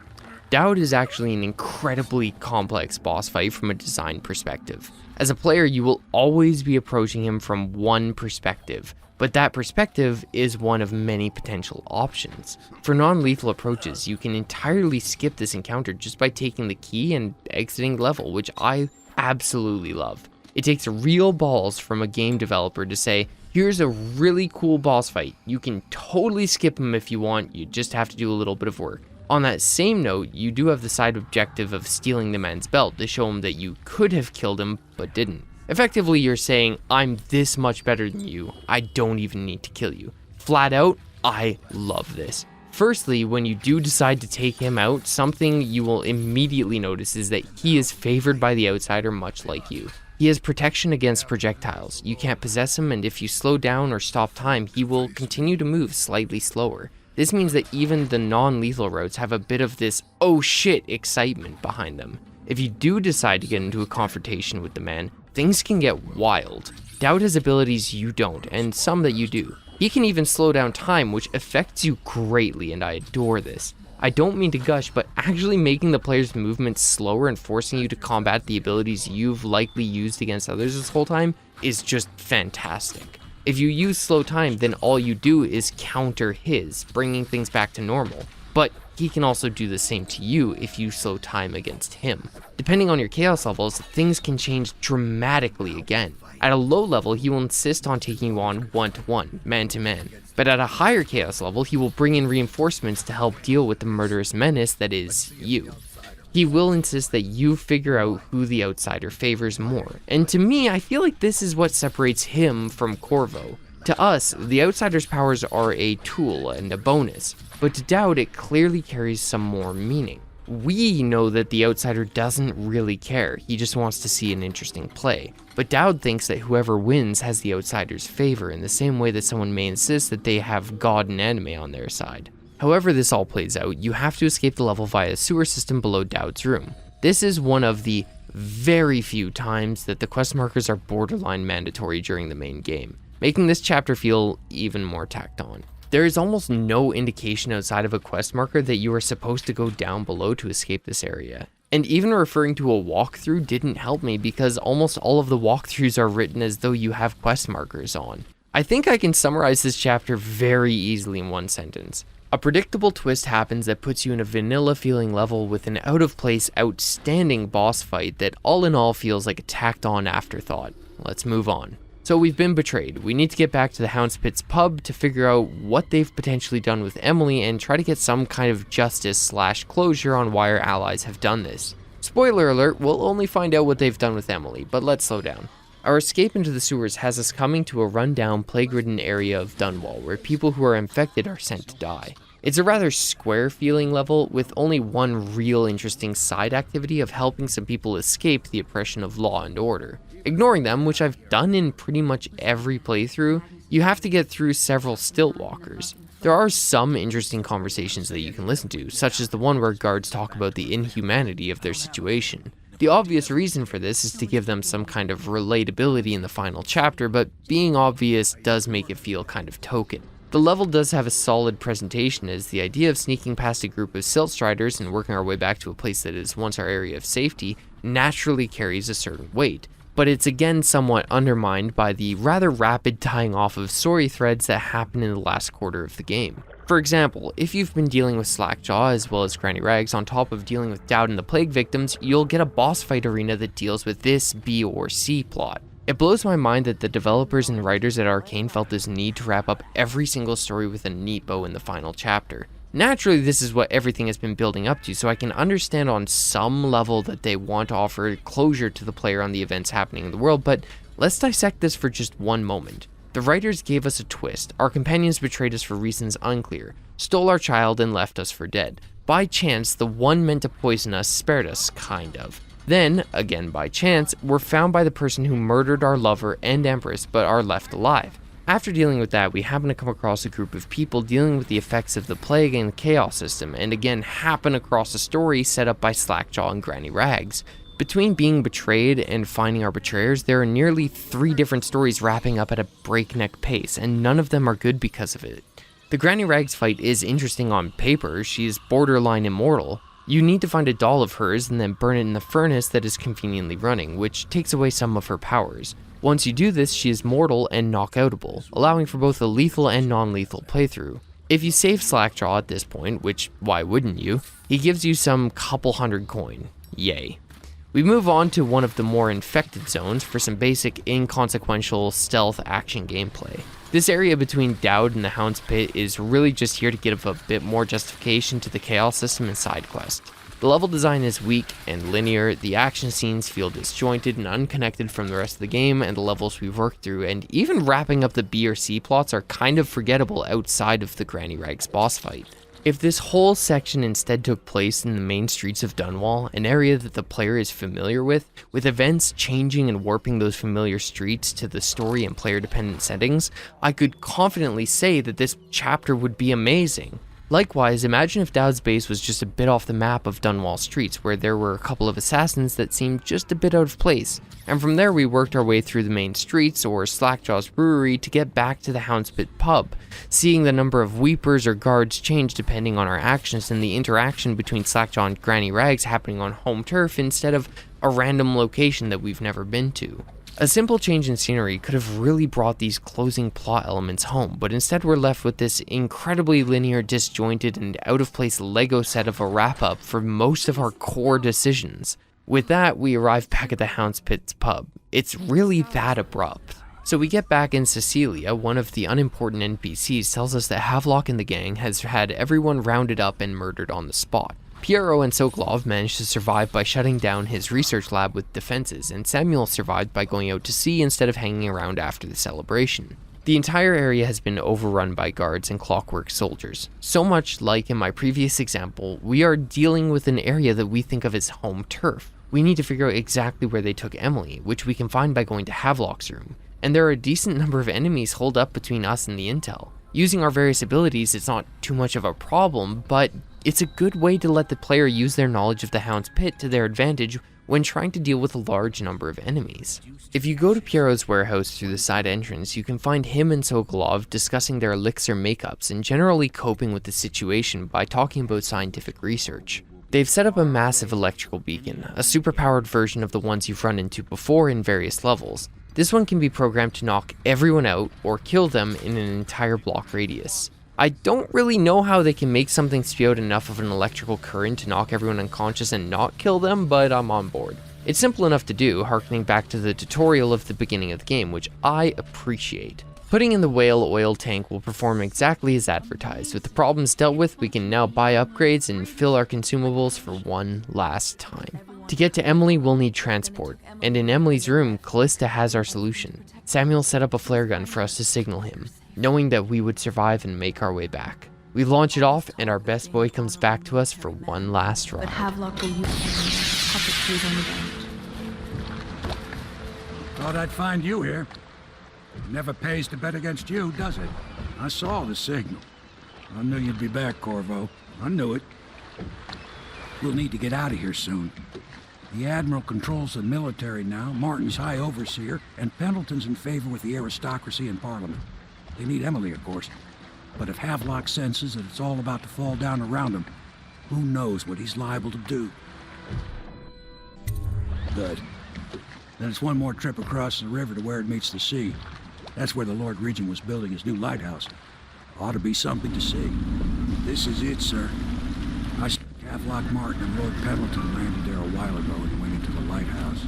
Dowd is actually an incredibly complex boss fight from a design perspective. As a player, you will always be approaching him from one perspective, but But that perspective is one of many potential options. For non-lethal approaches, you can entirely skip this encounter just by taking the key and exiting the level, which I absolutely love. It takes real balls from a game developer to say, here's a really cool boss fight. You can totally skip them if you want, you just have to do a little bit of work. On that same note, you do have the side objective of stealing the man's belt to show him that you could have killed him, but didn't. Effectively, you're saying, I'm this much better than you, I don't even need to kill you. Flat out, I love this. Firstly, when you do decide to take him out, something you will immediately notice is that he is favored by the outsider much like you. He has protection against projectiles. You can't possess him, and if you slow down or stop time, he will continue to move slightly slower. This means that even the non-lethal routes have a bit of this oh shit excitement behind them. If you do decide to get into a confrontation with the man, things can get wild. Dowd has abilities you don't, and some that you do. He can even slow down time, which affects you greatly, and I adore this. I don't mean to gush, but actually making the player's movements slower and forcing you to combat the abilities you've likely used against others this whole time is just fantastic. If you use slow time, then all you do is counter his, bringing things back to normal. But he can also do the same to you if you slow time against him. Depending on your chaos levels, things can change dramatically again. At a low level, he will insist on taking you on one-to-one, man-to-man. But at a higher chaos level, he will bring in reinforcements to help deal with the murderous menace that is you. He will insist that you figure out who the outsider favors more. And to me, I feel like this is what separates him from Corvo. To us, the outsider's powers are a tool and a bonus, but to Dowd it clearly carries some more meaning. We know that the outsider doesn't really care, he just wants to see an interesting play. But Dowd thinks that whoever wins has the outsider's favor in the same way that someone may insist that they have God and anime on their side. However this all plays out, you have to escape the level via a sewer system below Dowd's room. This is one of the very few times that the quest markers are borderline mandatory during the main game, making this chapter feel even more tacked on. There is almost no indication outside of a quest marker that you are supposed to go down below to escape this area. And even referring to a walkthrough didn't help me because almost all of the walkthroughs are written as though you have quest markers on. I think I can summarize this chapter very easily in one sentence. A predictable twist happens that puts you in a vanilla feeling level with an out of place, outstanding boss fight that all in all feels like a tacked on afterthought. Let's move on. So we've been betrayed. We need to get back to the Hound's Pit's pub to figure out what they've potentially done with Emily and try to get some kind of justice/closure on why our allies have done this. Spoiler alert, we'll only find out what they've done with Emily, but let's slow down. Our escape into the sewers has us coming to a rundown, plague-ridden area of Dunwall where people who are infected are sent to die. It's a rather square feeling level with only one real interesting side activity of helping some people escape the oppression of law and order. Ignoring them, which I've done in pretty much every playthrough, you have to get through several stilt walkers. There are some interesting conversations that you can listen to, such as the one where guards talk about the inhumanity of their situation. The obvious reason for this is to give them some kind of relatability in the final chapter, but being obvious does make it feel kind of token. The level does have a solid presentation, as the idea of sneaking past a group of silt striders and working our way back to a place that is once our area of safety naturally carries a certain weight. But it's again somewhat undermined by the rather rapid tying off of story threads that happen in the last quarter of the game. For example, if you've been dealing with Slackjaw as well as Granny Rags on top of dealing with Dowd and the Plague victims, you'll get a boss fight arena that deals with this B or C plot. It blows my mind that the developers and writers at Arcane felt this need to wrap up every single story with a neat bow in the final chapter. Naturally, this is what everything has been building up to, so I can understand on some level that they want to offer closure to the player on the events happening in the world, but let's dissect this for just one moment. The writers gave us a twist. Our companions betrayed us for reasons unclear, stole our child, and left us for dead. By chance, the one meant to poison us spared us, kind of. Then, again by chance, we're found by the person who murdered our lover and Empress, but are left alive. After dealing with that, we happen to come across a group of people dealing with the effects of the plague and the chaos system, and again happen across a story set up by Slackjaw and Granny Rags. Between being betrayed and finding our betrayers, there are nearly 3 different stories wrapping up at a breakneck pace, and none of them are good because of it. The Granny Rags fight is interesting on paper, she is borderline immortal. You need to find a doll of hers and then burn it in the furnace that is conveniently running, which takes away some of her powers. Once you do this, she is mortal and knockoutable, allowing for both a lethal and non-lethal playthrough. If you save Slackjaw at this point, which why wouldn't you, he gives you some couple hundred coin. Yay. We move on to one of the more infected zones for some basic inconsequential stealth action gameplay. This area between Dowd and the Hound's Pit is really just here to give a bit more justification to the chaos system and side quest. The level design is weak and linear, the action scenes feel disjointed and unconnected from the rest of the game and the levels we've worked through, and even wrapping up the B or C plots are kind of forgettable outside of the Granny Rags boss fight. If this whole section instead took place in the main streets of Dunwall, an area that the player is familiar with events changing and warping those familiar streets to the story and player-dependent settings, I could confidently say that this chapter would be amazing. Likewise, imagine if Dowd's base was just a bit off the map of Dunwall streets, where there were a couple of assassins that seemed just a bit out of place, and from there we worked our way through the main streets or Slackjaw's brewery to get back to the Hound's Pit pub, seeing the number of weepers or guards change depending on our actions and the interaction between Slackjaw and Granny Rags happening on home turf instead of a random location that we've never been to. A simple change in scenery could have really brought these closing plot elements home, but instead we're left with this incredibly linear, disjointed, and out-of-place Lego set of a wrap-up for most of our core decisions. With that, we arrive back at the Hound's Pit's pub. It's really that abrupt. So we get back and Cecilia, one of the unimportant NPCs, tells us that Havelock and the gang has had everyone rounded up and murdered on the spot. Piero and Sokolov managed to survive by shutting down his research lab with defenses, and Samuel survived by going out to sea instead of hanging around after the celebration. The entire area has been overrun by guards and clockwork soldiers. So much like in my previous example, we are dealing with an area that we think of as home turf. We need to figure out exactly where they took Emily, which we can find by going to Havelock's room. And there are a decent number of enemies holed up between us and the intel. Using our various abilities, it's not too much of a problem, but it's a good way to let the player use their knowledge of the Hound's Pit to their advantage when trying to deal with a large number of enemies. If you go to Piero's warehouse through the side entrance, you can find him and Sokolov discussing their elixir makeups and generally coping with the situation by talking about scientific research. They've set up a massive electrical beacon, a superpowered version of the ones you've run into before in various levels. This one can be programmed to knock everyone out or kill them in an entire block radius. I don't really know how they can make something spew out enough of an electrical current to knock everyone unconscious and not kill them, but I'm on board. It's simple enough to do, harkening back to the tutorial of the beginning of the game, which I appreciate. Putting in the whale oil tank will perform exactly as advertised. With the problems dealt with, we can now buy upgrades and fill our consumables for one last time. To get to Emily, we'll need transport, and in Emily's room, Callista has our solution. Samuel set up a flare gun for us to signal him, knowing that we would survive and make our way back. We launch it off, and our best boy comes back to us for one last ride. But Havelock will use puppet crews on the bench. Thought I'd find you here. It never pays to bet against you, does it? I saw the signal. I knew you'd be back, Corvo. I knew it. We'll need to get out of here soon. The Admiral controls the military now, Martin's High Overseer, and Pendleton's in favor with the aristocracy and Parliament. They need Emily, of course. But if Havelock senses that it's all about to fall down around him, who knows what he's liable to do. Good. Then it's one more trip across the river to where it meets the sea. That's where the Lord Regent was building his new lighthouse. Ought to be something to see. This is it, sir. Havelock Martin and Lord Pendleton landed there a while ago and went into the lighthouse.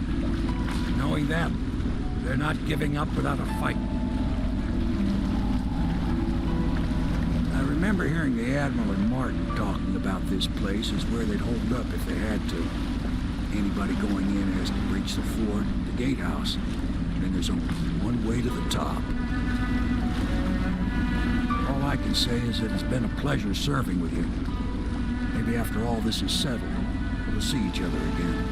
Knowing them, they're not giving up without a fight. I remember hearing the Admiral and Martin talking about this place as where they'd hold up if they had to. Anybody going in has to breach the fort, the gatehouse, and then there's only one way to the top. All I can say is that it's been a pleasure serving with you. Maybe after all this is settled, we'll see each other again.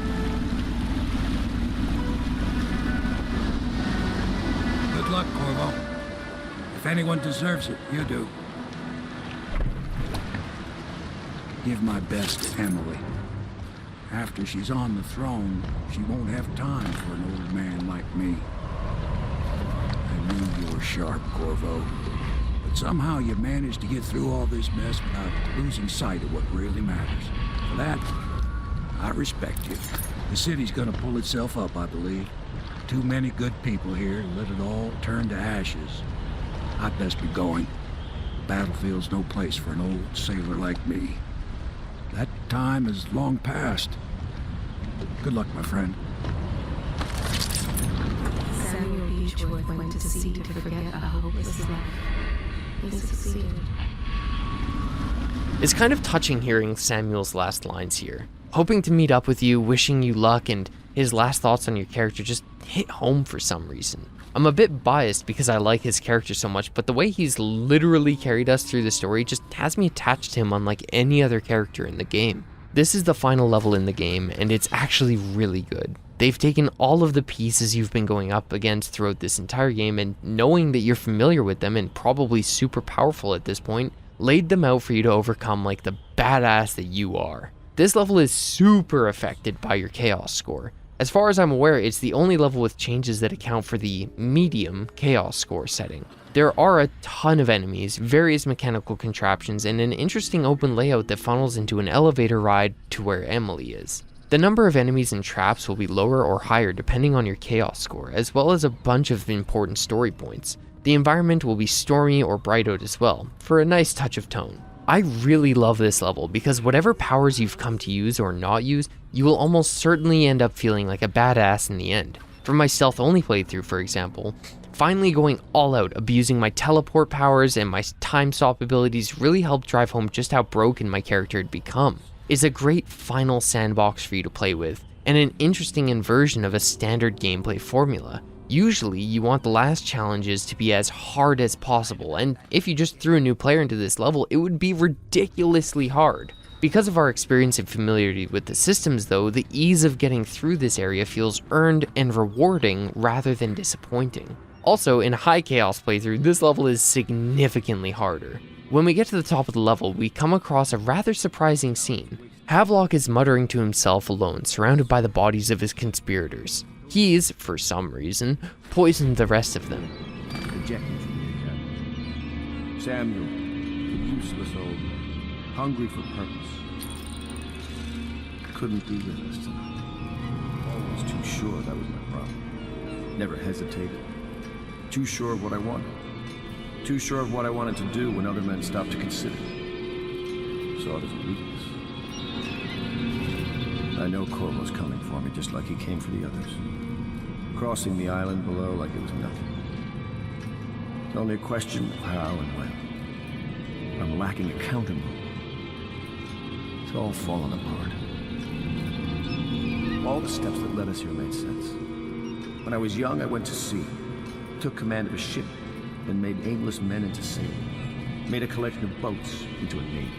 Good luck, Corvo. If anyone deserves it, you do. Give my best to Emily. After she's on the throne, she won't have time for an old man like me. I knew you were sharp, Corvo. But somehow you managed to get through all this mess without losing sight of what really matters. For that, I respect you. The city's gonna pull itself up, I believe. Too many good people here to let it all turn to ashes. I'd best be going. Battlefield's no place for an old sailor like me. That time is long past. Good luck, my friend. Samuel Beechworth went to sea to forget a hopeless life. He succeeded. It's kind of touching hearing Samuel's last lines here. Hoping to meet up with you, wishing you luck, and his last thoughts on your character just hit home for some reason. I'm a bit biased because I like his character so much, but the way he's literally carried us through the story just has me attached to him unlike any other character in the game. This is the final level in the game, and it's actually really good. They've taken all of the pieces you've been going up against throughout this entire game, and knowing that you're familiar with them and probably super powerful at this point, laid them out for you to overcome like the badass that you are. This level is super affected by your chaos score. As far as I'm aware, it's the only level with changes that account for the medium chaos score setting. There are a ton of enemies, various mechanical contraptions, and an interesting open layout that funnels into an elevator ride to where Emily is. The number of enemies and traps will be lower or higher depending on your chaos score, as well as a bunch of important story points. The environment will be stormy or bright out as well, for a nice touch of tone. I really love this level because whatever powers you've come to use or not use, you will almost certainly end up feeling like a badass in the end. For my stealth only playthrough, for example, finally going all out, abusing my teleport powers and my time stop abilities really helped drive home just how broken my character had become. It's a great final sandbox for you to play with, and an interesting inversion of a standard gameplay formula. Usually, you want the last challenges to be as hard as possible, and if you just threw a new player into this level, it would be ridiculously hard. Because of our experience and familiarity with the systems though, the ease of getting through this area feels earned and rewarding rather than disappointing. Also, in a high chaos playthrough, this level is significantly harder. When we get to the top of the level, we come across a rather surprising scene. Havelock is muttering to himself alone, surrounded by the bodies of his conspirators. He's, for some reason, poisoned the rest of them. Ejected from the academy. Samuel, the useless old, hungry for purpose. Couldn't be with us tonight. Always too sure that was my problem. Never hesitated. Too sure of what I wanted. Too sure of what I wanted to do when other men stopped to consider. Saw it as a weakness. I know Corvo's coming for me just like he came for the others. Crossing the island below like it was nothing. It's only a question of how and when. I'm lacking a counter move. It's all fallen apart. All the steps that led us here made sense. When I was young, I went to sea, took command of a ship, then made aimless men into sailors, made a collection of boats into a navy,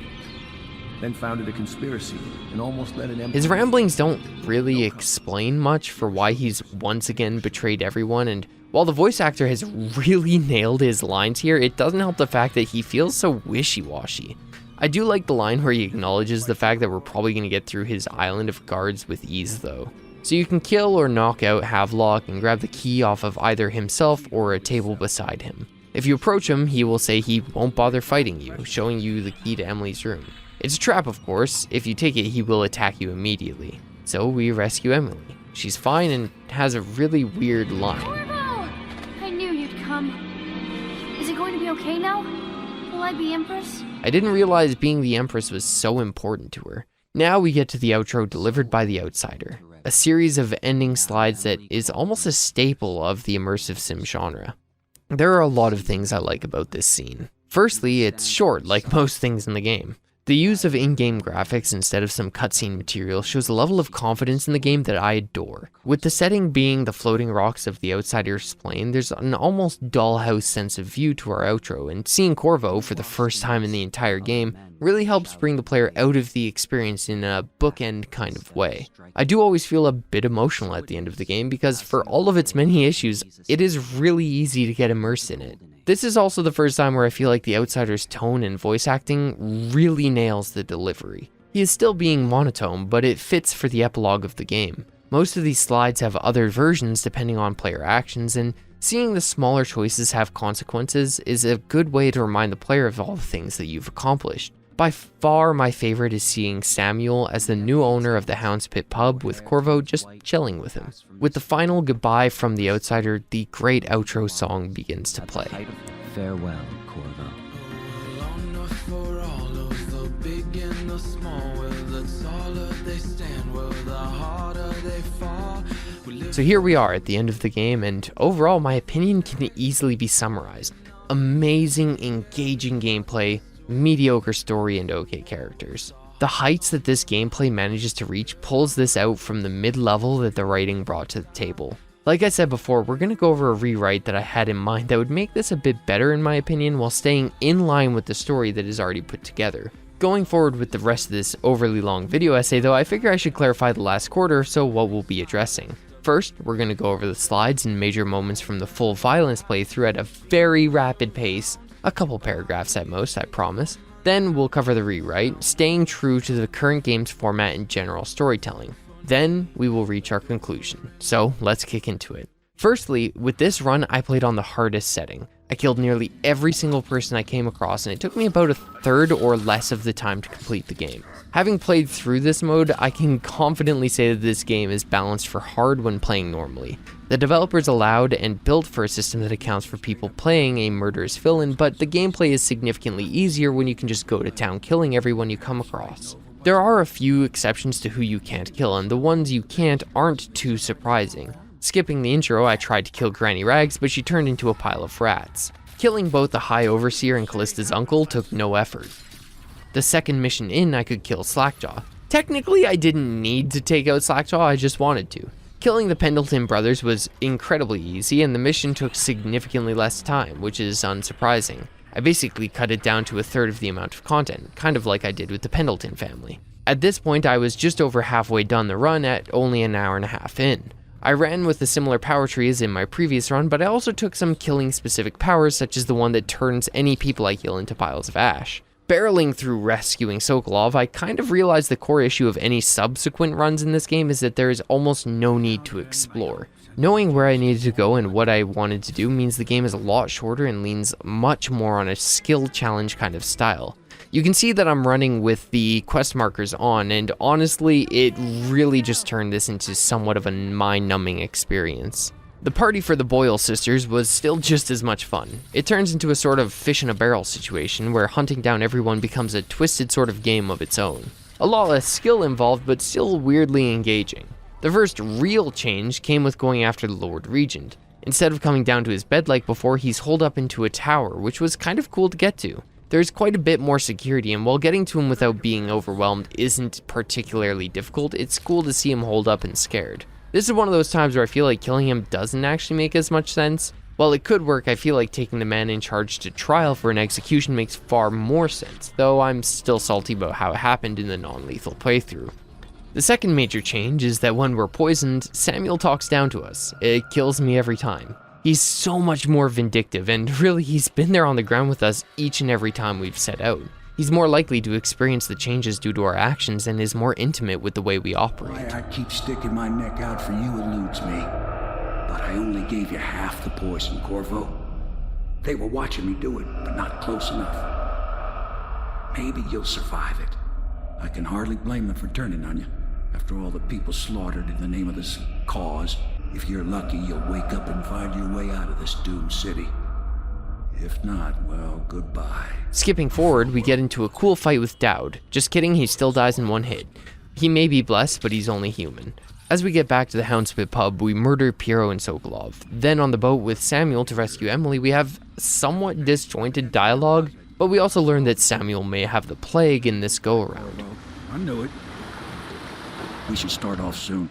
then founded a conspiracy and almost led an empire. His ramblings don't really explain much for why he's once again betrayed everyone, and while the voice actor has really nailed his lines here, it doesn't help the fact that he feels so wishy-washy. I do like the line where he acknowledges the fact that we're probably going to get through his island of guards with ease though. So you can kill or knock out Havelock and grab the key off of either himself or a table beside him. If you approach him, he will say he won't bother fighting you, showing you the key to Emily's room. It's a trap, of course. If you take it, he will attack you immediately. So we rescue Emily. She's fine and has a really weird line. Corvo! I knew you'd come. Is it going to be okay now? Will I be Empress? I didn't realize being the Empress was so important to her. Now we get to the outro delivered by the Outsider, a series of ending slides that is almost a staple of the immersive sim genre. There are a lot of things I like about this scene. Firstly, it's short, like most things in the game. The use of in-game graphics instead of some cutscene material shows a level of confidence in the game that I adore. With the setting being the floating rocks of the Outsider's plane, there's an almost dollhouse sense of view to our outro, and seeing Corvo for the first time in the entire game really helps bring the player out of the experience in a bookend kind of way. I do always feel a bit emotional at the end of the game because for all of its many issues, it is really easy to get immersed in it. This is also the first time where I feel like the Outsider's tone and voice acting really nails the delivery. He is still being monotone, but it fits for the epilogue of the game. Most of these slides have other versions depending on player actions, and seeing the smaller choices have consequences is a good way to remind the player of all the things that you've accomplished. By far my favorite is seeing Samuel as the new owner of the Hound's Pit pub, with Corvo just chilling with him. With the final goodbye from the outsider, the great outro song begins to play. Farewell, Corvo. So here we are at the end of the game, and overall my opinion can easily be summarized. Amazing, engaging gameplay, mediocre story, and okay characters. The heights that this gameplay manages to reach pulls this out from the mid-level that the writing brought to the table. Like I said before, we're going to go over a rewrite that I had in mind that would make this a bit better in my opinion, while staying in line with the story that is already put together. Going forward with the rest of this overly long video essay though, I figure I should clarify the last quarter, so what we'll be addressing. First, we're going to go over the slides and major moments from the full violence playthrough at a very rapid pace, a couple paragraphs at most, I promise. Then we'll cover the rewrite, staying true to the current game's format and general storytelling. Then we will reach our conclusion. So let's kick into it. Firstly, with this run, I played on the hardest setting. I killed nearly every single person I came across, and it took me about a third or less of the time to complete the game. Having played through this mode, I can confidently say that this game is balanced for hard when playing normally. The developers allowed and built for a system that accounts for people playing a murderous villain, but the gameplay is significantly easier when you can just go to town killing everyone you come across. There are a few exceptions to who you can't kill, and the ones you can't aren't too surprising. Skipping the intro, I tried to kill Granny Rags, but she turned into a pile of rats. Killing both the High Overseer and Callista's uncle took no effort. The second mission in, I could kill Slackjaw. Technically, I didn't need to take out Slackjaw, I just wanted to. Killing the Pendleton brothers was incredibly easy, and the mission took significantly less time, which is unsurprising. I basically cut it down to a third of the amount of content, kind of like I did with the Pendleton family. At this point, I was just over halfway done the run at only an hour and a half in. I ran with a similar power tree as in my previous run, but I also took some killing specific powers, such as the one that turns any people I kill into piles of ash. Barreling through rescuing Sokolov, I kind of realized the core issue of any subsequent runs in this game is that there is almost no need to explore. Knowing where I needed to go and what I wanted to do means the game is a lot shorter and leans much more on a skill challenge kind of style. You can see that I'm running with the quest markers on, and honestly, it really just turned this into somewhat of a mind-numbing experience. The party for the Boyle sisters was still just as much fun. It turns into a sort of fish-in-a-barrel situation where hunting down everyone becomes a twisted sort of game of its own. A lot less skill involved, but still weirdly engaging. The first real change came with going after the Lord Regent. Instead of coming down to his bed like before, he's holed up into a tower, which was kind of cool to get to. There's quite a bit more security, and while getting to him without being overwhelmed isn't particularly difficult, it's cool to see him holed up and scared. This is one of those times where I feel like killing him doesn't actually make as much sense. While it could work, I feel like taking the man in charge to trial for an execution makes far more sense, though I'm still salty about how it happened in the non-lethal playthrough. The second major change is that when we're poisoned, Samuel talks down to us. It kills me every time. He's so much more vindictive, and really he's been there on the ground with us each and every time we've set out. He's more likely to experience the changes due to our actions and is more intimate with the way we operate. Why I keep sticking my neck out for you eludes me. But I only gave you half the poison, Corvo. They were watching me do it, but not close enough. Maybe you'll survive it. I can hardly blame them for turning on you. After all the people slaughtered in the name of this cause, if you're lucky, you'll wake up and find your way out of this doomed city. If not, well, goodbye. Skipping forward, we get into a cool fight with Dowd. Just kidding, he still dies in one hit. He may be blessed, but he's only human. As we get back to the Hound's Pit pub, we murder Piero and Sokolov. Then on the boat with Samuel to rescue Emily, we have somewhat disjointed dialogue, but we also learn that Samuel may have the plague in this go-around. I knew it. We should start off soon.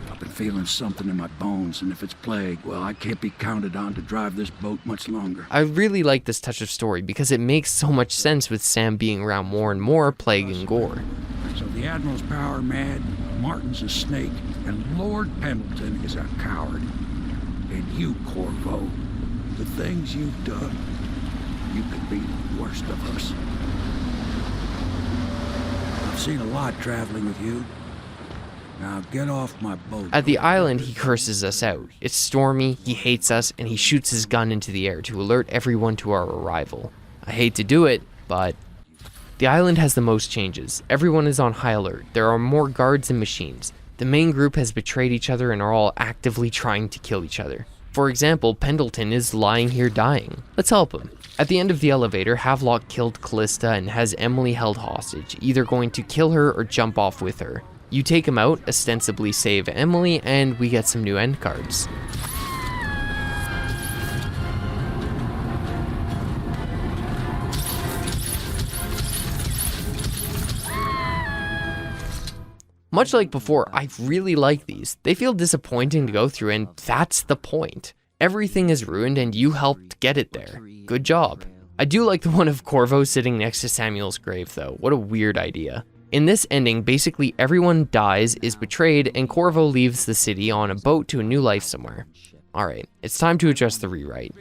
I've been feeling something in my bones, and if it's plague, well, I can't be counted on to drive this boat much longer. I really like this touch of story because it makes so much sense with Sam being around more and more plague and gore. So the Admiral's power mad, Martin's a snake, and Lord Pendleton is a coward. And you, Corvo, the things you've done, you could be the worst of us. I've seen a lot traveling with you. Now get off my boat. At the island, he curses us out. It's stormy, he hates us, and he shoots his gun into the air to alert everyone to our arrival. I hate to do it, but The island has the most changes. Everyone is on high alert. There are more guards and machines. The main group has betrayed each other and are all actively trying to kill each other. For example, Pendleton is lying here dying. Let's help him. At the end of the elevator, Havelock killed Callista and has Emily held hostage, either going to kill her or jump off with her. You take him out, ostensibly save Emily, and we get some new end cards. Much like before, I really like these. They feel disappointing to go through, and that's the point. Everything is ruined and you helped get it there. Good job. I do like the one of Corvo sitting next to Samuel's grave though. What a weird idea. In this ending, basically everyone dies, is betrayed, and Corvo leaves the city on a boat to a new life somewhere. Alright, it's time to address the rewrite.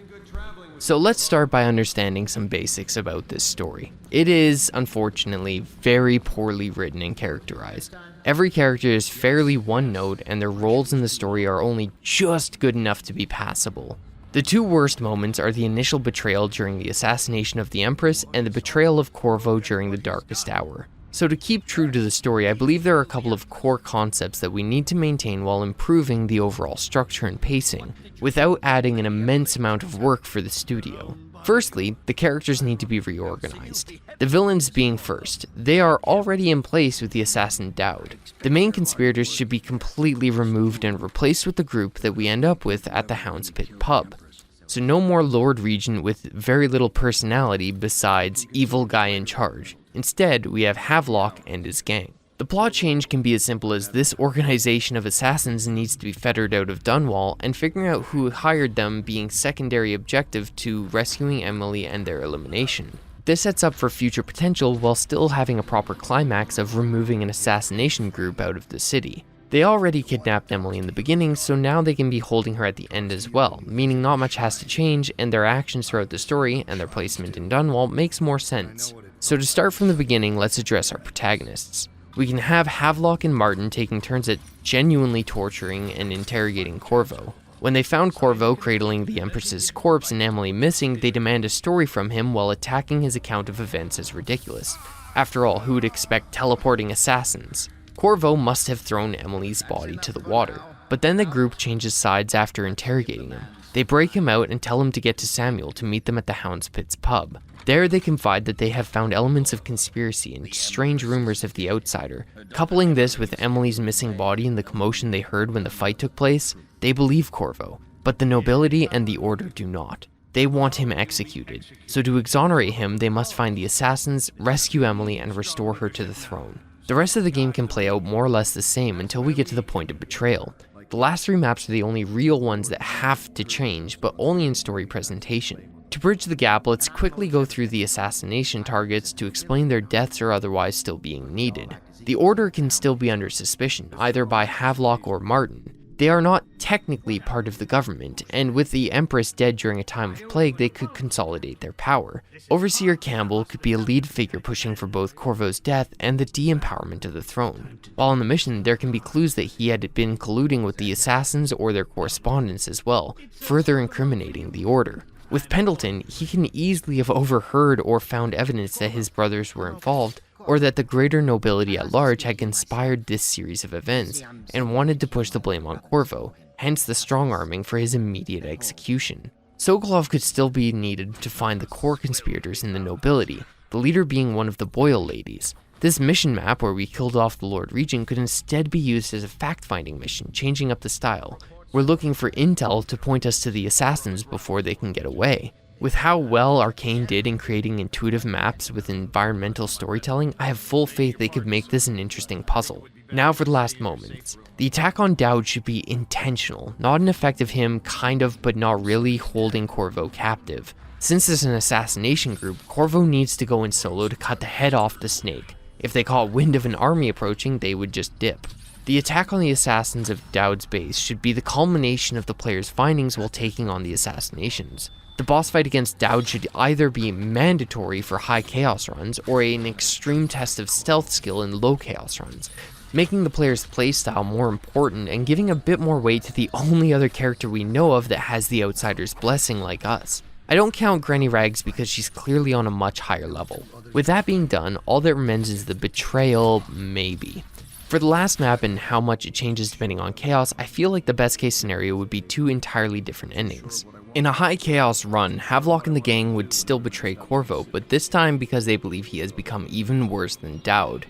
So let's start by understanding some basics about this story. It is, unfortunately, very poorly written and characterized. Every character is fairly one-note, and their roles in the story are only just good enough to be passable. The two worst moments are the initial betrayal during the assassination of the Empress and the betrayal of Corvo during the Darkest Hour. So to keep true to the story, I believe there are a couple of core concepts that we need to maintain while improving the overall structure and pacing, without adding an immense amount of work for the studio. Firstly, the characters need to be reorganized. The villains being first. They are already in place with the assassin Dowd. The main conspirators should be completely removed and replaced with the group that we end up with at the Hound's Pit pub. So no more Lord Regent with very little personality besides evil guy in charge. Instead, we have Havelock and his gang. The plot change can be as simple as this organization of assassins needs to be fettered out of Dunwall, and figuring out who hired them being secondary objective to rescuing Emily and their elimination. This sets up for future potential while still having a proper climax of removing an assassination group out of the city. They already kidnapped Emily in the beginning, so now they can be holding her at the end as well, meaning not much has to change, and their actions throughout the story and their placement in Dunwall makes more sense. So to start from the beginning, let's address our protagonists. We can have Havelock and Martin taking turns at genuinely torturing and interrogating Corvo. When they found Corvo cradling the Empress's corpse and Emily missing, they demand a story from him while attacking his account of events as ridiculous. After all, who would expect teleporting assassins? Corvo must have thrown Emily's body to the water, but then the group changes sides after interrogating him. They break him out and tell him to get to Samuel to meet them at the Hound's Pit's pub. There they confide that they have found elements of conspiracy and strange rumors of the outsider. Coupling this with Emily's missing body and the commotion they heard when the fight took place, they believe Corvo, but the nobility and the order do not. They want him executed, so to exonerate him they must find the assassins, rescue Emily, and restore her to the throne. The rest of the game can play out more or less the same until we get to the point of betrayal. The last three maps are the only real ones that have to change, but only in story presentation. To bridge the gap, let's quickly go through the assassination targets to explain their deaths or otherwise still being needed. The Order can still be under suspicion, either by Havelock or Martin. They are not technically part of the government, and with the Empress dead during a time of plague, they could consolidate their power. Overseer Campbell could be a lead figure pushing for both Corvo's death and the de-empowerment of the throne. While on the mission, there can be clues that he had been colluding with the assassins or their correspondence as well, further incriminating the Order. With Pendleton, he can easily have overheard or found evidence that his brothers were involved, or that the greater nobility at large had conspired this series of events, and wanted to push the blame on Corvo, hence the strong-arming for his immediate execution. Sokolov could still be needed to find the core conspirators in the nobility, the leader being one of the Boyle ladies. This mission map where we killed off the Lord Regent could instead be used as a fact-finding mission, changing up the style. We're looking for intel to point us to the assassins before they can get away. With how well Arcane did in creating intuitive maps with environmental storytelling, I have full faith they could make this an interesting puzzle. Now for the last moments. The attack on Dowd should be intentional, not an effect of him kind of but not really holding Corvo captive. Since it's an assassination group, Corvo needs to go in solo to cut the head off the snake. If they caught wind of an army approaching, they would just dip. The attack on the assassins of Dowd's base should be the culmination of the player's findings while taking on the assassinations. The boss fight against Dowd should either be mandatory for high chaos runs or an extreme test of stealth skill in low chaos runs, making the player's playstyle more important and giving a bit more weight to the only other character we know of that has the outsider's blessing like us. I don't count Granny Rags because she's clearly on a much higher level. With that being done, all that remains is the betrayal, maybe. For the last map and how much it changes depending on chaos, I feel like the best case scenario would be 2 entirely different endings. In a high chaos run, Havelock and the gang would still betray Corvo, but this time because they believe he has become even worse than Dowd.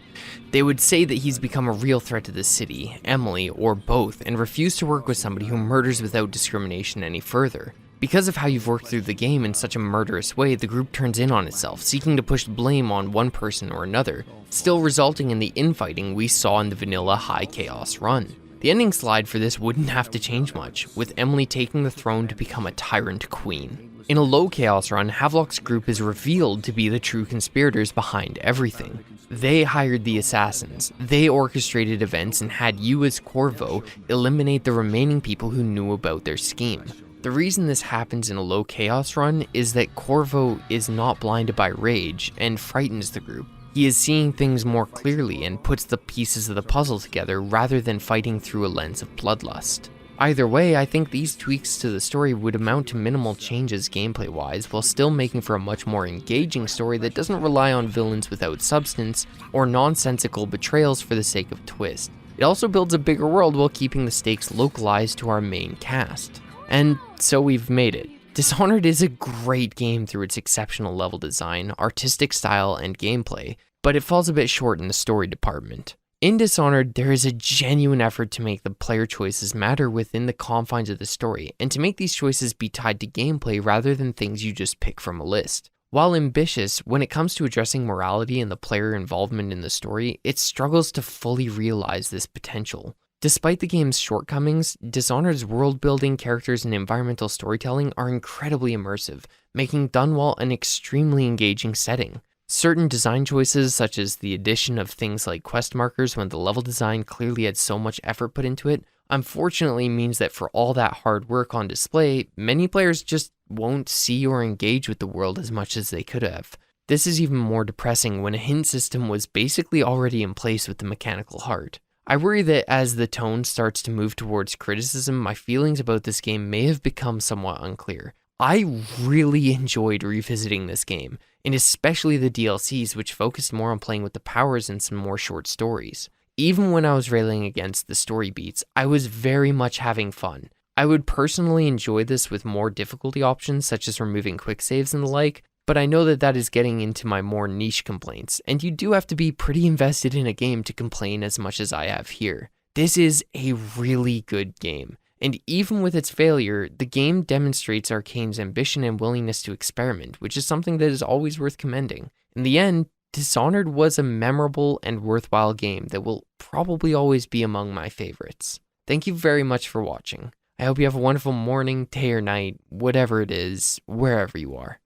They would say that he's become a real threat to the city, Emily, or both, and refuse to work with somebody who murders without discrimination any further. Because of how you've worked through the game in such a murderous way, the group turns in on itself, seeking to push blame on one person or another, still resulting in the infighting we saw in the vanilla high chaos run. The ending slide for this wouldn't have to change much, with Emily taking the throne to become a tyrant queen. In a low chaos run, Havelock's group is revealed to be the true conspirators behind everything. They hired the assassins, they orchestrated events and had you as Corvo eliminate the remaining people who knew about their scheme. The reason this happens in a low chaos run is that Corvo is not blinded by rage and frightens the group. He is seeing things more clearly and puts the pieces of the puzzle together rather than fighting through a lens of bloodlust. Either way, I think these tweaks to the story would amount to minimal changes gameplay-wise while still making for a much more engaging story that doesn't rely on villains without substance or nonsensical betrayals for the sake of twist. It also builds a bigger world while keeping the stakes localized to our main cast. And so we've made it. Dishonored is a great game through its exceptional level design, artistic style, and gameplay, but it falls a bit short in the story department. In Dishonored, there is a genuine effort to make the player choices matter within the confines of the story, and to make these choices be tied to gameplay rather than things you just pick from a list. While ambitious, when it comes to addressing morality and the player involvement in the story, it struggles to fully realize this potential. Despite the game's shortcomings, Dishonored's world-building, characters, and environmental storytelling are incredibly immersive, making Dunwall an extremely engaging setting. Certain design choices, such as the addition of things like quest markers when the level design clearly had so much effort put into it, unfortunately means that for all that hard work on display, many players just won't see or engage with the world as much as they could have. This is even more depressing when a hint system was basically already in place with the mechanical heart. I worry that as the tone starts to move towards criticism, my feelings about this game may have become somewhat unclear. I really enjoyed revisiting this game, and especially the DLCs, which focused more on playing with the powers and some more short stories. Even when I was railing against the story beats, I was very much having fun. I would personally enjoy this with more difficulty options, such as removing quick saves and the like, but I know that that is getting into my more niche complaints, and you do have to be pretty invested in a game to complain as much as I have here. This is a really good game, and even with its failure, the game demonstrates Arcane's ambition and willingness to experiment, which is something that is always worth commending. In the end, Dishonored was a memorable and worthwhile game that will probably always be among my favorites. Thank you very much for watching. I hope you have a wonderful morning, day, or night, whatever it is, wherever you are.